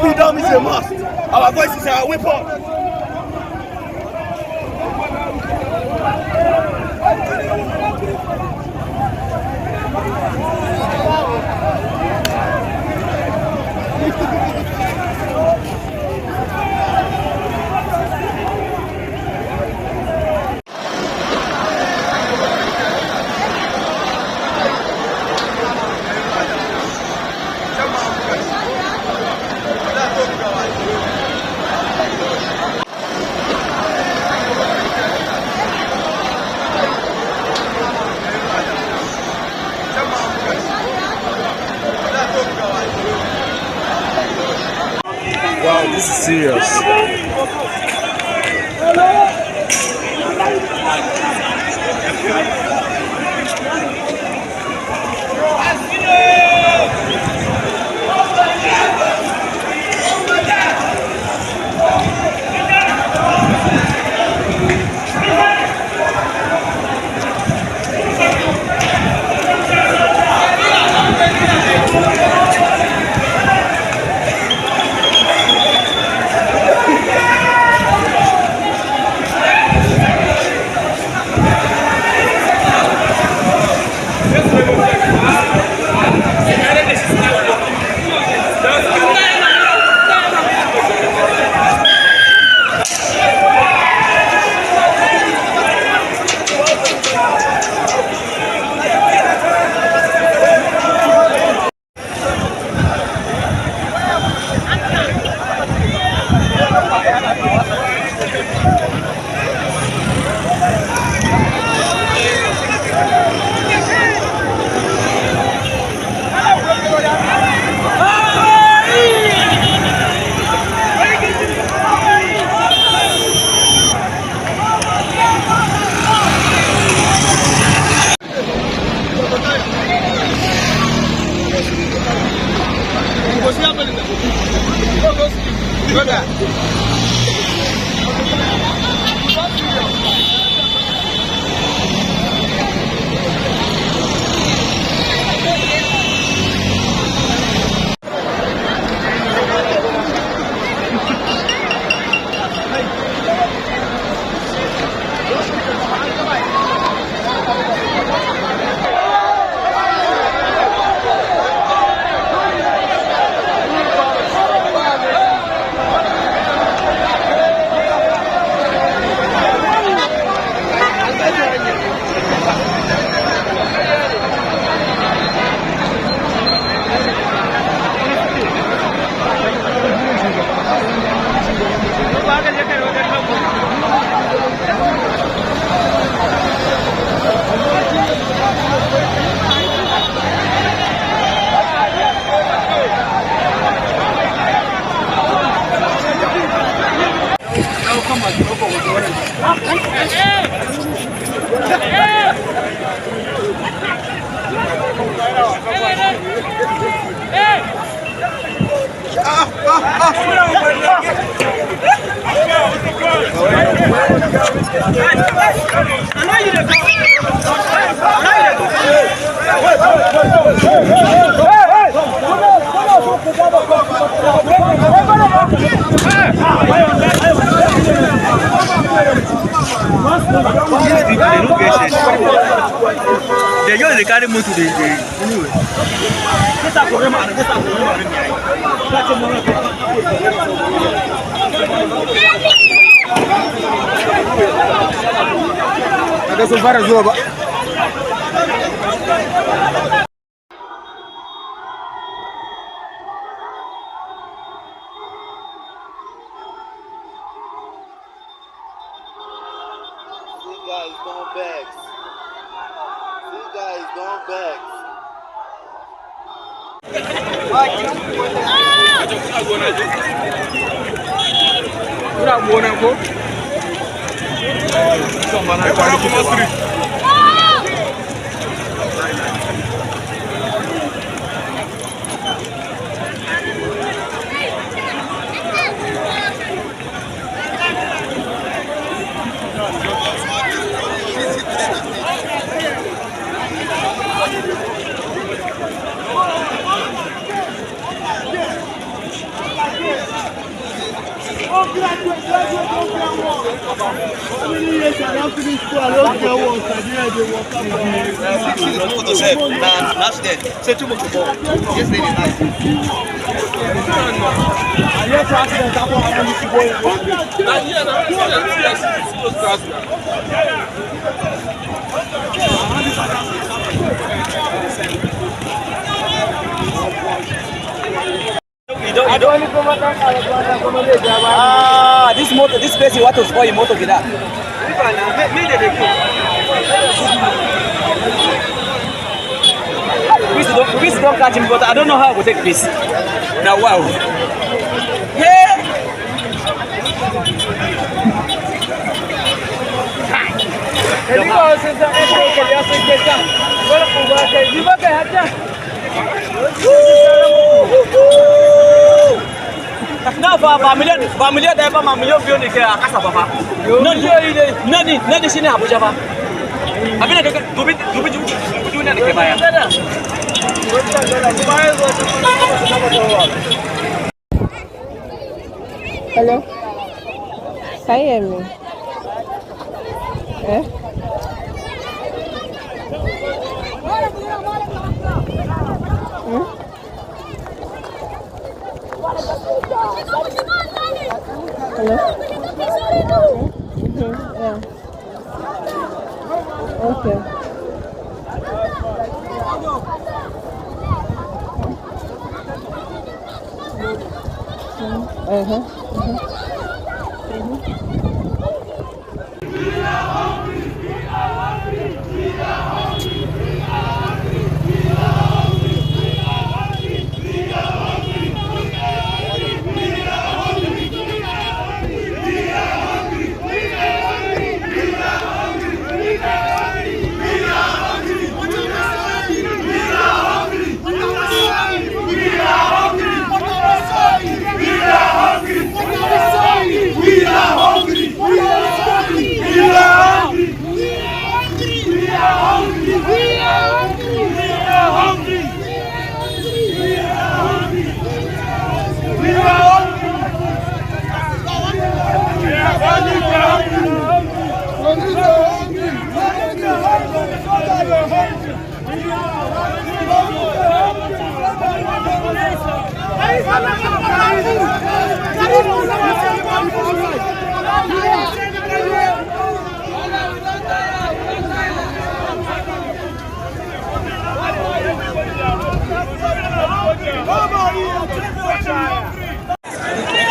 freedom is a must. Our voice is our weapon. Wow, this is serious. They just they carry motor anyway. Ada sofara zuwa ba. This place you want to spoil your motor with that. Please don't catch him, but I don't know how to take this. Now, wow. Hey! No, familiar driver, familiar view ni kaya kasa papa. No, sini Abuja pa. Abi na dubi na ke baya. Hello. Can you hear me? Eh? Hello? Yeah. Okay.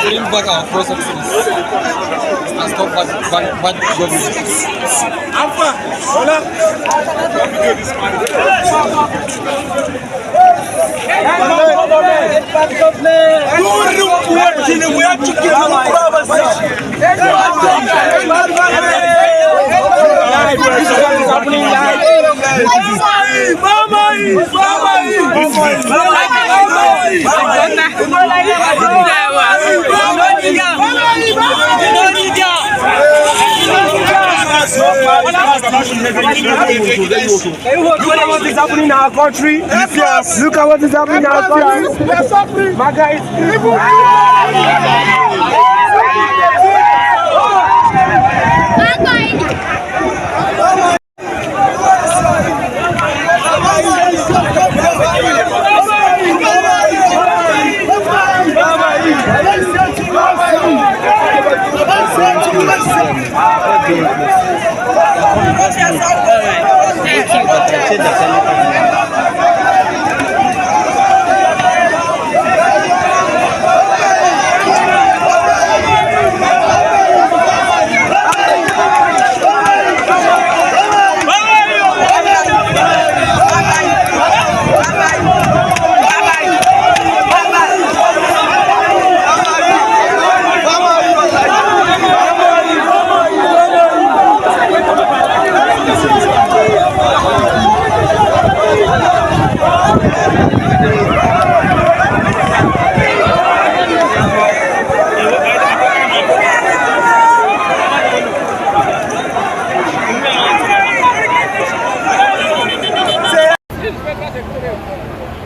Bring back our processes and stop bad government. Alpha, hola. Look at what is happening in our country. Look at what is happening in our country. My guys.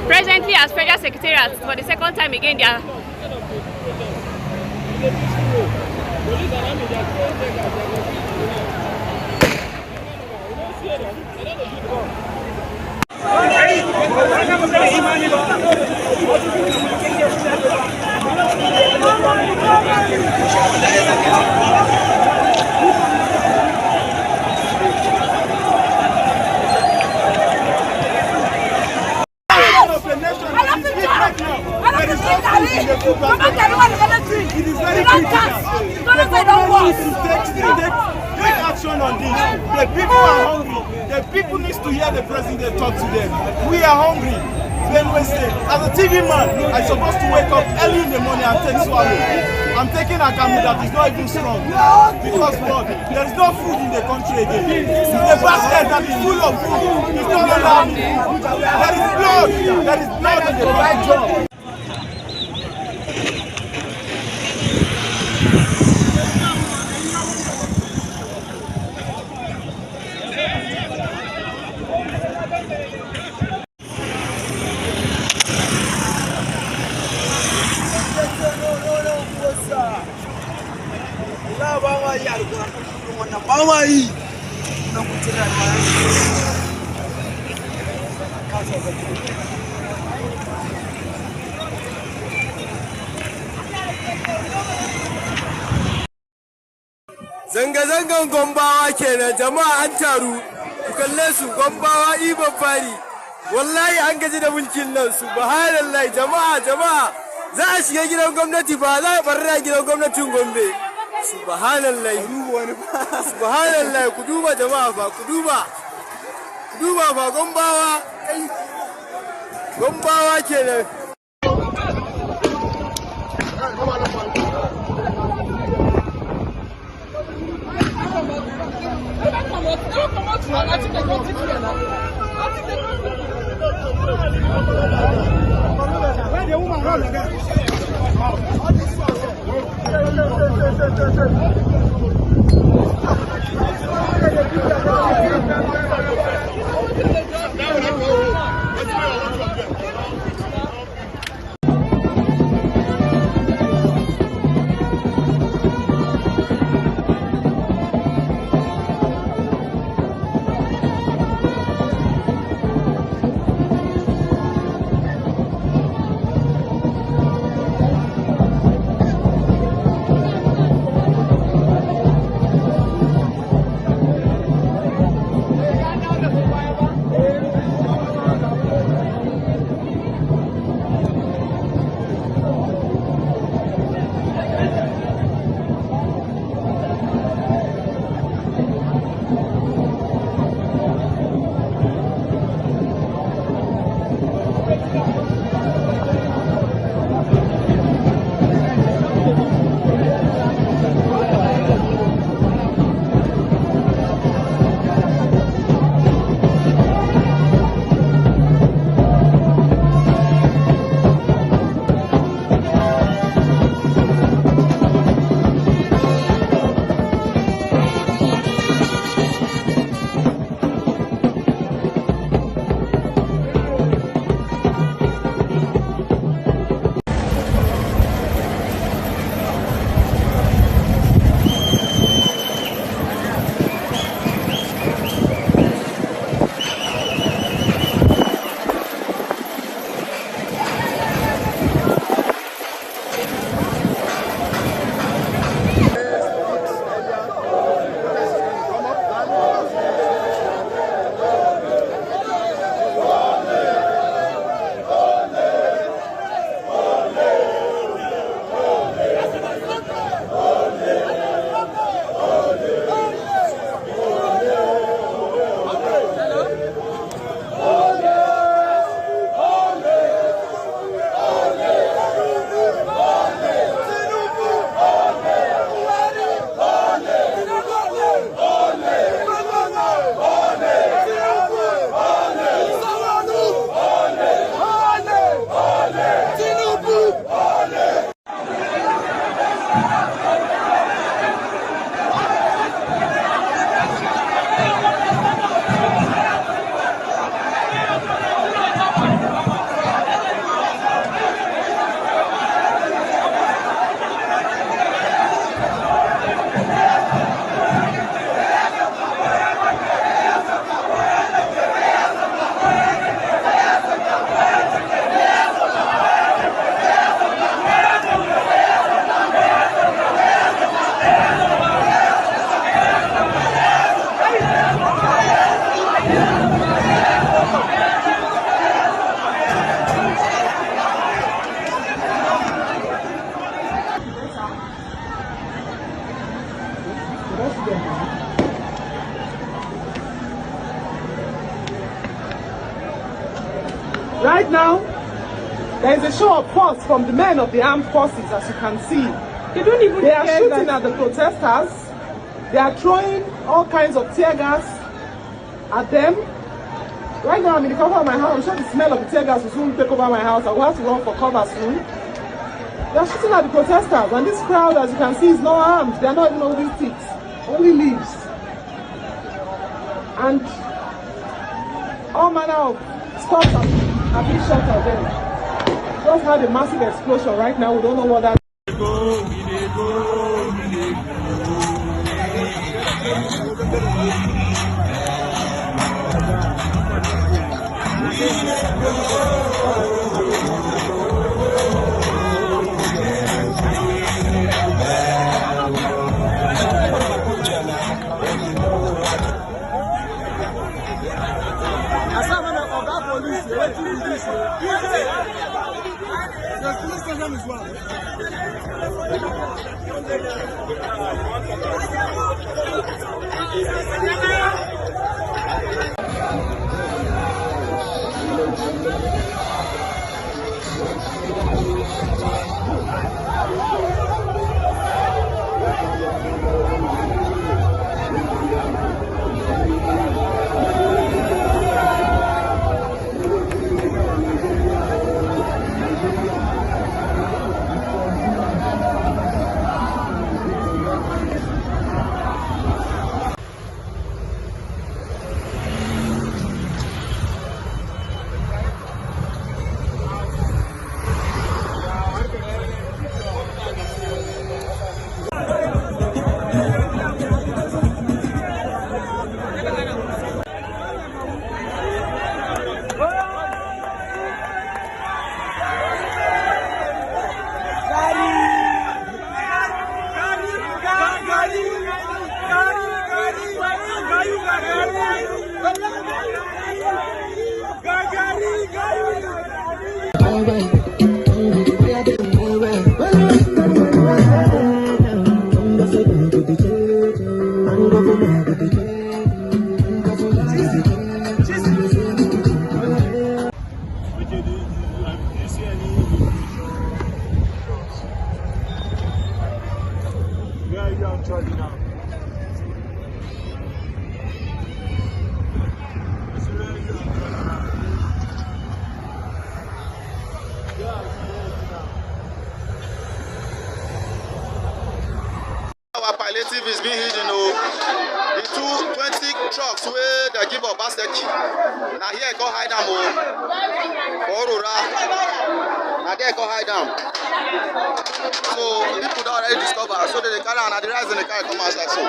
Presently, as Federal Secretariat, for the second time again, they are Take action on this. The people are hungry. The people need to hear the president talk to them. We are hungry. Then we say, as a TV man, I'm supposed to wake up early in the morning and take swallow. I'm taking a camel that is not even strong. Because what? There is no food in the country again. The basket that is full of food is not allowed. There is blood. There is blood in the right job. Zanga-zangan Gombawa kenan, jama'a an taru, ku kalle su Gombawa Iban fari, wallahi an gaji da mulkin nan, subhanallahi jama'a za a shiga gidan gwamnati ba, za a barra gidan gwamnatin Gombe, subhanallahi ku duba jama'a ba, ku duba ba Gombawa kenan. Right now, there is a show of force from the men of the armed forces, as you can see. They are shooting at the protesters. They are throwing all kinds of tear gas at them. Right now, I'm in the cover of my house. I'm sure the smell of the tear gas will soon take over my house. I will have to run for cover soon. They are shooting at the protesters, and this crowd, as you can see, is not armed. They are not even holding sticks, only leaves. And all manner of stuff have been shot at them. Just had a massive explosion right now. We don't know what that is. Our palliative is being hidden. The 220 trucks where they give up basket. Now here I go hide them. Aurora. Now there I go hide them. So people don't already discover. So they carry and the rise in the car come outside. So.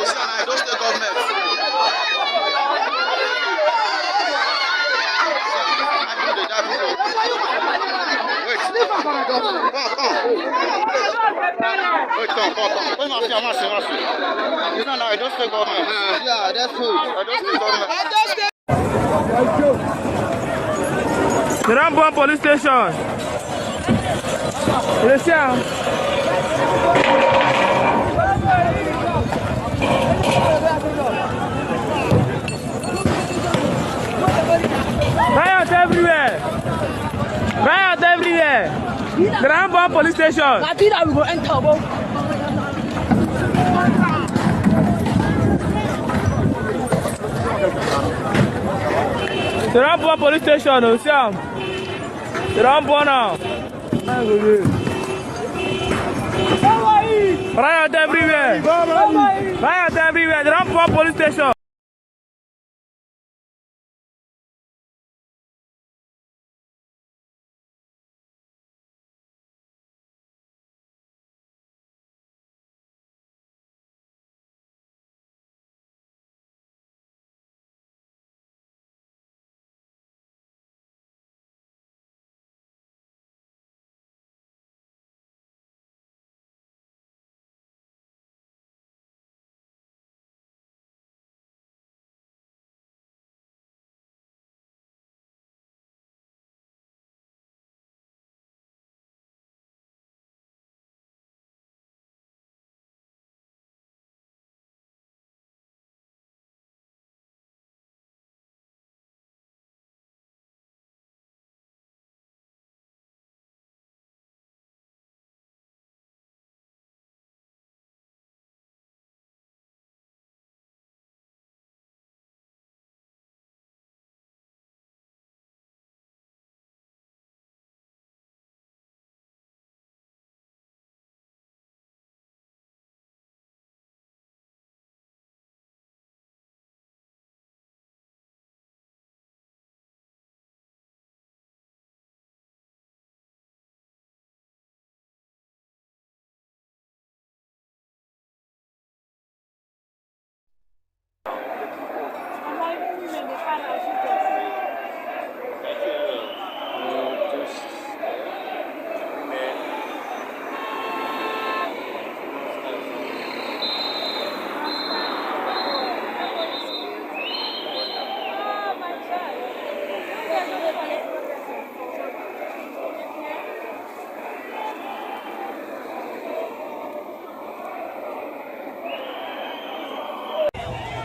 I don't stay government. Wait, come. Where's my fiance? It's not I don't stay government. Yeah, that's good. I don't stay government. The Rambo police station. Riot everywhere! Riot everywhere! The Rambo police station! We go enter. The Rambo police station, you see them? The Rambo now. Riot everywhere! Riot everywhere! The Rambo police station!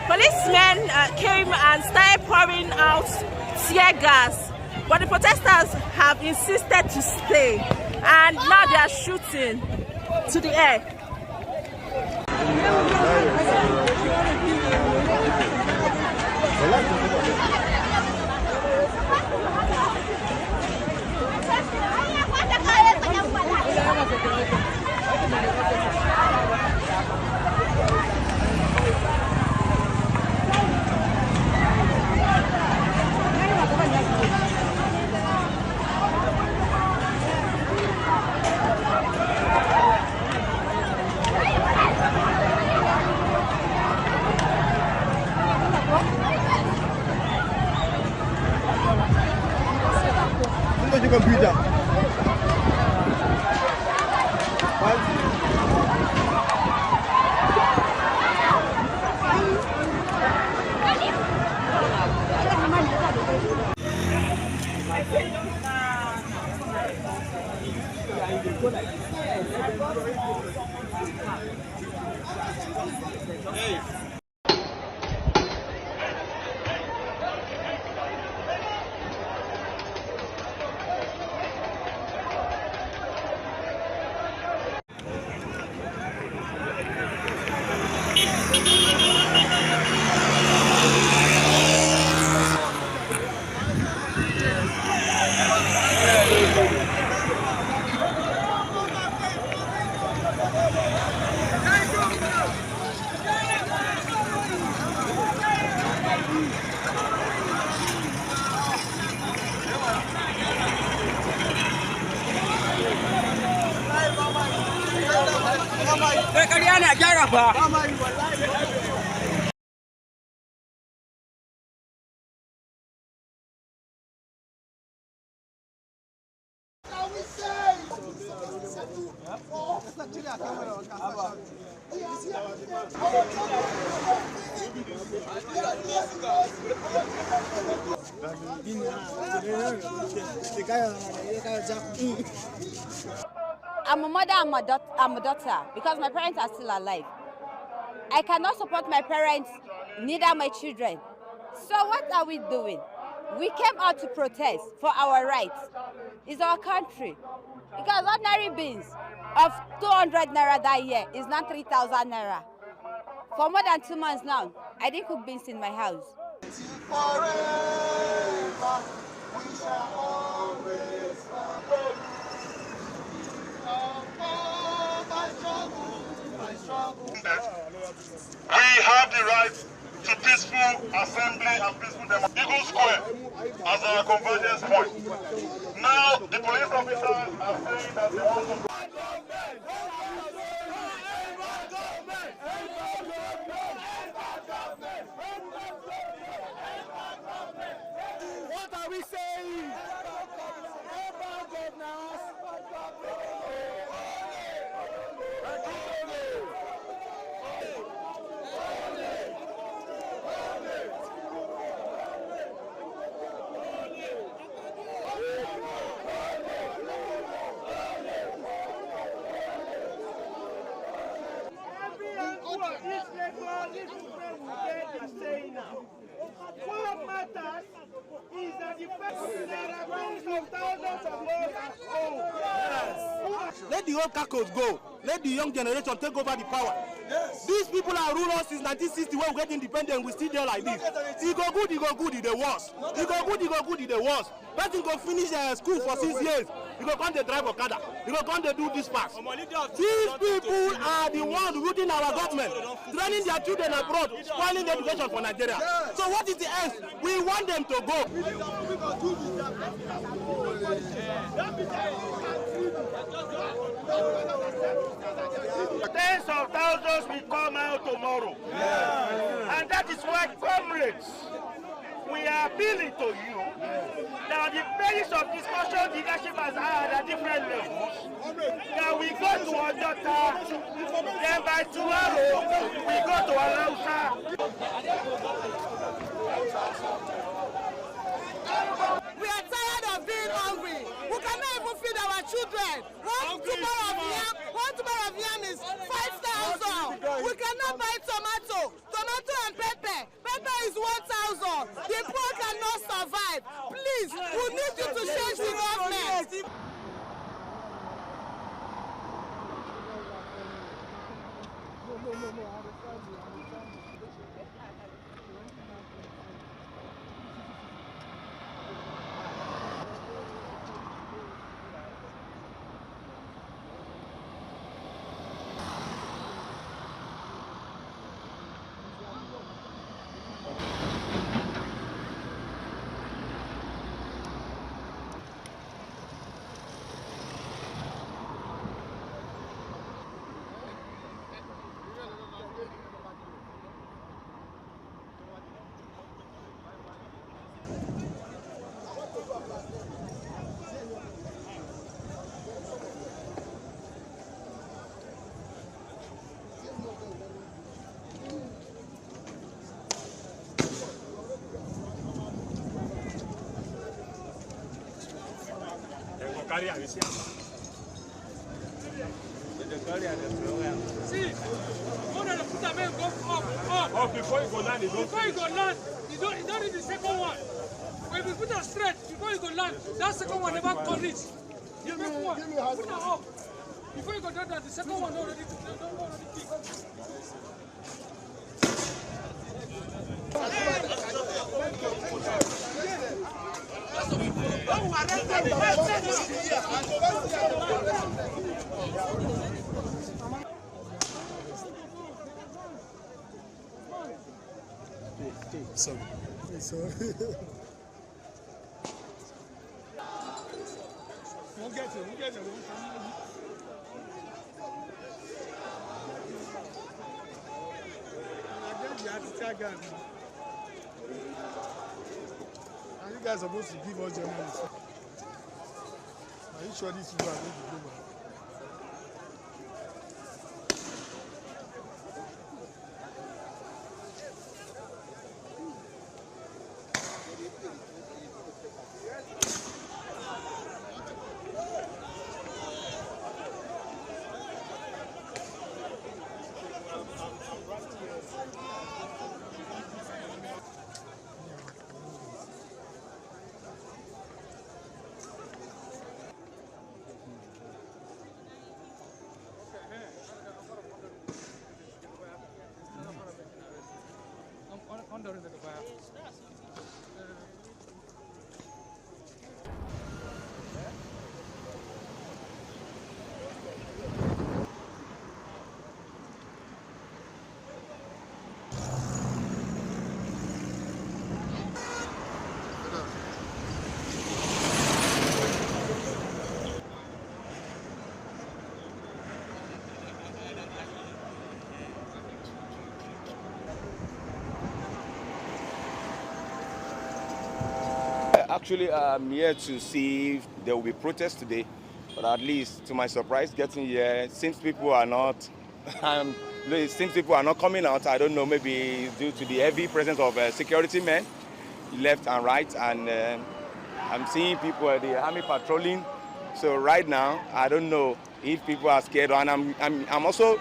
Policemen came and started pouring out tear gas, but the protesters have insisted to stay, and now they are shooting to the air. Computer. I'm a mother, I'm a daughter, because my parents are still alive. I cannot support my parents, neither my children. So what are we doing? We came out to protest for our rights. It's our country. Because ordinary beans of 200 naira that year is now 3,000 naira. For more than 2 months now, I didn't cook beans in my house. Forever, we shall always We have the right to peaceful assembly and peaceful democracy. Eagle Square as our convergence point. Now, the police officers are saying that they want to... What are we saying? What matters is that the there are millions of thousands of us at home. Let the old cacos go. Let the young generation take over the power. Yes. These people are rulers since 1960 when we get independent, we still there like this. He go good, he the worst. He go good, he the worst. Person go finish school for 6 years. He go come to drive Okada. He go come to do this pass. These people are the ones rooting our government, training their children abroad, spoiling the education for Nigeria. Yes. So what is the end? We want them to go. Tens of thousands will come out tomorrow. Yeah. And that is why, comrades, we are appealing to you that the basis of discussion leadership has had at different levels. That we go to Ojota, then by tomorrow we go to Alausa. We are tired of being hungry. We cannot even feed our children. One tuber of yam is 5,000. We cannot buy tomato and pepper. Pepper is 1,000. The poor cannot survive. Please, we need you to change the government. See, one of the put them in, go up. Oh, before you go land, you don't need the second one. When you put them straight, before you go land, that second one never can reach. You make one, put them up. Before you go down, the second one already big. Sorry. We'll get it. And you guys are supposed to give us journalists. Are you sure these people are going to go back? Actually, I'm here to see if there will be protests today, but at least, to my surprise, getting here, since people are not, coming out. I don't know, maybe due to the heavy presence of security men, left and right, and I'm seeing people at the army patrolling. So right now, I don't know if people are scared, and I'm also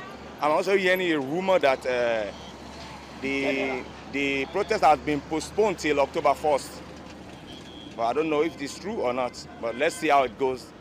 hearing a rumor that the protest has been postponed till October 1st. But I don't know if it's true or not, but let's see how it goes.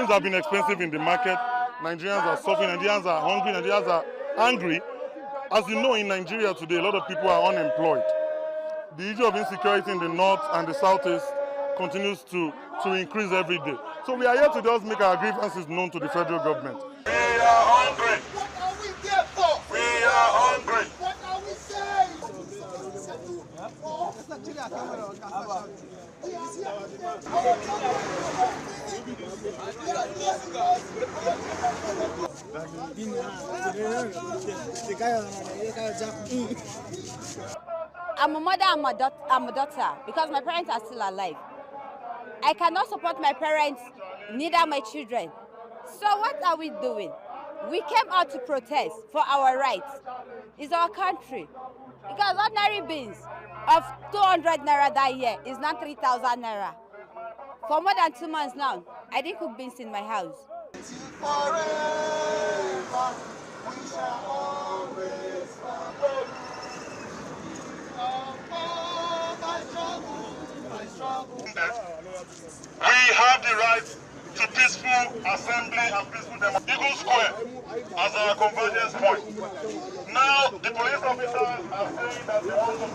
things have been expensive in the market. Nigerians are suffering, Nigerians are hungry, Nigerians are angry. As you know, in Nigeria today, a lot of people are unemployed. The issue of insecurity in the north and the southeast continues to increase every day. So we are here to just make our grievances known to the federal government. We are hungry. What are we there for? We are hungry. What are we saying? I'm a mother, I'm a daughter, because my parents are still alive. I cannot support my parents, neither my children. So what are we doing? We came out to protest for our rights. It's our country. Because ordinary beans of 200 naira that year is now 3,000 naira. For more than 2 months now, I didn't cook beans in my house. Forever, we shall always fight. We have the right to peaceful assembly and peaceful democracy. Eagle Square as our convergence point. Now, the police officers are saying that they want to...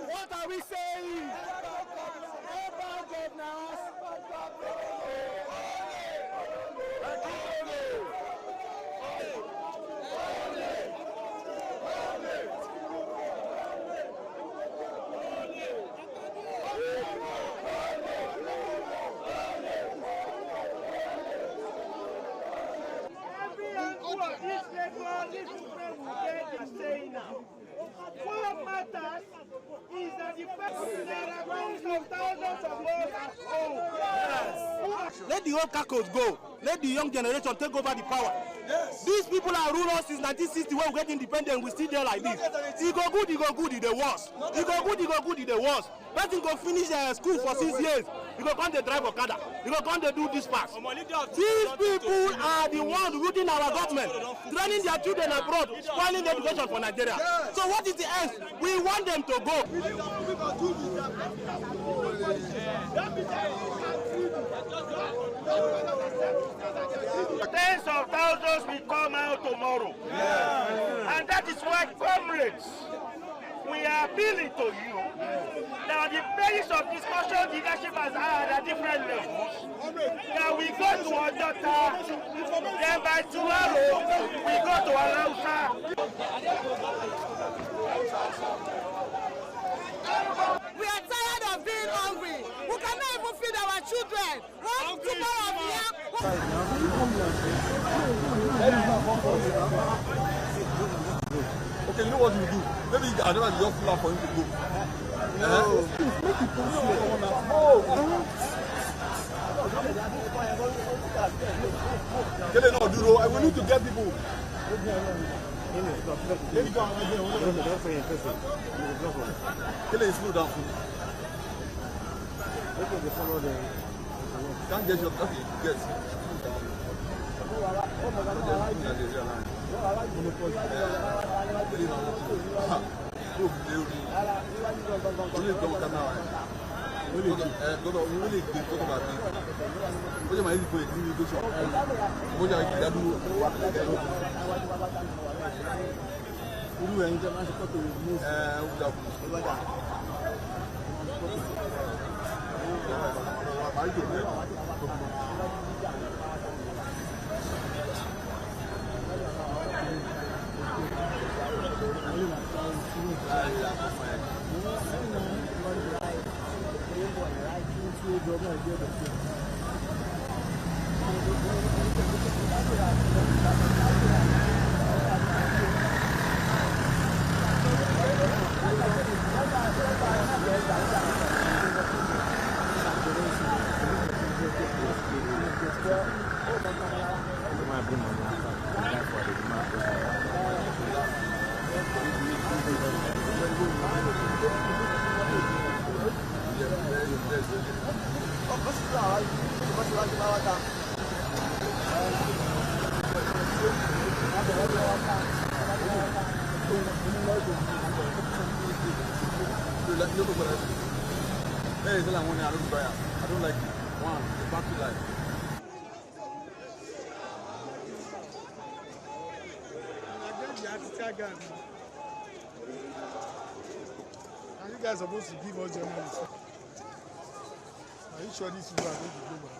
What are we saying? What matters is that the fact that there are millions of thousands of us at home. Let the old cacos go. Let the young generation take over the power. Yes. These people are rulers since 1960 when we get independent. We still there like this. He go good, it the worst. He go good, it the worst. Person go finish school for 6 years. He go come to drive Okada. He go come to do this pass. These people are the ones rooting our government, training their children abroad, spoiling the education for Nigeria. Yes. So what is the end? We want them to go. Tens of thousands will come out tomorrow. Yeah. And that is why, comrades, we are appealing to you. Now, the basis of discussion leadership has had at different levels. Now, we go to Ojota, then by tomorrow, we go to Alausa. We are tired of being hungry. We cannot even feed our children. One tomorrow of yam. Okay, you know what we do? Maybe I don't have enough flour for him to go. No. Make it possible. No, we need to get people. Slow down. Can't get your coffee. Yes. like you know what I say. Hey, tell them money I don't buy. I don't like it. One, the battery life. And you guys are supposed to give us journalists. Are you sure these people are going to go back?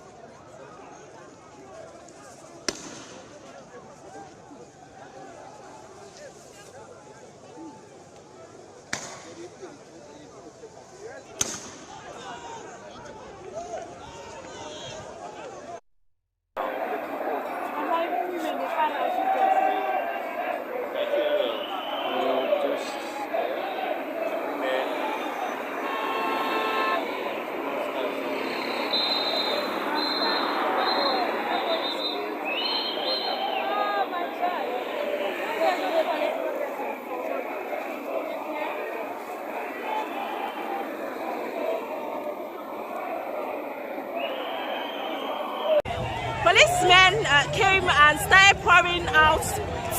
Policemen came and started pouring out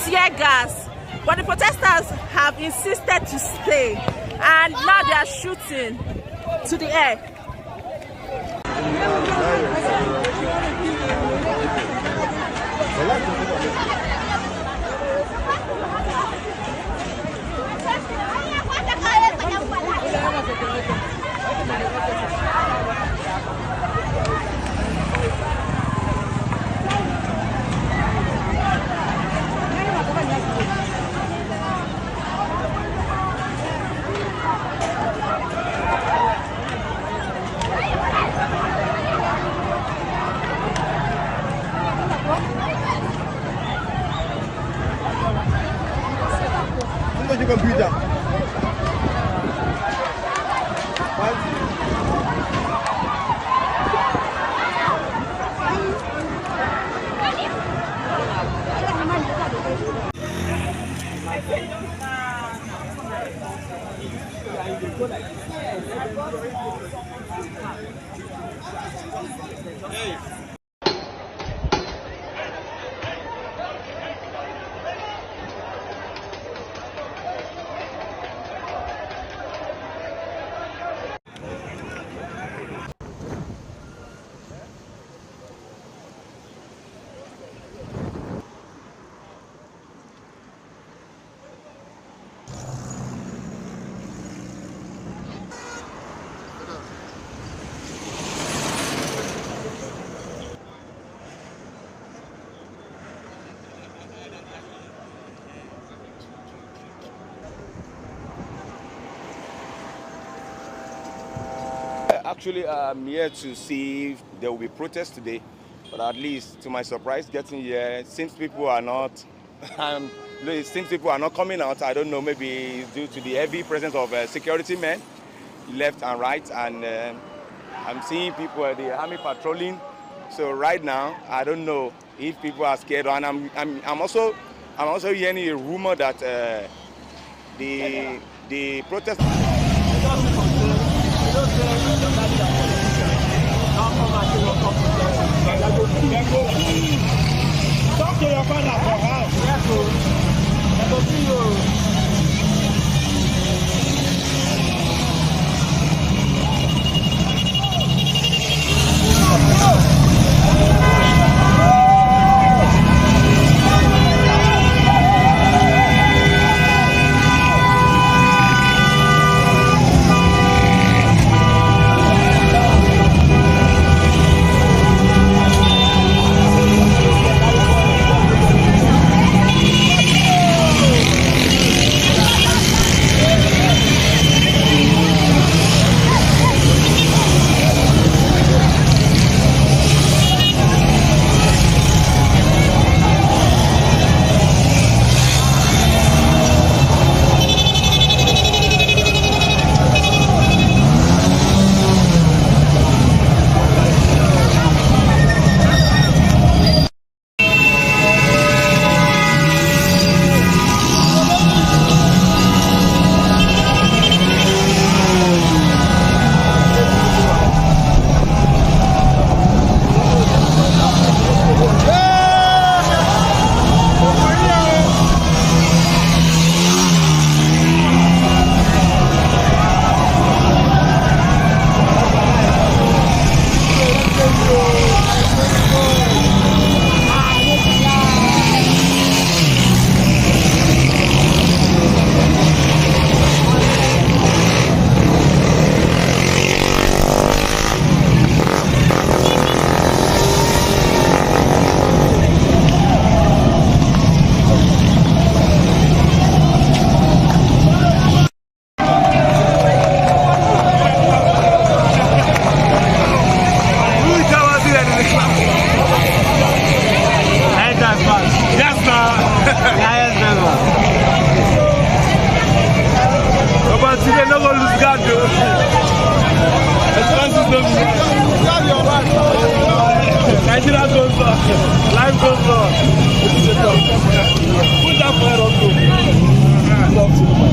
tear gas, but the protesters have insisted to stay, and now they are shooting to the air. Computer. Actually, I'm here to see if there will be protests today, but at least, to my surprise, getting here, it seems people are not. It seems people are not coming out. I don't know, maybe due to the heavy presence of security men, left and right, and I'm seeing people at the army patrolling. So right now, I don't know if people are scared, and I'm also hearing a rumor that the protest. Talk to your father for house. land. Expenses don't be Nigeria goes on. Life goes on. Put that fire on you.